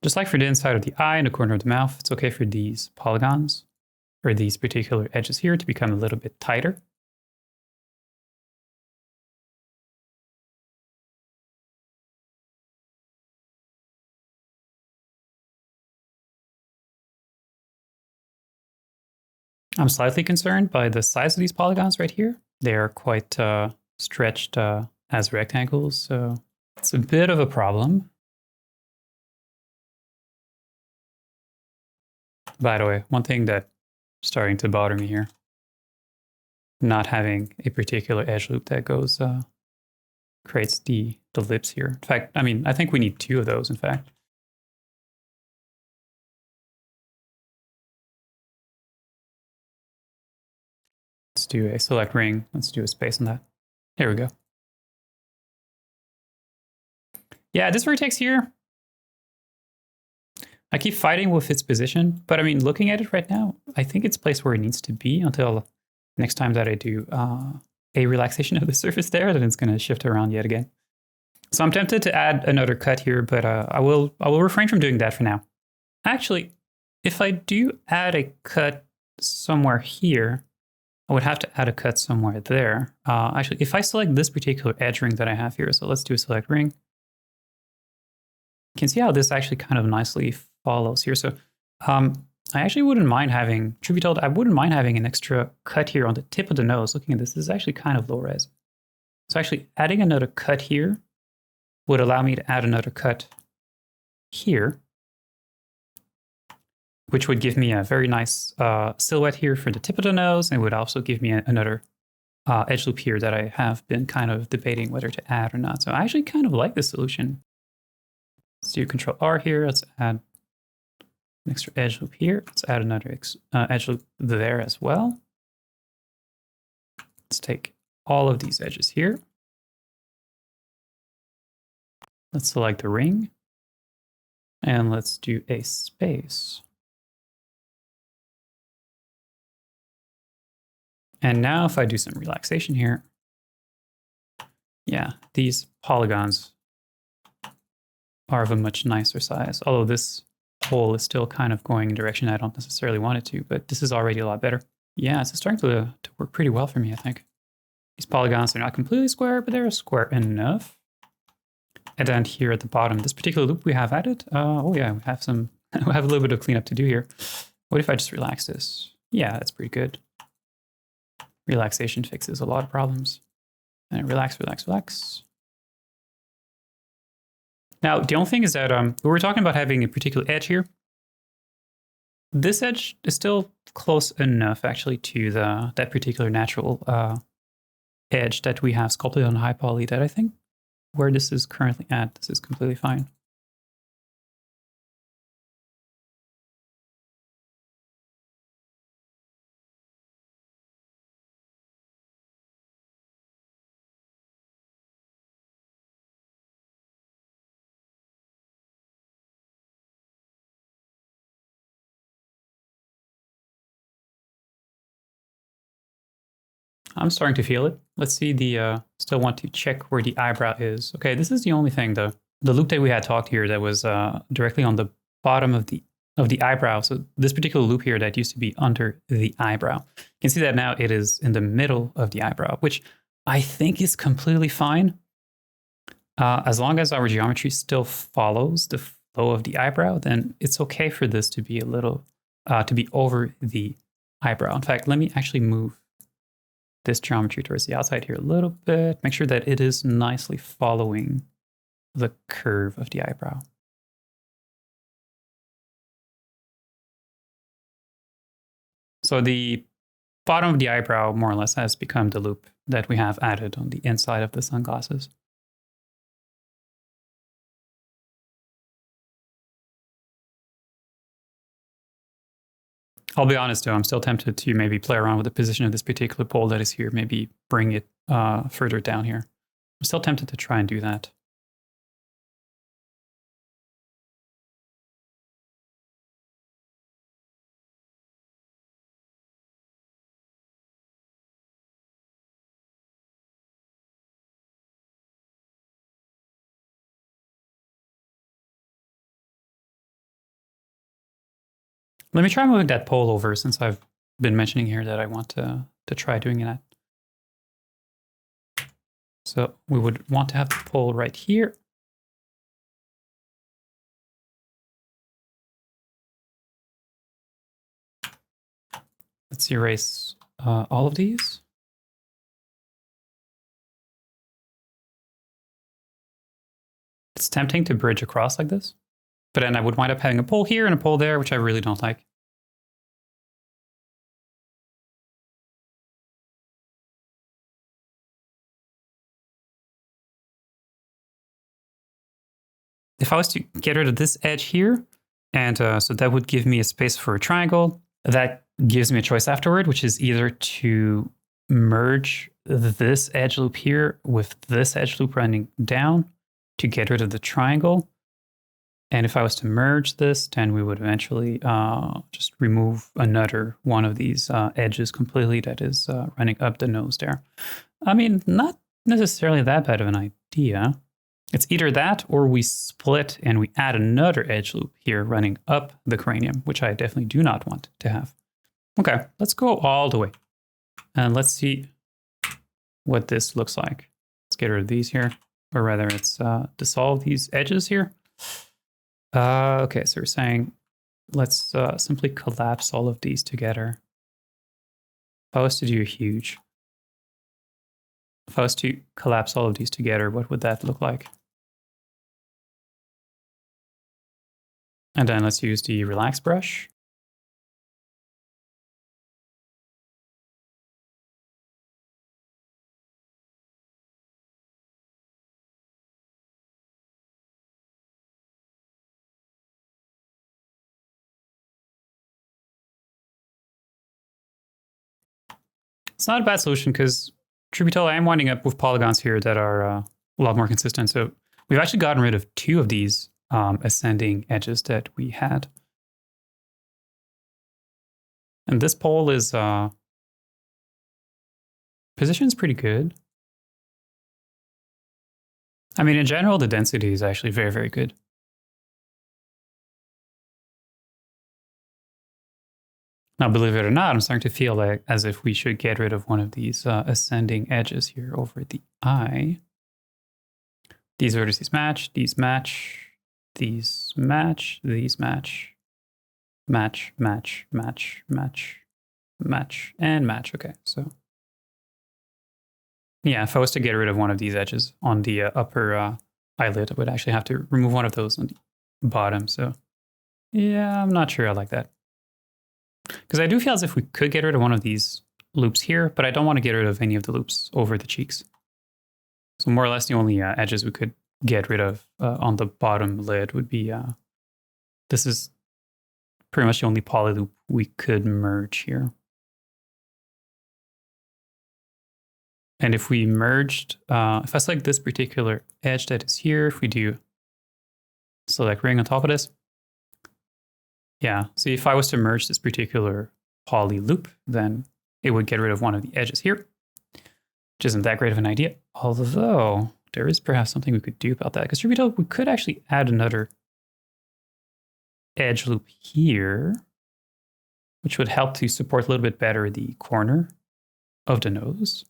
Just like for the inside of the eye and the corner of the mouth, it's okay for these polygons or these particular edges here to become a little bit tighter. I'm slightly concerned by the size of these polygons right here. They are quite stretched as rectangles, so it's a bit of a problem. By the way, one thing that's starting to bother me here, not having a particular edge loop that goes, creates the lips here. In fact, I mean, I think we need two of those, in fact. Let's do a select ring. Let's do a space on that. There we go. Yeah, this vertex here, I keep fighting with its position, but I mean, looking at it right now, I think it's placed where it needs to be until next time that I do a relaxation of the surface there, then it's going to shift around yet again. So I'm tempted to add another cut here, but I will refrain from doing that for now. Actually, if I do add a cut somewhere here, I would have to add a cut somewhere there. Actually, if I select this particular edge ring that I have here, so let's do a select ring. You can see how this actually kind of nicely follows here. So I actually wouldn't mind having, truth be told, I wouldn't mind having an extra cut here on the tip of the nose. Looking at this is actually kind of low res. So actually adding another cut here would allow me to add another cut here, which would give me a very nice silhouette here for the tip of the nose. And would also give me another edge loop here that I have been kind of debating whether to add or not. So I actually kind of like this solution. Let's do Control R here. Let's add an extra edge loop here. Let's add another edge loop there as well. Let's take all of these edges here. Let's select the ring. And let's do a space. And now if I do some relaxation here, yeah, yeah, these polygons are of a much nicer size. Although this hole is still kind of going in a direction I don't necessarily want it to, but this is already a lot better. Yeah, it's starting to work pretty well for me, I think. These polygons are not completely square, but they're square enough. And then here at the bottom, this particular loop we have added. Oh yeah, we have some, we have a little bit of cleanup to do here. What if I just relax this? Yeah, that's pretty good. Relaxation fixes a lot of problems. And relax, relax, relax. Now, the only thing is that we were talking about having a particular edge here. This edge is still close enough, actually, to that particular natural edge that we have sculpted on high poly that I think where this is currently at, this is completely fine. I'm starting to feel it. Let's see the, still want to check where the eyebrow is. Okay, this is the only thing, the loop that we had talked here that was directly on the bottom of the eyebrow. So this particular loop here that used to be under the eyebrow. You can see that now it is in the middle of the eyebrow, which I think is completely fine. As long as our geometry still follows the flow of the eyebrow, then it's okay for this to be a little, to be over the eyebrow. In fact, let me actually move this geometry towards the outside here a little bit. Make sure that it is nicely following the curve of the eyebrow. So the bottom of the eyebrow more or less has become the loop that we have added on the inside of the sunglasses. I'll be honest though, I'm still tempted to maybe play around with the position of this particular pole that is here, maybe bring it further down here. I'm still tempted to try and do that. Let me try moving that pole over since I've been mentioning here that I want to try doing that. So we would want to have the pole right here. Let's erase all of these. It's tempting to bridge across like this, but then I would wind up having a pole here and a pole there, which I really don't like. If I was to get rid of this edge here, and so that would give me a space for a triangle, that gives me a choice afterward, which is either to merge this edge loop here with this edge loop running down to get rid of the triangle. And if I was to merge this, then we would eventually just remove another one of these edges completely that is running up the nose there. I mean, not necessarily that bad of an idea. It's either that or we split and we add another edge loop here running up the cranium, which I definitely do not want to have. Okay, let's go all the way. And let's see what this looks like. Let's get rid of these here, or rather let's dissolve these edges here. Okay, so we're saying let's simply collapse all of these together. If I was to do a huge, if I was to collapse all of these together, what would that look like? And then let's use the relax brush. It's not a bad solution because, truth be told, I am winding up with polygons here that are a lot more consistent. So we've actually gotten rid of two of these ascending edges that we had. And this pole is position's pretty good. I mean, in general, the density is actually very, very good. Now, believe it or not, I'm starting to feel like as if we should get rid of one of these ascending edges here over the eye. These vertices match, these match, these match, these match, match, match, match, match, match, and match. Okay, so yeah, if I was to get rid of one of these edges on the upper eyelid, I would actually have to remove one of those on the bottom. So yeah, I'm not sure I like that. Because I do feel as if we could get rid of one of these loops here, but I don't want to get rid of any of the loops over the cheeks. So more or less the only edges we could get rid of on the bottom lid would be, this is pretty much the only poly loop we could merge here. And if we merged, if I select this particular edge that is here, if we do select ring on top of this, yeah, so if I was to merge this particular poly loop, then it would get rid of one of the edges here, which isn't that great of an idea. Although there is perhaps something we could do about that, because we could actually add another edge loop here, which would help to support a little bit better the corner of the nose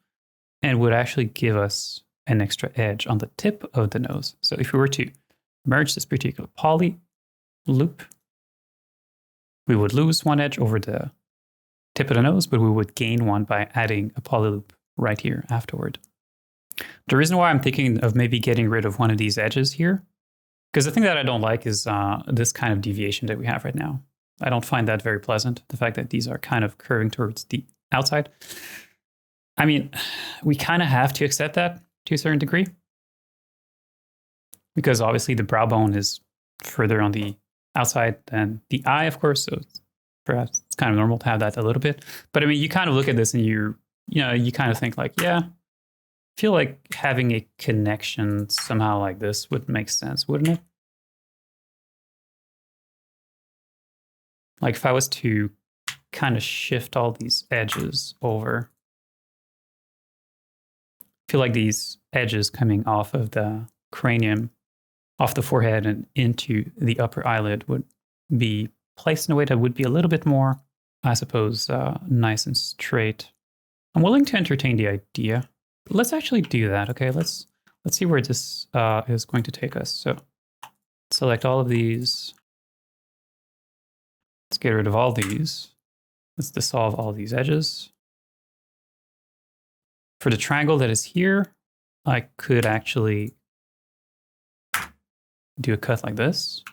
and would actually give us an extra edge on the tip of the nose. So if we were to merge this particular poly loop, we would lose one edge over the tip of the nose, but we would gain one by adding a poly loop right here afterward. The reason why I'm thinking of maybe getting rid of one of these edges here, because the thing that I don't like is this kind of deviation that we have right now. I don't find that very pleasant, the fact that these are kind of curving towards the outside. I mean, we kind of have to accept that to a certain degree, because obviously the brow bone is further on the outside than the eye, of course, so perhaps it's kind of normal to have that a little bit. But I mean, you kind of look at this and you kind of think like, yeah, I feel like having a connection somehow like this would make sense, wouldn't it? Like if I was to kind of shift all these edges over, I feel like these edges coming off of the cranium, off the forehead and into the upper eyelid would be placed in a way that would be a little bit more, I suppose, nice and straight. I'm willing to entertain the idea. But let's actually do that, okay? Let's see where this is going to take us. So select all of these. Let's get rid of all these. Let's dissolve all these edges. For the triangle that is here, I could actually do a cut like this.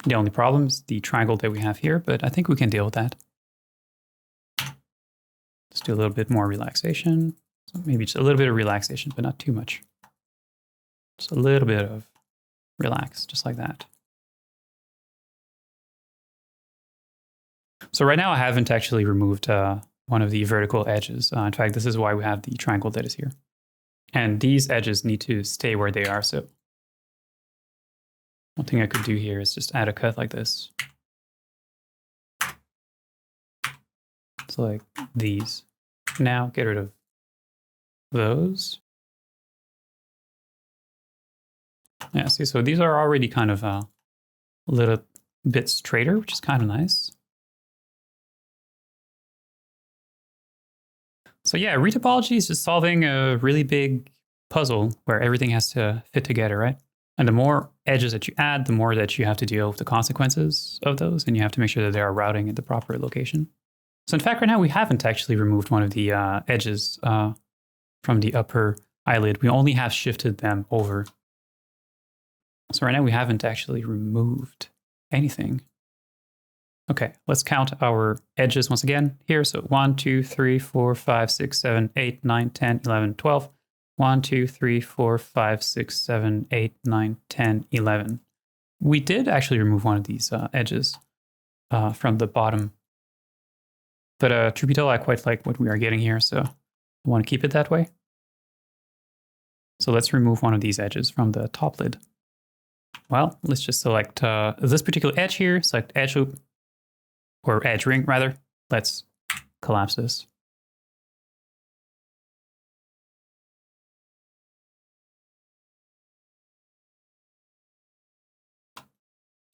The only problem is the triangle that we have here, but I think we can deal with that. Let's do a little bit more relaxation. So maybe just a little bit of relaxation, but not too much. Just a little bit of relax, just like that. So right now I haven't actually removed one of the vertical edges. In fact, this is why we have the triangle that is here. And these edges need to stay where they are. So one thing I could do here is just add a cut like this. So like these. Now get rid of those. Yeah, see, so these are already kind of a little bit straighter, which is kind of nice. So yeah, retopology is just solving a really big puzzle where everything has to fit together, right? And the more edges that you add, the more that you have to deal with the consequences of those, and you have to make sure that they are routing at the proper location. So in fact, right now we haven't actually removed one of the edges from the upper eyelid. We only have shifted them over. So right now we haven't actually removed anything. Okay, let's count our edges once again here. So 1, 2, 3, 4, 5, 6, 7, 8, 9, 10, 11, 12. 1, 2, 3, 4, 5, 6, 7, 8, 9, 10, 11. We did actually remove one of these edges from the bottom. But truth be told, I quite like what we are getting here, so I want to keep it that way. So let's remove one of these edges from the top lid. Well, let's just select this particular edge here, select edge loop, or edge ring rather. Let's collapse this.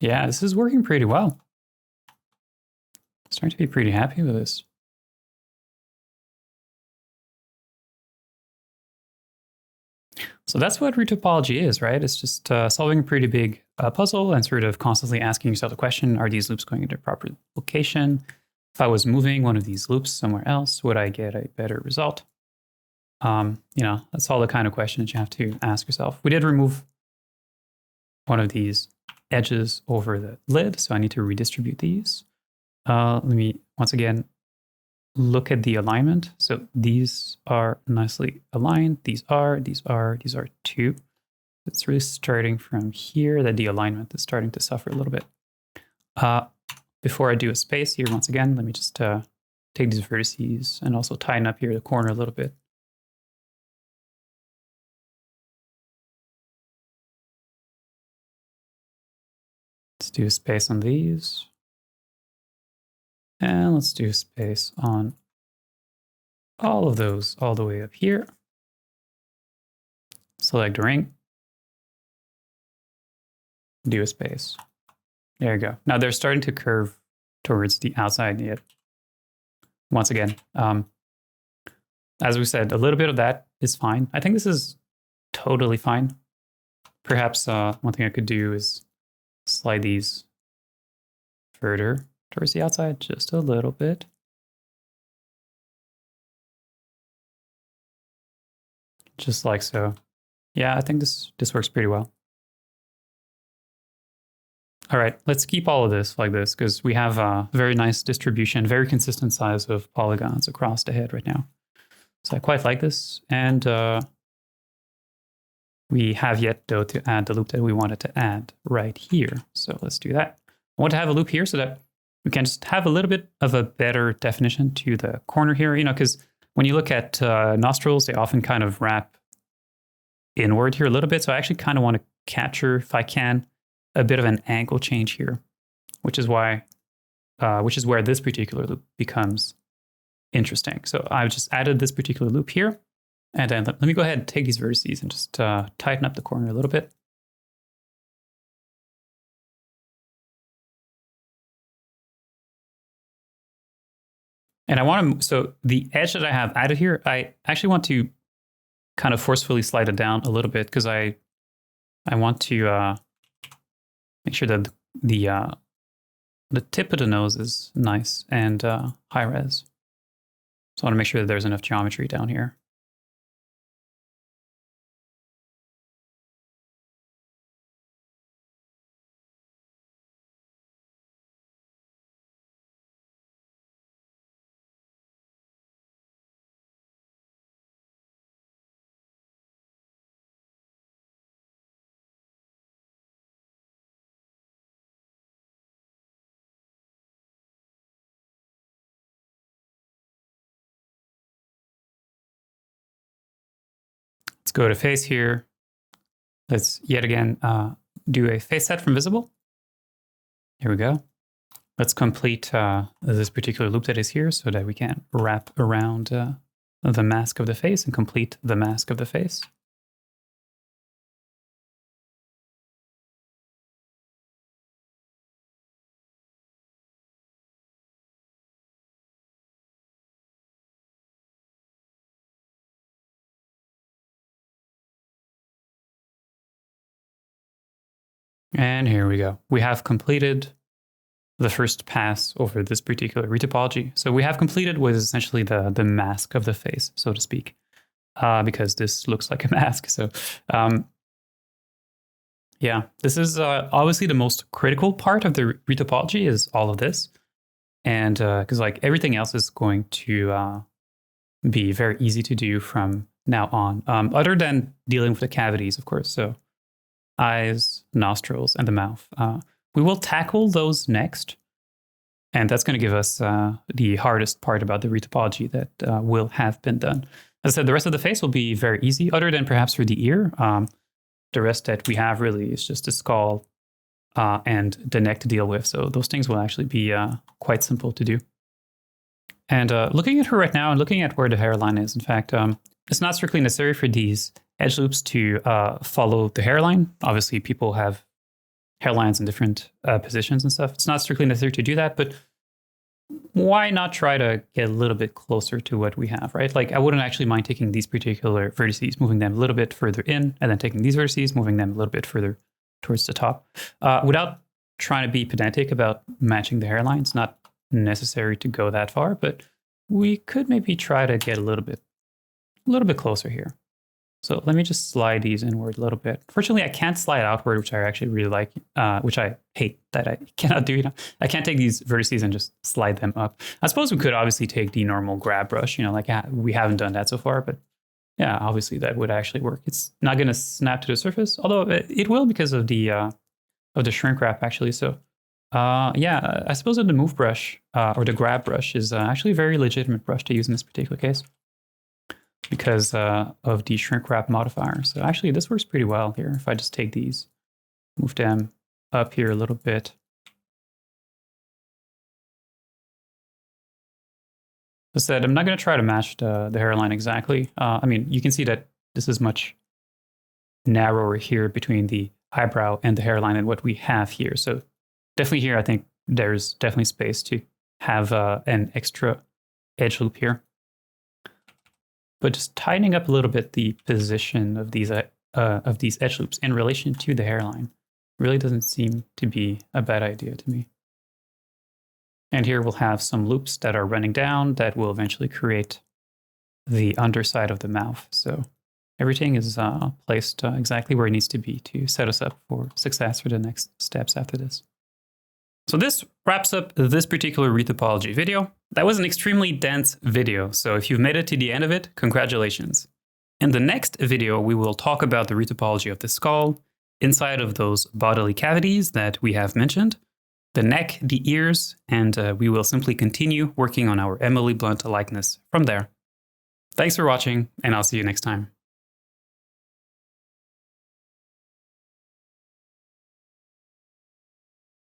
Yeah, this is working pretty well. I'm starting to be pretty happy with this. So that's what retopology is, right? It's just solving a pretty big puzzle and sort of constantly asking yourself the question, are these loops going into a proper location? If I was moving one of these loops somewhere else, would I get a better result? That's all the kind of questions you have to ask yourself. We did remove one of these edges over the lid, so I need to redistribute these. Let me, once again, look at the alignment. So these are nicely aligned. These are too. It's really starting from here that the alignment is starting to suffer a little bit. Before I do a space here, once again, let me just take these vertices and also tighten up here the corner a little bit. Let's do a space on these. And let's do a space on all of those all the way up here. Select the ring. Do a space. There you go. Now they're starting to curve towards the outside yet. Once again, as we said, a little bit of that is fine. I think this is totally fine. Perhaps one thing I could do is slide these further towards the outside just a little bit. Just like so. Yeah, I think this works pretty well. All right, let's keep all of this like this because we have a very nice distribution, very consistent size of polygons across the head right now. So I quite like this. And we have yet, though, to add the loop that we wanted to add right here. So let's do that. I want to have a loop here so that we can just have a little bit of a better definition to the corner here, because when you look at nostrils, they often kind of wrap inward here a little bit. So I actually kind of want to capture, if I can, a bit of an angle change here, which is where this particular loop becomes interesting. So I've just added this particular loop here. And then let me go ahead and take these vertices and just tighten up the corner a little bit. And I want to, so the edge that I have added here, I actually want to kind of forcefully slide it down a little bit because I want to make sure that the tip of the nose is nice and high res. So I want to make sure that there's enough geometry down here. Let's go to face here. Let's yet again do a face set from visible. Here we go. Let's complete this particular loop that is here so that we can wrap around the mask of the face and complete the mask of the face. And here we go. We have completed the first pass over this particular retopology. So we have completed what is essentially the mask of the face, so to speak, because this looks like a mask. So yeah, this is obviously the most critical part of the retopology is all of this. And because like everything else is going to be very easy to do from now on, other than dealing with the cavities, of course. So eyes, nostrils, and the mouth. We will tackle those next. And that's going to give us the hardest part about the retopology that will have been done. As I said, the rest of the face will be very easy, other than perhaps for the ear. The rest that we have really is just the skull and the neck to deal with. So those things will actually be quite simple to do. And looking at her right now and looking at where the hairline is, in fact, it's not strictly necessary for these edge loops to follow the hairline. Obviously, people have hairlines in different positions and stuff. It's not strictly necessary to do that, but why not try to get a little bit closer to what we have, right? Like I wouldn't actually mind taking these particular vertices, moving them a little bit further in, and then taking these vertices, moving them a little bit further towards the top, without trying to be pedantic about matching the hairline. It's not necessary to go that far, but we could maybe try to get a little bit closer here. So let me just slide these inward a little bit. Fortunately, I can't slide outward, which I actually really like, which I hate that I cannot do. I can't take these vertices and just slide them up. I suppose we could obviously take the normal grab brush, like we haven't done that so far, but yeah, obviously that would actually work. It's not going to snap to the surface, although it will because of the shrink wrap actually. So yeah, I suppose that the move brush or the grab brush is actually a very legitimate brush to use in this particular case, because of the shrink wrap modifier. So actually this works pretty well here. If I just take these, move them up here a little bit. As I said, I'm not going to try to match the hairline exactly. I mean, you can see that this is much narrower here between the eyebrow and the hairline than what we have here. So definitely here, I think there's definitely space to have an extra edge loop here. But just tightening up a little bit the position of these edge loops in relation to the hairline really doesn't seem to be a bad idea to me. And here we'll have some loops that are running down that will eventually create the underside of the mouth. So everything is placed exactly where it needs to be to set us up for success for the next steps after this. So this wraps up this particular retopology video. That was an extremely dense video, so if you've made it to the end of it, congratulations. In the next video, we will talk about the retopology of the skull, inside of those bodily cavities that we have mentioned, the neck, the ears, and we will simply continue working on our Emily Blunt likeness from there. Thanks for watching, and I'll see you next time.